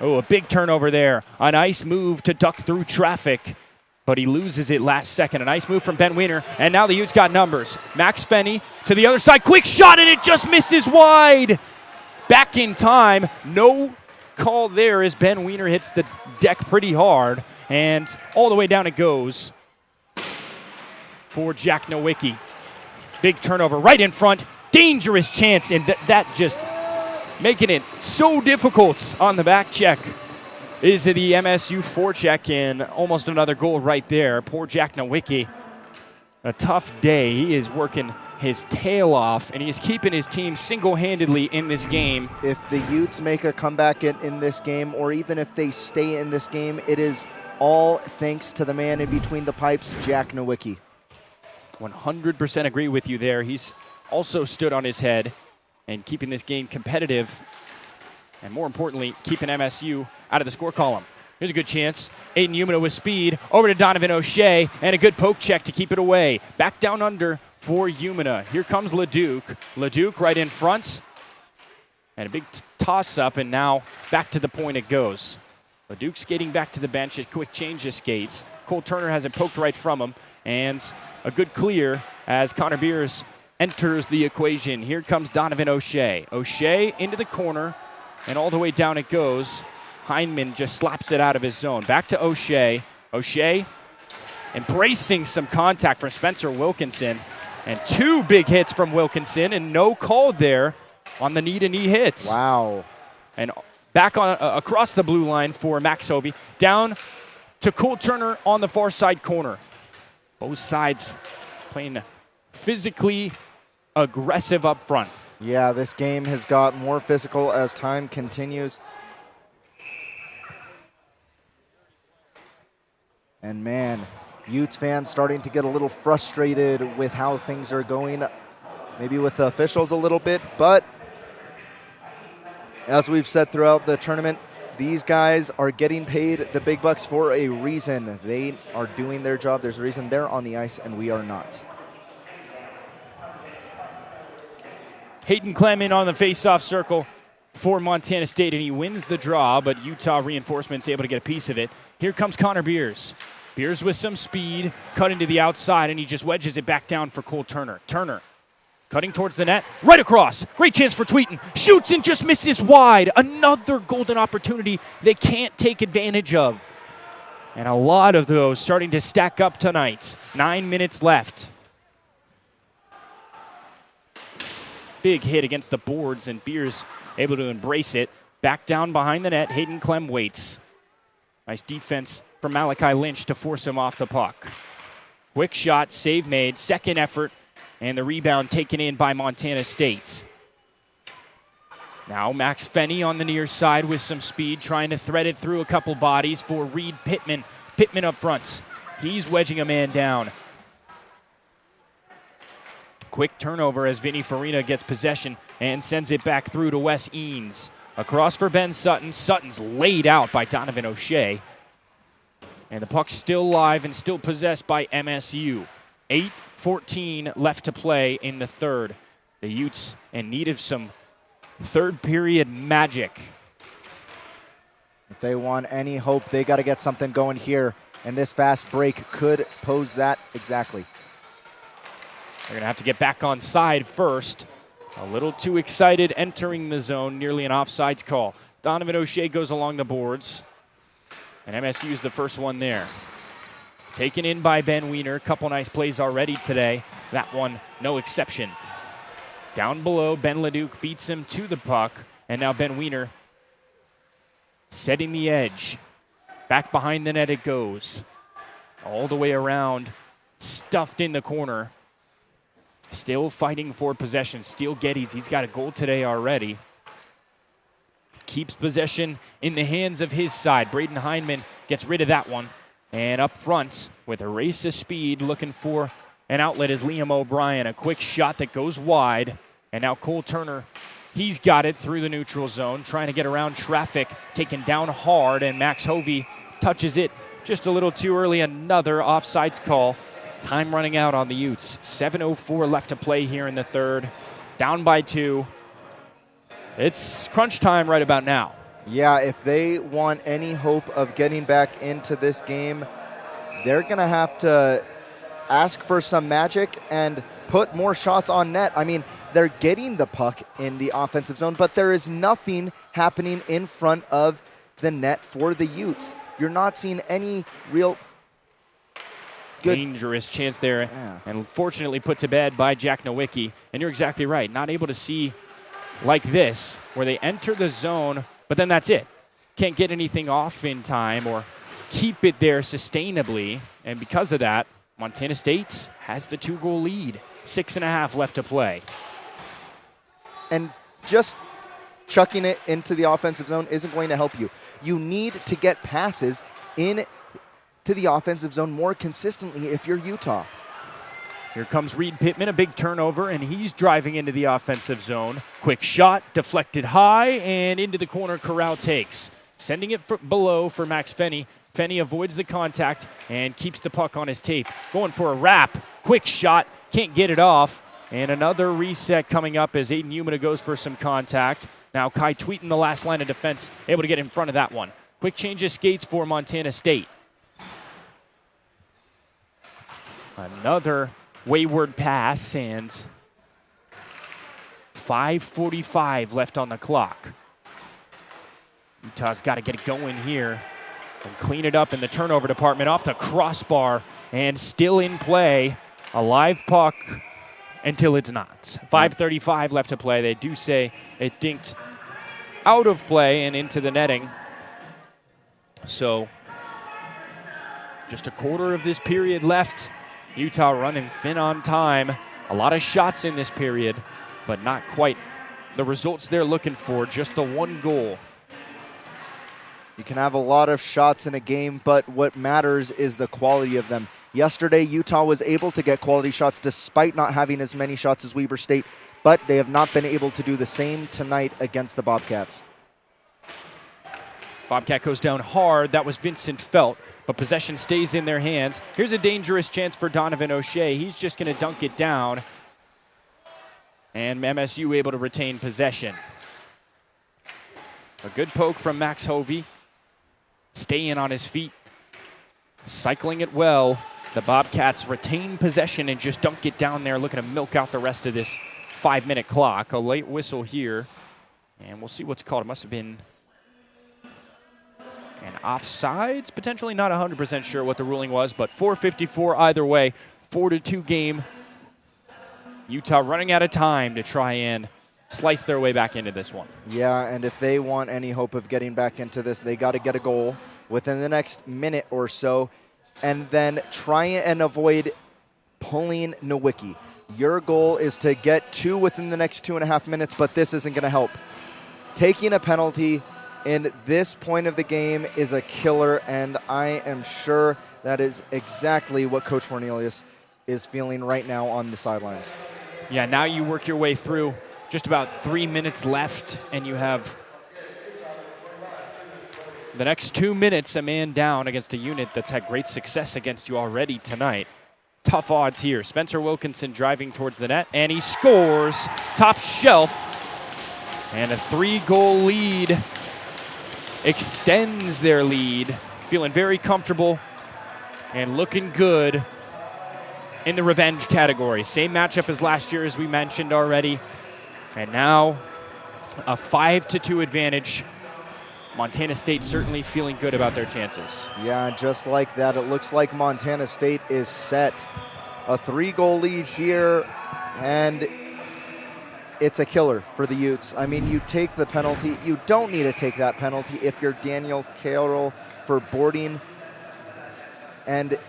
Oh, a big turnover there. A nice move to duck through traffic, but he loses it last second. A nice move from Ben Wiener, and now the Utes got numbers. Max Fenney to the other side. Quick shot, and it just misses wide. Back in time. No call there as Ben Wiener hits the deck pretty hard, and all the way down it goes for Jack Nowicki. Big turnover right in front. Dangerous chance, and that just making it so difficult on the back check is the MSU forecheck, and almost another goal right there. Poor Jack Nowicki. A tough day. He is working his tail off, and he's keeping his team single-handedly in this game. If the Utes make a comeback in this game, or even if they stay in this game, it is all thanks to the man in between the pipes, Jack Nowicki. 100% agree with you there. He's also stood on his head and keeping this game competitive, and more importantly, keeping MSU out of the score column. Here's a good chance. Aiden Umina with speed over to Donovan O'Shea, and a good poke check to keep it away. Back down under for Umina. Here comes LeDuc. LeDuc right in front, and a big toss-up, and now back to the point it goes. LeDuc skating back to the bench, a quick change of skates. Cole Turner has it poked right from him, and a good clear as Connor Beers enters the equation. Here comes Donovan O'Shea. O'Shea into the corner, and all the way down it goes. Heineman just slaps it out of his zone. Back to O'Shea. O'Shea embracing some contact from Spencer Wilkinson, and two big hits from Wilkinson, and no call there on the knee-to-knee hits. Wow. And back on across the blue line for Max Hovey. Down to Cole Turner on the far side corner. Both sides playing physically aggressive up front. Yeah, this game has got more physical as time continues. And man, Utes fans starting to get a little frustrated with how things are going, maybe with the officials a little bit, but as we've said throughout the tournament, These guys are getting paid the big bucks for a reason. They are doing their job. There's a reason they're on the ice and we are not. Hayden Clem in on the face-off circle for Montana State, and he wins the draw, but Utah reinforcements able to get a piece of it. Here comes Connor Beers. Beers with some speed, cut into the outside, and he just wedges it back down for Cole Turner. Turner cutting towards the net, right across. Great chance for Tweeten. Shoots and just misses wide. Another golden opportunity they can't take advantage of. And a lot of those starting to stack up tonight. 9 minutes left. Big hit against the boards, and Beers able to embrace it. Back down behind the net, Hayden Clem waits. Nice defense from Malachi Lynch to force him off the puck. Quick shot, save made, second effort, and the rebound taken in by Montana State. Now Max Fenney on the near side with some speed, trying to thread it through a couple bodies for Reed Pittman. Pittman up front. He's wedging a man down. Quick turnover as Vinny Farina gets possession and sends it back through to Wes Eanes. Across for Ben Sutton. Sutton's laid out by Donovan O'Shea. And the puck's still live and still possessed by MSU. 8:14 left to play in the third. The Utes in need of some third period magic. If they want any hope, they got to get something going here. And this fast break could pose that exactly. They're going to have to get back on side first. A little too excited entering the zone, nearly an offsides call. Donovan O'Shea goes along the boards. And MSU's the first one there. Taken in by Ben Wiener. Couple nice plays already today. That one, no exception. Down below, Ben Leduc beats him to the puck. And now Ben Wiener setting the edge. Back behind the net it goes. All the way around, stuffed in the corner. Still fighting for possession. Steele Geddes, he's got a goal today already. Keeps possession in the hands of his side. Braden Hindman gets rid of that one. And up front, with a race of speed, looking for an outlet is Liam O'Brien. A quick shot that goes wide. And now Cole Turner, he's got it through the neutral zone, trying to get around traffic, taken down hard, and Max Hovey touches it just a little too early. Another offsides call. Time running out on the Utes. 7:04 left to play here in the third. Down by 2. It's crunch time right about now. Yeah, if they want any hope of getting back into this game, they're going to have to ask for some magic and put more shots on net. I mean, they're getting the puck in the offensive zone, but there is nothing happening in front of the net for the Utes. You're not seeing any real dangerous chance there, and fortunately put to bed by Jack Nowicki. And you're exactly right. Not able to see like this, where they enter the zone, but then that's it. Can't get anything off in time or keep it there sustainably. And because of that, Montana State has the 2-goal lead. 6.5 left to play. And just chucking it into the offensive zone isn't going to help you. You need to get passes in to the offensive zone more consistently if you're Utah. Here comes Reed Pittman, a big turnover, and he's driving into the offensive zone. Quick shot, deflected high, and into the corner Corral takes. Sending it below for Max Fenney. Fenney avoids the contact and keeps the puck on his tape. Going for a wrap. Quick shot, can't get it off. And another reset coming up as Aiden Umina goes for some contact. Now Kai Tweeten, the last line of defense, able to get in front of that one. Quick change of skates for Montana State. Another wayward pass, and 5:45 left on the clock. Utah's got to get it going here and clean it up in the turnover department. Off the crossbar and still in play. A live puck until it's not. 5:35 left to play. They do say it dinked out of play and into the netting. So just a quarter of this period left. Utah running thin on time. A lot of shots in this period, but not quite the results they're looking for. Just the 1 goal. You can have a lot of shots in a game, but what matters is the quality of them. Yesterday, Utah was able to get quality shots despite not having as many shots as Weber State, but they have not been able to do the same tonight against the Bobcats. Bobcat goes down hard. That was Vincent Felt, but possession stays in their hands. Here's a dangerous chance for Donovan O'Shea. He's just going to dunk it down. And MSU able to retain possession. A good poke from Max Hovey. Staying on his feet. Cycling it well. The Bobcats retain possession and just dunk it down there, looking to milk out the rest of this 5-minute clock. A late whistle here. And we'll see what's called. It must have been an offsides, potentially. Not 100% sure what the ruling was, but 4:54 either way. 4-2 game. Utah running out of time to try and slice their way back into this one. Yeah, and if they want any hope of getting back into this, they got to get a goal within the next minute or so, and then try and avoid pulling Nowicki. Your goal is to get 2 within the next 2.5 minutes, but this isn't going to help. Taking a penalty in this point of the game is a killer, and I am sure that is exactly what Coach Fornelius is feeling right now on the sidelines. Yeah, now you work your way through. Just about 3 minutes left, and you have the next 2 minutes a man down against a unit that's had great success against you already tonight. Tough odds here. Spencer Wilkinson driving towards the net, and he scores. Top shelf. And a 3-goal lead extends their lead. Feeling very comfortable and looking good in the revenge category. Same matchup as last year, as we mentioned already. And now a 5-2 advantage. Montana State certainly feeling good about their chances. Yeah, just like that, it looks like Montana State is set. A 3-goal lead here, and it's a killer for the Utes. I mean, you take the penalty. You don't need to take that penalty if you're Daniel Carroll for boarding. And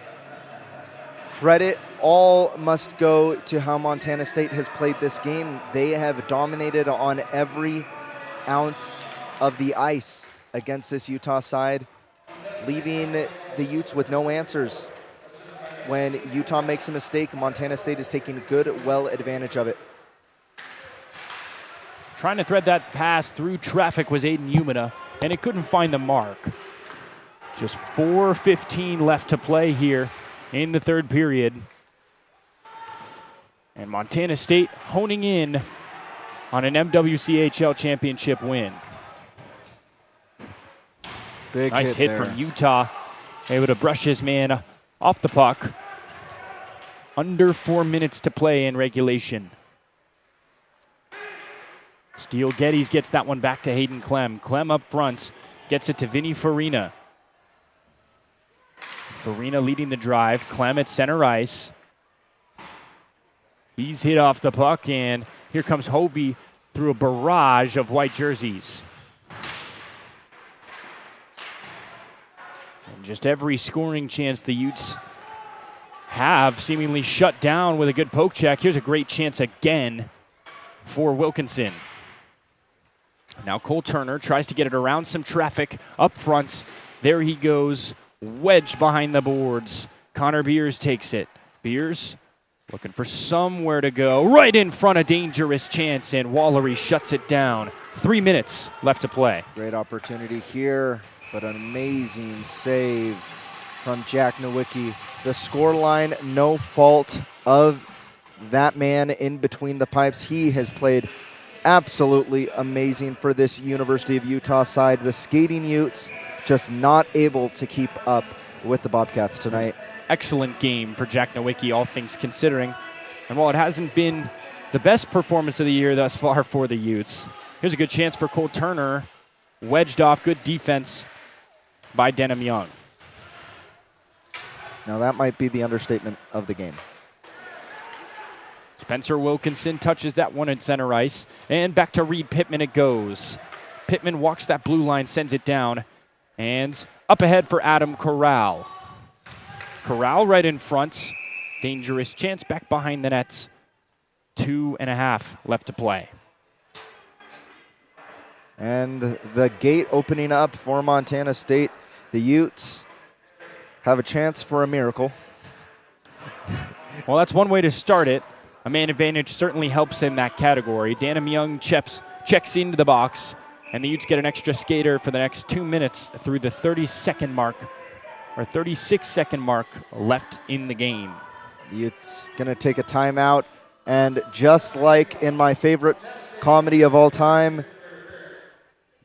credit all must go to how Montana State has played this game. They have dominated on every ounce of the ice against this Utah side, leaving the Utes with no answers. When Utah makes a mistake, Montana State is taking good, well advantage of it. Trying to thread that pass through traffic was Aiden Umina, and it couldn't find the mark. Just 4:15 left to play here in the third period. And Montana State honing in on an MWCHL championship win. Big nice hit there from Utah. Able to brush his man off the puck. Under 4 minutes to play in regulation. Steele Geddes gets that one back to Hayden Clem. Clem up front, gets it to Vinny Farina. Farina leading the drive. Clem at center ice. He's hit off the puck, and here comes Hovey through a barrage of white jerseys. And just every scoring chance the Utes have seemingly shut down with a good poke check. Here's a great chance again for Wilkinson. Now Cole Turner tries to get it around some traffic up front. There he goes, wedged behind the boards. Connor Beers takes it. Beers looking for somewhere to go. Right in front, a dangerous chance, and Wallery shuts it down. 3 minutes left to play. Great opportunity here, but an amazing save from Jack Nowicki. The scoreline, no fault of that man in between the pipes. He has played absolutely amazing for this University of Utah side. The skating Utes just not able to keep up with the Bobcats tonight. Excellent game for Jack Nowicki, all things considering. And while it hasn't been the best performance of the year thus far for the Utes, here's a good chance for Cole Turner. Wedged off, good defense by Denham Young. Now that might be the understatement of the game. Spencer Wilkinson touches that one at center ice. And back to Reed Pittman it goes. Pittman walks that blue line, sends it down. And up ahead for Adam Corral. Corral right in front. Dangerous chance back behind the nets. 2.5 left to play. And the gate opening up for Montana State. The Utes have a chance for a miracle. Well, that's one way to start it. A man advantage certainly helps in that category. Denham Young checks into the box. And the Utes get an extra skater for the next 2 minutes through the 30-second mark, or 36-second mark left in the game. The Utes going to take a timeout. And just like in my favorite comedy of all time,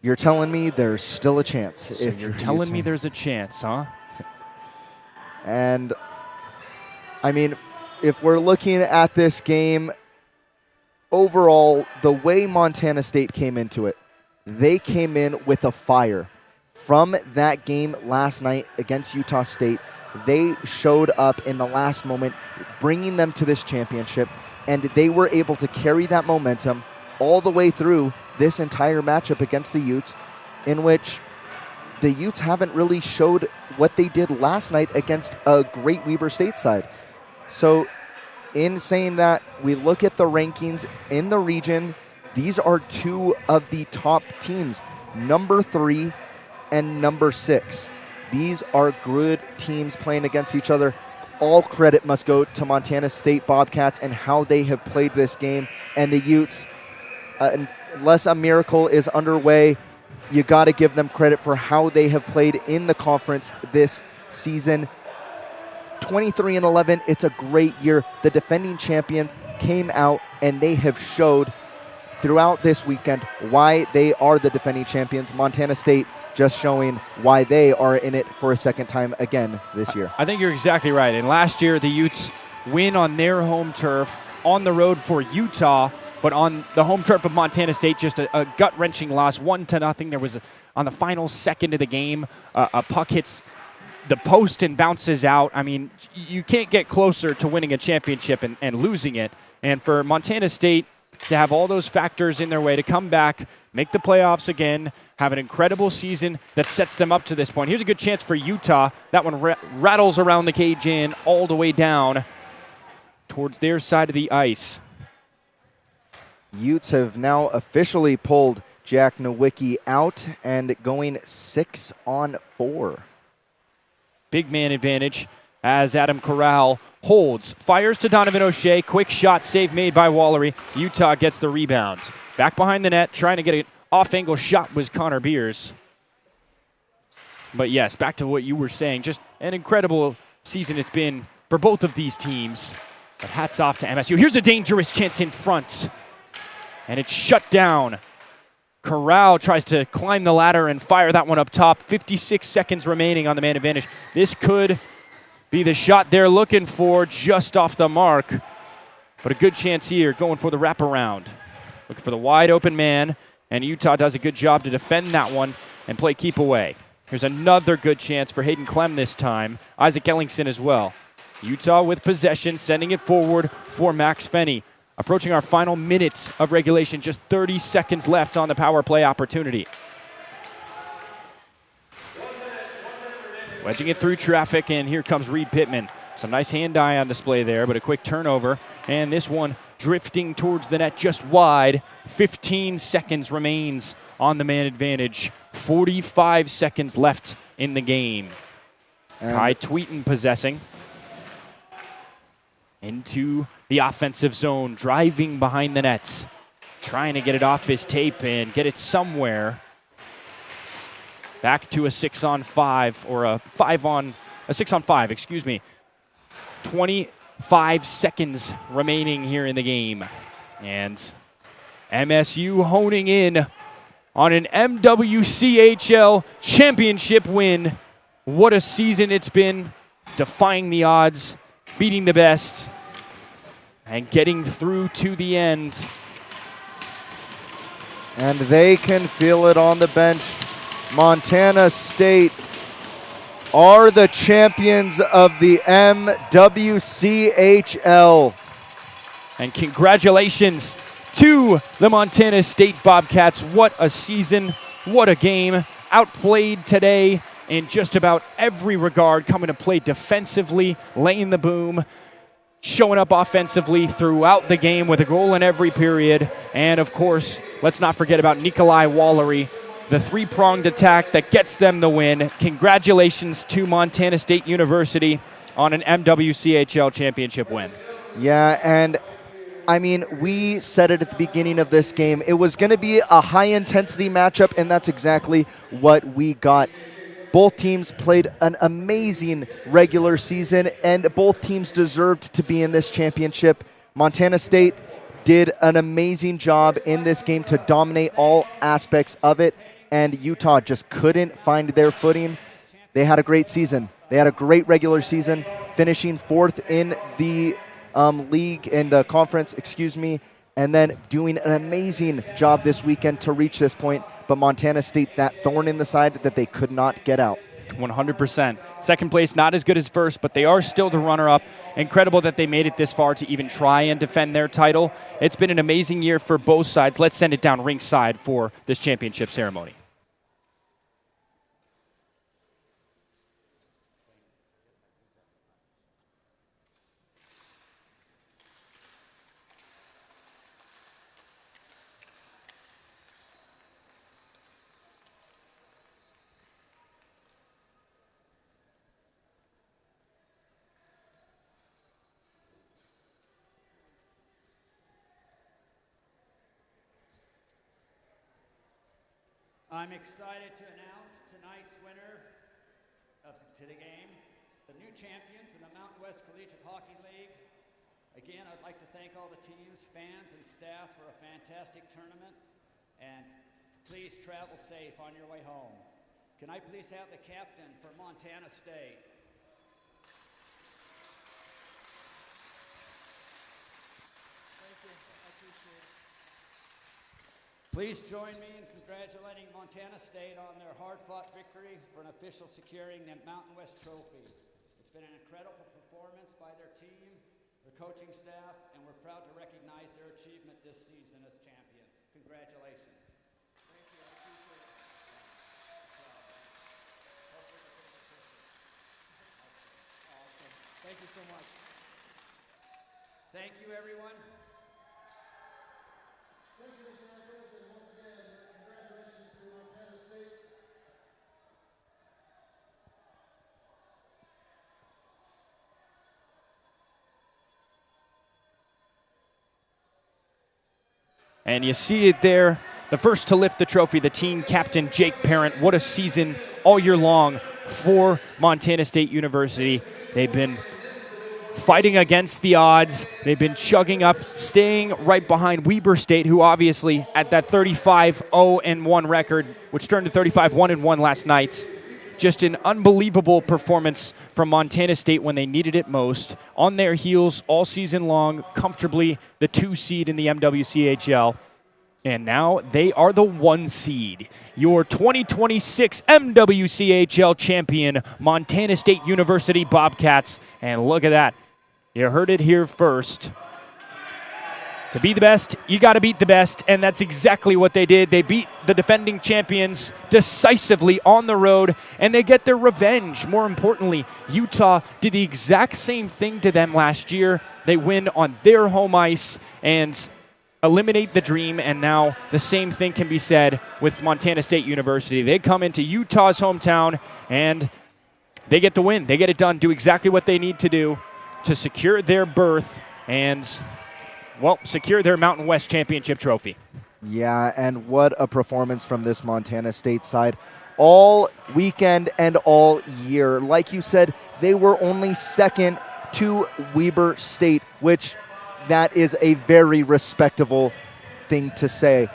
you're telling me there's still a chance. So if you're telling me there's a chance, huh? And, I mean, if we're looking at this game, overall, the way Montana State came into it, they came in with a fire. From that game last night against Utah State, they showed up in the last moment, bringing them to this championship, and they were able to carry that momentum all the way through this entire matchup against the Utes, in which the Utes haven't really showed what they did last night against a great Weber State side. So in saying that, we look at the rankings in the region. These are two of the top teams, number 3 and number 6. These are good teams playing against each other. All credit must go to Montana State Bobcats and how they have played this game. And the Utes, unless a miracle is underway, you got to give them credit for how they have played in the conference this season. 23-11, it's a great year. The defending champions came out and they have showed throughout this weekend why they are the defending champions. Montana State just showing why they are in it for a second time again this year. I think you're exactly right. And last year, the Utes win on their home turf on the road for Utah, but on the home turf of Montana State, just a gut-wrenching loss, 1-0. There was, on the final second of the game, a puck hits the post and bounces out. I mean, you can't get closer to winning a championship and losing it. And for Montana State to have all those factors in their way, to come back, make the playoffs again, have an incredible season that sets them up to this point. Here's a good chance for Utah. That one rattles around the cage in all the way down towards their side of the ice. Utes have now officially pulled Jack Nowicki out and going 6-on-4. Big man advantage as Adam Corral holds, fires to Donovan O'Shea. Quick shot, save made by Wallery. Utah gets the rebound. Back behind the net, trying to get an off-angle shot was Connor Beers. But yes, back to what you were saying, just an incredible season it's been for both of these teams. But hats off to MSU. Here's a dangerous chance in front. And it's shut down. Corral tries to climb the ladder and fire that one up top. 56 seconds remaining on the man advantage. This could be the shot they're looking for, just off the mark. But a good chance here, going for the wraparound. Looking for the wide open man, and Utah does a good job to defend that one and play keep away. Here's another good chance for Hayden Clem this time. Isaac Ellingson as well. Utah with possession, sending it forward for Max Fenney. Approaching our final minute of regulation, just 30 seconds left on the power play opportunity. Wedging it through traffic, and here comes Reed Pittman. Some nice hand-eye on display there, but a quick turnover. And this one drifting towards the net just wide. 15 seconds remains on the man advantage. 45 seconds left in the game. Kai Tweeten possessing. Into the offensive zone, driving behind the nets. Trying to get it off his tape and get it somewhere. Back to a 6-on-5, or a 6-on-5, excuse me. 25 seconds remaining here in the game. And MSU honing in on an MWCHL championship win. What a season it's been, defying the odds, beating the best, and getting through to the end. And they can feel it on the bench. Montana State are the champions of the MWCHL. And congratulations to the Montana State Bobcats. What a season, what a game. Outplayed today in just about every regard, coming to play defensively, laying the boom, showing up offensively throughout the game with a goal in every period. And of course, let's not forget about Nikolai Wallery, the three-pronged attack that gets them the win. Congratulations to Montana State University on an MWCHL championship win. Yeah, and I mean, we said it at the beginning of this game. It was going to be a high-intensity matchup, and that's exactly what we got. Both teams played an amazing regular season, and both teams deserved to be in this championship. Montana State did an amazing job in this game to dominate all aspects of it, and Utah just couldn't find their footing. They had a great season. They had a great regular season, finishing 4th in the league, in the conference, and then doing an amazing job this weekend to reach this point. But Montana State, that thorn in the side that they could not get out. 100%. Second place, not as good as first, but they are still the runner-up. Incredible that they made it this far to even try and defend their title. It's been an amazing year for both sides. Let's send it down ringside for this championship ceremony. I'm excited to announce tonight's winner of the game, the new champions in the Mountain West Collegiate Hockey League. Again, I'd like to thank all the teams, fans, and staff for a fantastic tournament, and please travel safe on your way home. Can I please have the captain for Montana State? Thank you. I appreciate it. Please join me in congratulating Montana State on their hard-fought victory for an official securing the Mountain West Trophy. It's been an incredible performance by their team, their coaching staff, and we're proud to recognize their achievement this season as champions. Congratulations. Thank you. I appreciate it. Awesome. Thank you so much. Thank you, everyone. Thank you, Mr. Nichols, and once again, congratulations to Montana State. And you see it there, the first to lift the trophy, the team captain, Jake Parent. What a season all year long for Montana State University. They've been fighting against the odds. They've been chugging up, staying right behind Weber State, who obviously at that 35-0-1 record, which turned to 35-1-1 last night. Just an unbelievable performance from Montana State when they needed it most. On their heels all season long, comfortably the 2 seed in the MWCHL. And now they are the 1 seed. Your 2026 MWCHL champion, Montana State University Bobcats. And look at that. You heard it here first. To be the best, you got to beat the best, and that's exactly what they did. They beat the defending champions decisively on the road, and they get their revenge. More importantly, Utah did the exact same thing to them last year. They win on their home ice and eliminate the dream, and now the same thing can be said with Montana State University. They come into Utah's hometown, and they get the win. They get it done, do exactly what they need to do to secure their berth and, well, secure their Mountain West Championship trophy. Yeah, and what a performance from this Montana State side all weekend and all year. Like you said, they were only second to Weber State, which that is a very respectable thing to say.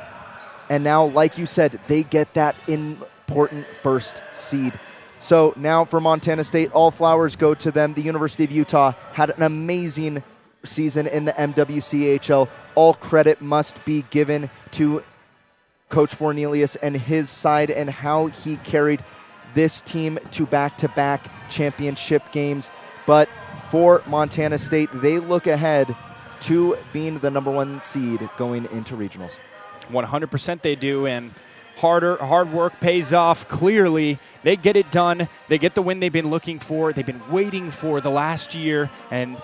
And now, like you said, they get that important first seed. So now for Montana State, all flowers go to them. The University of Utah had an amazing season in the MWCHL. All credit must be given to Coach Fornelius and his side and how he carried this team to back-to-back championship games. But for Montana State, they look ahead to being the #1 seed going into regionals. 100% they do, and hard work pays off. Clearly, they get it done. They get the win they've been looking for. They've been waiting for the last year, and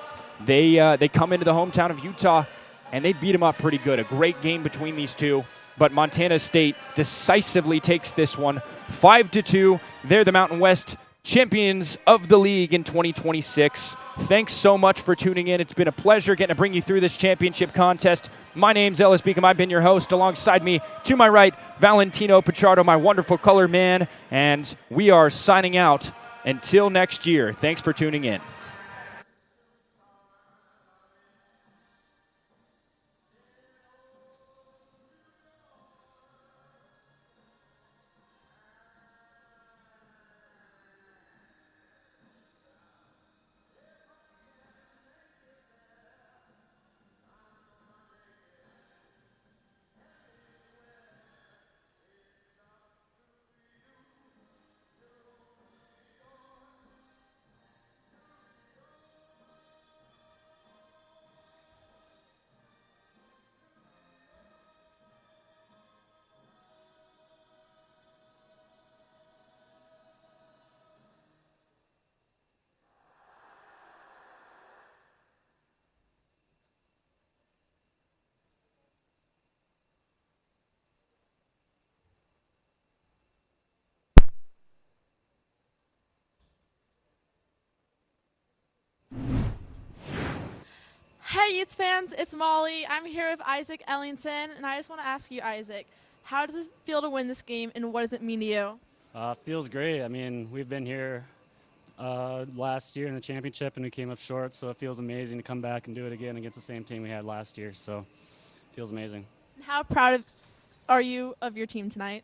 they come into the hometown of Utah, and they beat them up pretty good. A great game between these two, but Montana State decisively takes this one 5-2. They're the Mountain West champions of the league in 2026. thanks so much for tuning in. It's been a pleasure getting to bring you through this championship contest. My name's Ellis Beacom. I've been your host. Alongside me, to my right, Valentino Pichardo, my wonderful color man. And we are signing out until next year. Thanks for tuning in. Hey, Utes fans, it's Molly. I'm here with Isaac Ellington, and I just want to ask you, Isaac, how does it feel to win this game, and what does it mean to you? Feels great. I mean, we've been here last year in the championship, and we came up short, so it feels amazing to come back and do it again against the same team we had last year. So it feels amazing. How proud are you of your team tonight?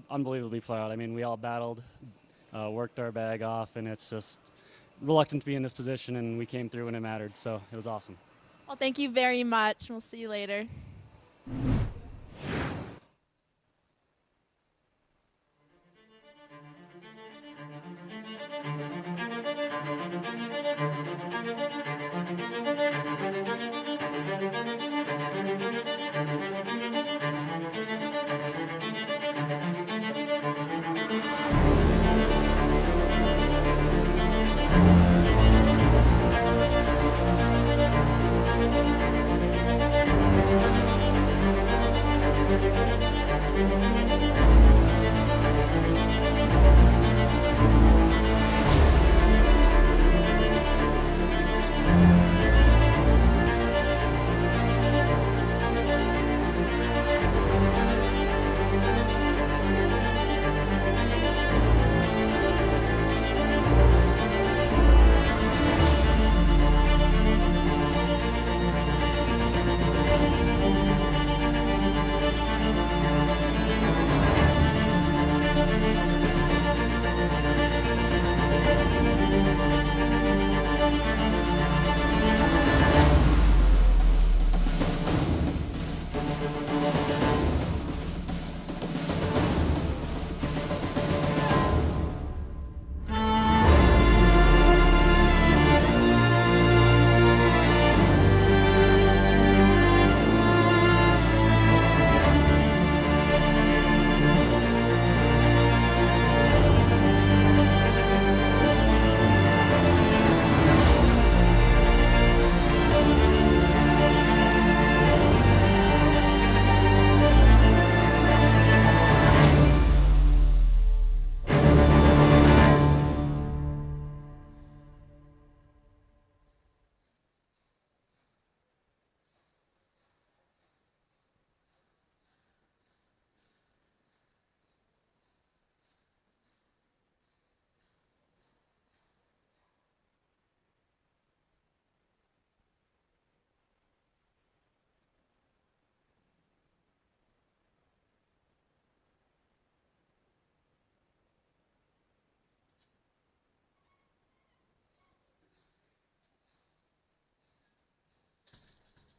Unbelievably proud. I mean, we all battled, worked our bag off, and it's just reluctant to be in this position, and we came through when it mattered, so it was awesome. Well, thank you very much, and we'll see you later.